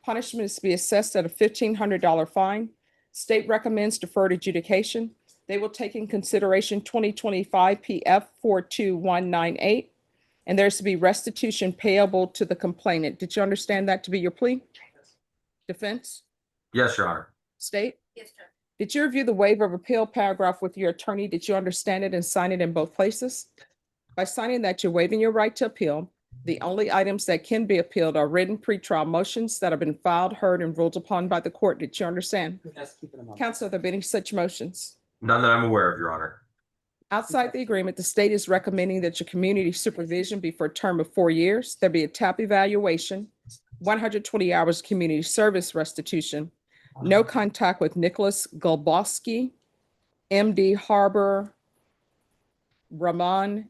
punishment is to be assessed at a $1,500 fine. State recommends deferred adjudication. They will take in consideration 2025 PF 42198, and there's to be restitution payable to the complainant. Did you understand that to be your plea? Defense? Yes, Your Honor. State? Yes, sir. Did you review the waiver of appeal paragraph with your attorney? Did you understand it and sign it in both places? By signing that, you're waiving your right to appeal. The only items that can be appealed are written pretrial motions that have been filed, heard, and ruled upon by the court. Did you understand? Yes, keep it in mind. Counsel, have there been any such motions? None that I'm aware of, Your Honor. Outside the agreement, the state is recommending that your community supervision be for a term of 4 years. There be a TAP evaluation, 120 hours community service restitution, no contact with Nicholas Golbowski, MD Harbor, Ramon,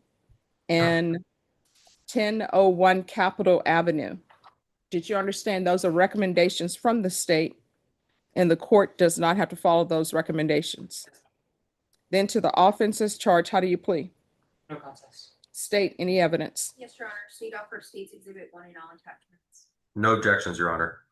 and 1001 Capitol Avenue. Did you understand those are recommendations from the state, and the court does not have to follow those recommendations? Then to the offenses charged, how do you plea? No contest. State any evidence. Yes, Your Honor. State offer States Exhibit 1 and all attachments. No objections, Your Honor.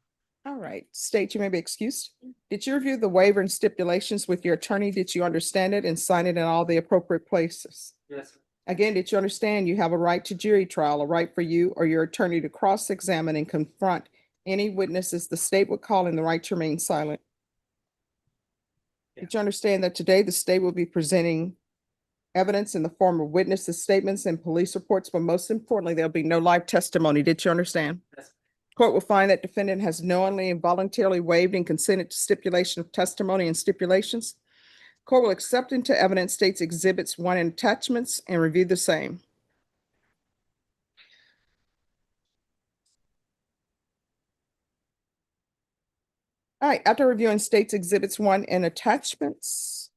All right, state, you may be excused. Did you review the waiver and stipulations with your attorney? Did you understand it and sign it in all the appropriate places? Yes, sir. Again, did you understand you have a right to jury trial, a right for you or your attorney to cross-examine and confront any witnesses the state would call, and the right to remain silent? Did you understand that today the state will be presenting evidence in the form of witnesses' statements and police reports, but most importantly, there'll be no live testimony? Did you understand? Yes. Court will find that defendant has knowingly and voluntarily waived and consented to stipulation of testimony and stipulations. Court will accept into evidence states exhibits 1 and attachments and review the same. All right, after reviewing states exhibits 1 and attachments,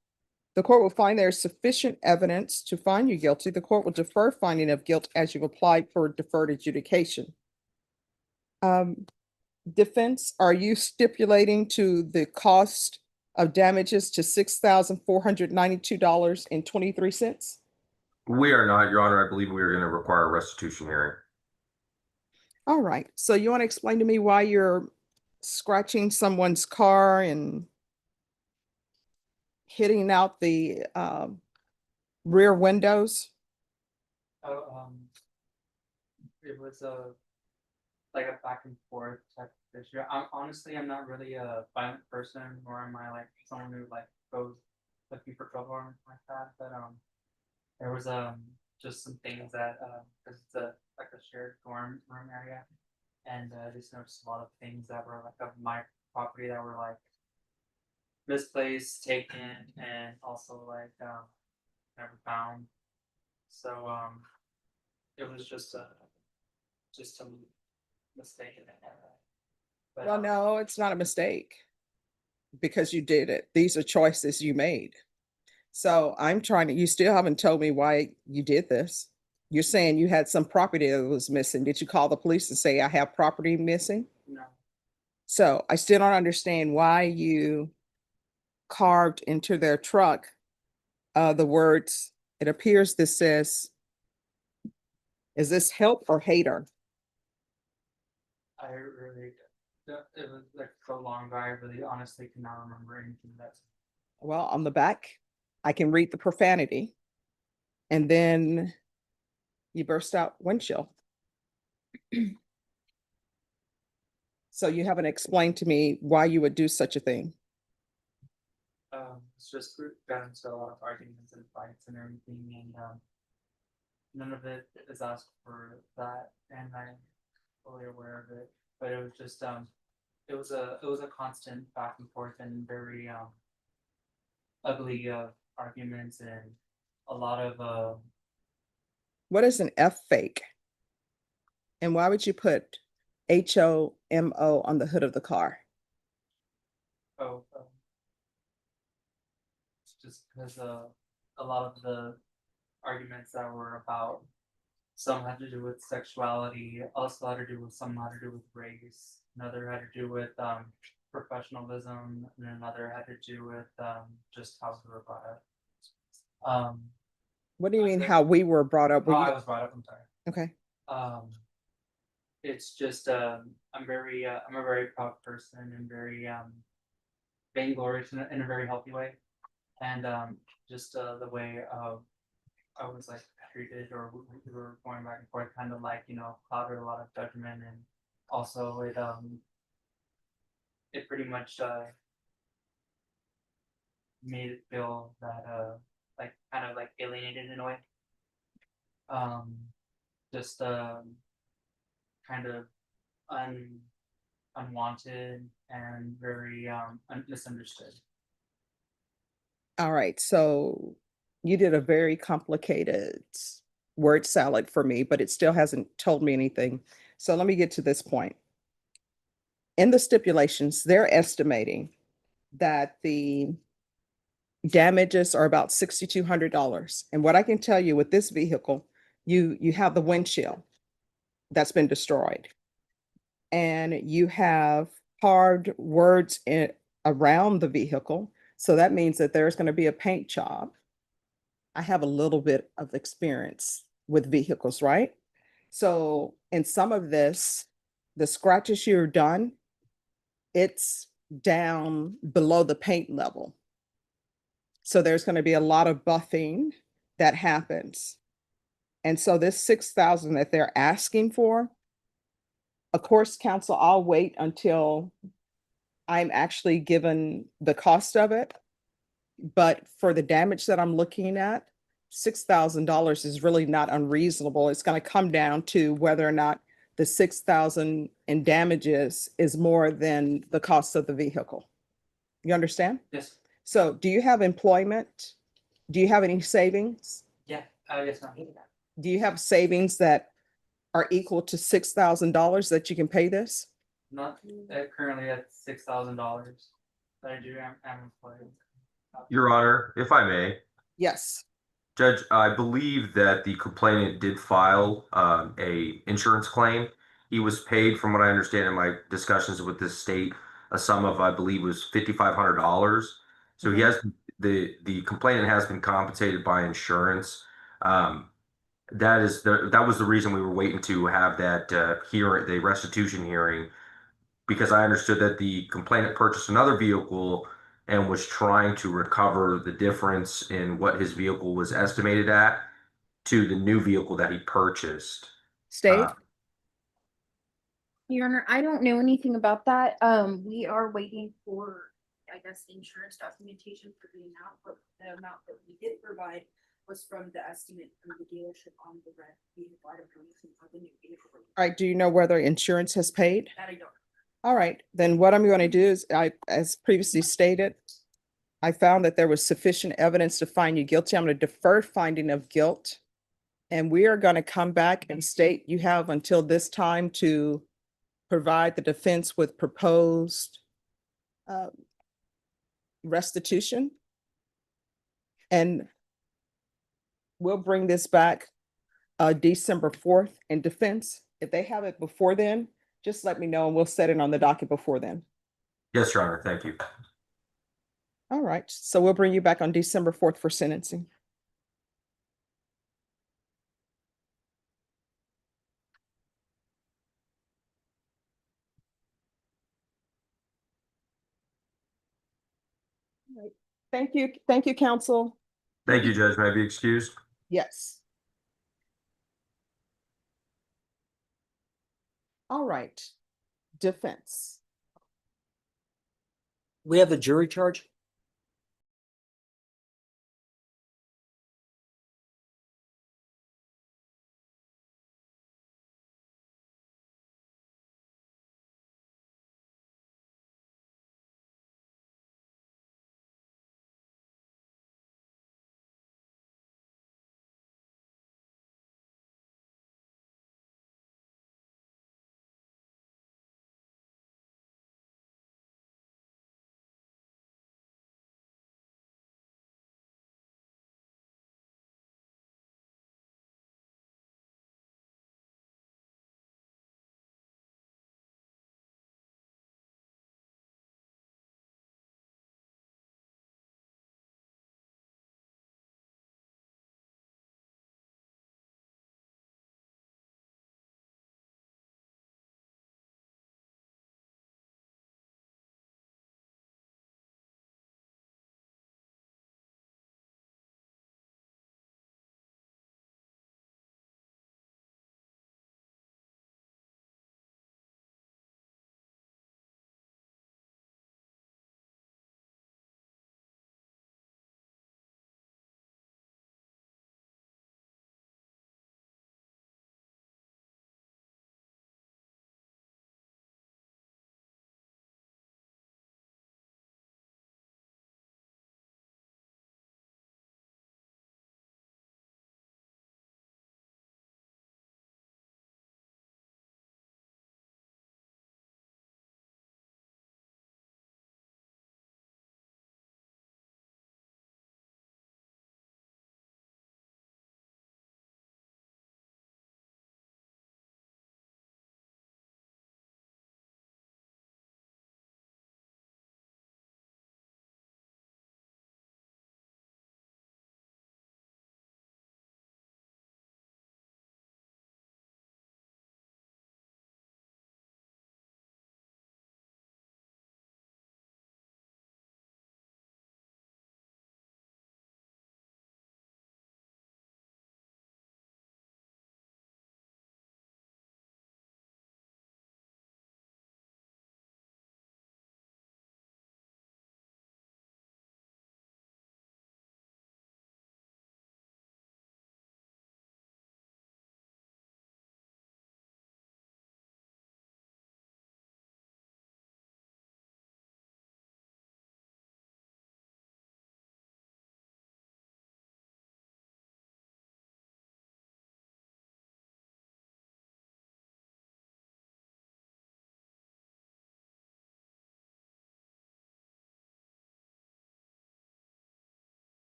the court will find there is sufficient evidence to find you guilty. The court will defer finding of guilt as you've applied for deferred adjudication. Defense, are you stipulating to the cost of damages to $6,492.23? We are not, Your Honor. I believe we are going to require a restitution hearing. All right, so you want to explain to me why you're scratching someone's car and hitting out the rear windows? It was like a back and forth type of issue. I'm not really a violent person, nor am I like someone who like goes looking for trouble or anything like that. But there was just some things that because it's like a shared dorm room area, and I just noticed a lot of things that were like of my property that were like misplaced, taken, and also like never found. So, it was just a mistake in that. But, Well, no, it's not a mistake. Because you did it. These are choices you made. So I'm trying to, you still haven't told me why you did this. You're saying you had some property that was missing. Did you call the police and say, I have property missing? No, So I still don't understand why you carved into their truck the words, it appears this says, is this help or hater? I really, it was like so long ago, I really honestly cannot remember anything that's. Well, on the back, I can read the profanity. And then you burst out windshield. So you haven't explained to me why you would do such a thing. It's just got into a lot of arguments and fights and everything, and none of it is asked for that, and I'm fully aware of it. But it was just it was a constant back and forth and very ugly arguments and a lot of What is an F fake? And why would you put HOMO on the hood of the car? oh it's just because a lot of the arguments that were about some had to do with sexuality, also had to do with some had to do with race, another had to do with professionalism, and another had to do with just how we were brought up. What do you mean how we were brought up? How Were I you- was brought up, I'm sorry. Okay. It's just I'm a very proud person and very vainglorious in a very healthy way, and just the way I was like treated, or we were going back and forth, kind of like, clouded a lot of judgment, and also it pretty much made it feel that like kind of like alienated in a way. Just kind of unwanted and very misunderstood. All right. So you did a very complicated word salad for me, but it still hasn't told me anything. So let me get to this point. In the stipulations, they're estimating that the damages are about $6,200. And what I can tell you with this vehicle, you have the windshield that's been destroyed. And you have carved words around the vehicle. So that means that there's going to be a paint job. I have a little bit of experience with vehicles, right? So in some of this, the scratches you're done, it's down below the paint level. So there's going to be a lot of buffing that happens. And so this 6,000 that they're asking for, of course, counsel, I'll wait until I'm actually given the cost of it. But for the damage that I'm looking at, $6,000 is really not unreasonable. It's going to come down to whether or not the 6,000 in damages is more than the cost of the vehicle. You understand? Yes. So do you have employment? Do you have any savings? Yeah. Yes, ma'am. Do you have savings that are equal to $6,000 that you can pay this? Not currently at $6,000, but I do am employed. Your Honor, if I may, Yes. Judge, I believe that the complainant did file a insurance claim. He was paid, from what I understand in my discussions with the state, a sum of, I believe, was $5,500. So he has the complainant has been compensated by insurance. That was the reason we were waiting to have that hearing, the restitution hearing, because I understood that the complainant purchased another vehicle and was trying to recover the difference in what his vehicle was estimated at to the new vehicle that he purchased. State? Your Honor, I don't know anything about that. We are waiting for, I guess, insurance documentation for the amount, but the amount that we did provide was from the estimate from the dealership on the red vehicle. I don't know anything about the new vehicle. All right. Do you know whether insurance has paid? That I don't. All right. Then what I'm going to do is, as previously stated, I found that there was sufficient evidence to find you guilty. I'm going to defer finding of guilt And we are going to come back and state you have until this time to provide the defense with proposed restitution. And we'll bring this back December 4th in defense. If they have it before then, just let me know and we'll set it on the docket before then. Yes, Your Honor, thank you. All right, so we'll bring you back on December 4th for sentencing. All right. Thank you, counsel. Thank you, Judge. May I be excused? Yes. All right, defense. We have the jury charge?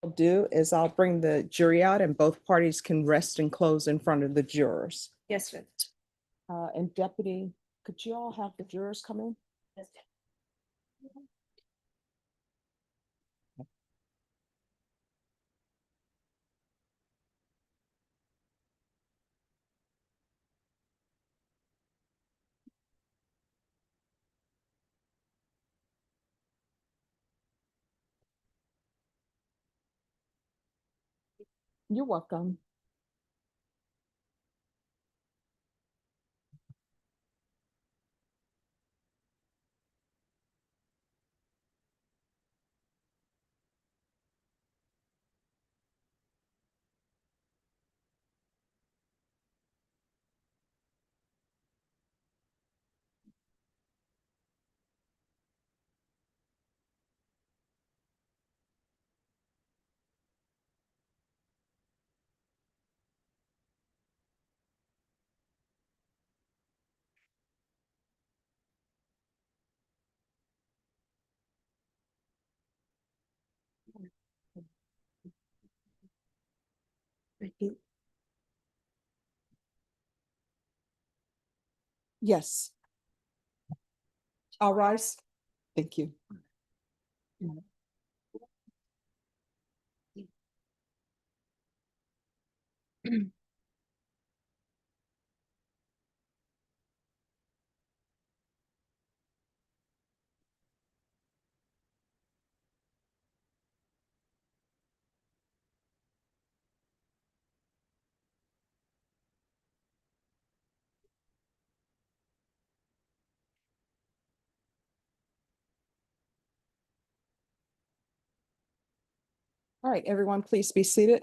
do is I'll bring the jury out and both parties can rest and close in front of the jurors. Yes, Judge. And Deputy, could you all have the jurors come in? You're welcome. Yes. All rise. Thank you. All right, everyone, please be seated.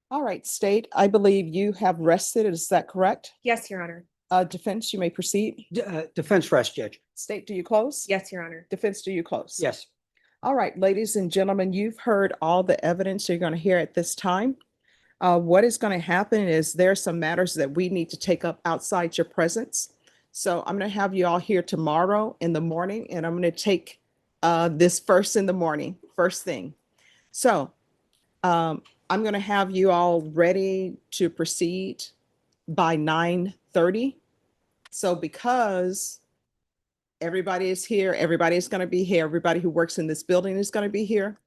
All right, State, I believe you have rested. Is that correct? Yes, Your Honor. Defense, you may proceed. Defense rest, Judge. State, do you close? Yes, Your Honor. Defense, do you close? Yes. All right, ladies and gentlemen, you've heard all the evidence you're going to hear at this time. What is going to happen is there are some matters that we need to take up outside your presence. So I'm going to have you all here tomorrow in the morning, and I'm going to take this first in the morning, first thing. So I'm going to have you all ready to proceed by 9:30. So because everybody is here, everybody is going to be here, everybody who works in this building is going to be here.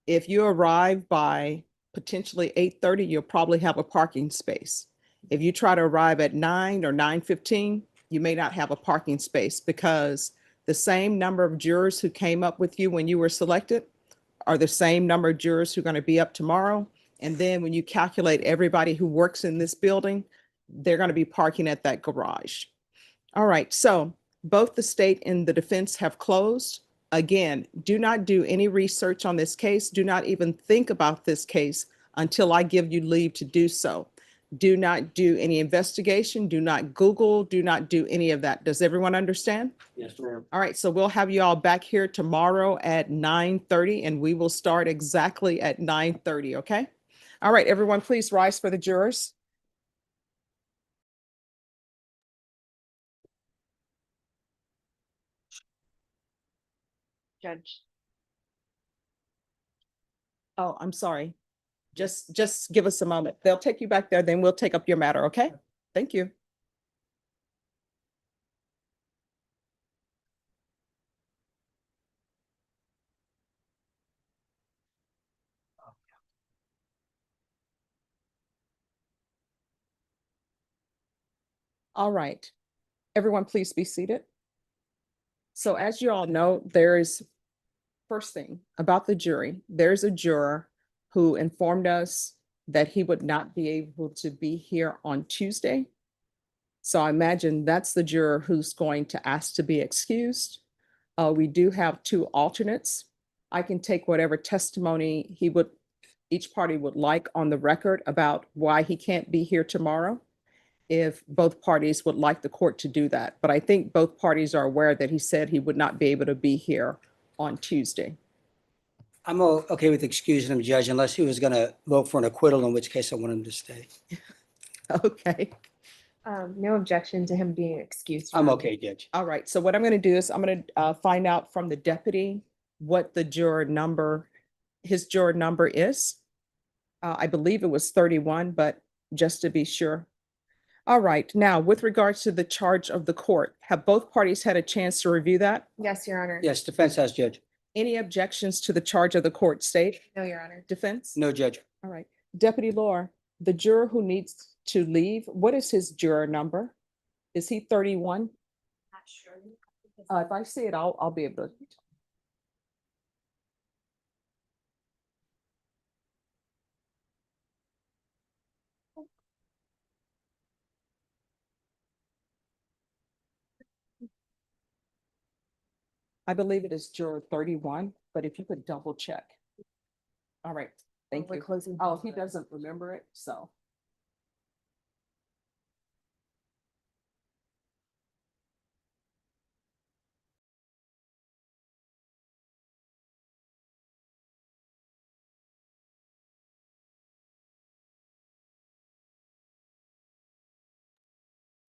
If you arrive by potentially 8:30, you'll probably have a parking space. If you try to arrive at 9 or 9:15, you may not have a parking space because the same number of jurors who came up with you when you were selected are the same number of jurors who are going to be up tomorrow. And then when you calculate everybody who works in this building, they're going to be parking at that garage. All right, so both the state and the defense have closed. Again, do not do any research on this case. Do not even think about this case until I give you leave to do so. Do not do any investigation. Do not Google. Do not do any of that. Does everyone understand? Yes, ma'am. All right, so we'll have you all back here tomorrow at 9:30 and we will start exactly at 9:30, okay? All right, everyone, please rise for the jurors. Judge. Oh, I'm sorry. Just give us a moment. They'll take you back there, then we'll take up your matter, okay? Thank you. All right, everyone, please be seated. So as you all know, there is, first thing about the jury, there's a juror who informed us that he would not be able to be here on Tuesday. So I imagine that's the juror who's going to ask to be excused. We do have two alternates. I can take whatever testimony each party would like on the record about why he can't be here tomorrow, if both parties would like the court to do that. But I think both parties are aware that he said he would not be able to be here on Tuesday. I'm okay with excusing him, Judge, unless he was going to vote for an acquittal, in which case I want him to stay. Okay. No objection to him being excused. I'm Your okay, Judge. All right, so what I'm gonna do is I'm gonna find out from the deputy what the juror number, his juror number is. I believe it was 31, but just to be sure. All right, now with regards to the charge of the court, have both parties had a chance to review that? Yes, Your Honor. Yes, defense has, Judge. Any objections to the charge of the court, state, No, Your Honor. defense? No, Judge. All right, Deputy Laura, the juror who needs to leave, what is his juror number? Is he 31? Not sure. If I see it, I'll be able to. I believe it is juror 31, but if you could double check. All right, thank We're you. closing. Oh, he doesn't remember it, so.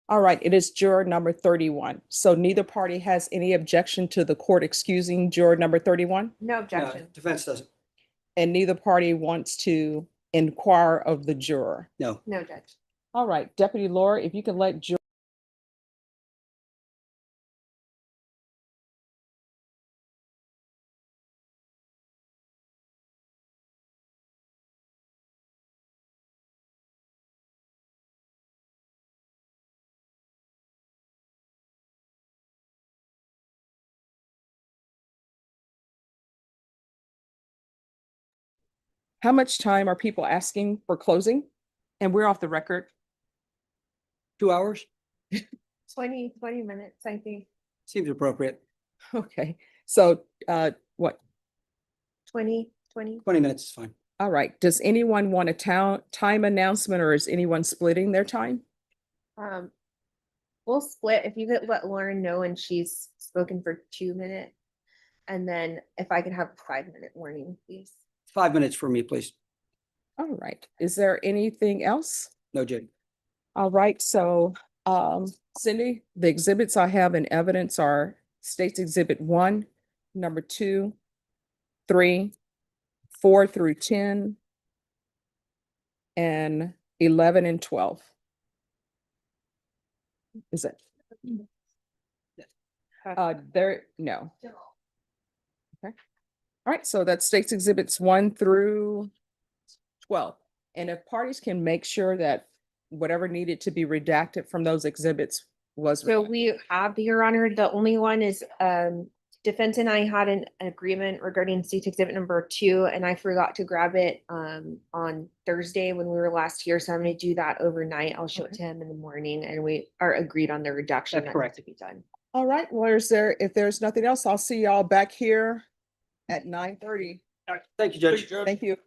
All right, it is juror number 31. So neither party has any objection to the court excusing juror number 31? No No, objection. defense doesn't. And neither party wants to inquire of the juror. No. No, Judge. All right, Deputy Laura, if you can let juror. How much time are people asking for closing? And we're off the record. 2 hours? 20 minutes, I think. Seems appropriate. Okay, so what? 20. 20 minutes is fine. All right, does anyone want a time announcement or is anyone splitting their time? We'll split. If you could let Lauren know and she's spoken for 2 minutes. And then if I could have a 5-minute warning, please. 5 minutes for me, please. All right, is there anything else? No, Judge. All right, so Cindy, the exhibits I have in evidence are State's Exhibit 1, number 2, 3, 4 through 10, and 11 and 12. Is it? There, no. Okay. All right, so that's State's Exhibits 1 through 12. And if parties can make sure that whatever needed to be redacted from those exhibits was. So we have, Your Honor, the only one is defense and I had an agreement regarding state exhibit number 2, and I forgot to grab it on Thursday when we were last here. So I'm gonna do that overnight. I'll show it to him in the morning, and we are agreed on the reduction That's that correct. needs to be done. All right, well, if there's nothing else, I'll see y'all back here at 9:30. Thank you, Judge. Thank you.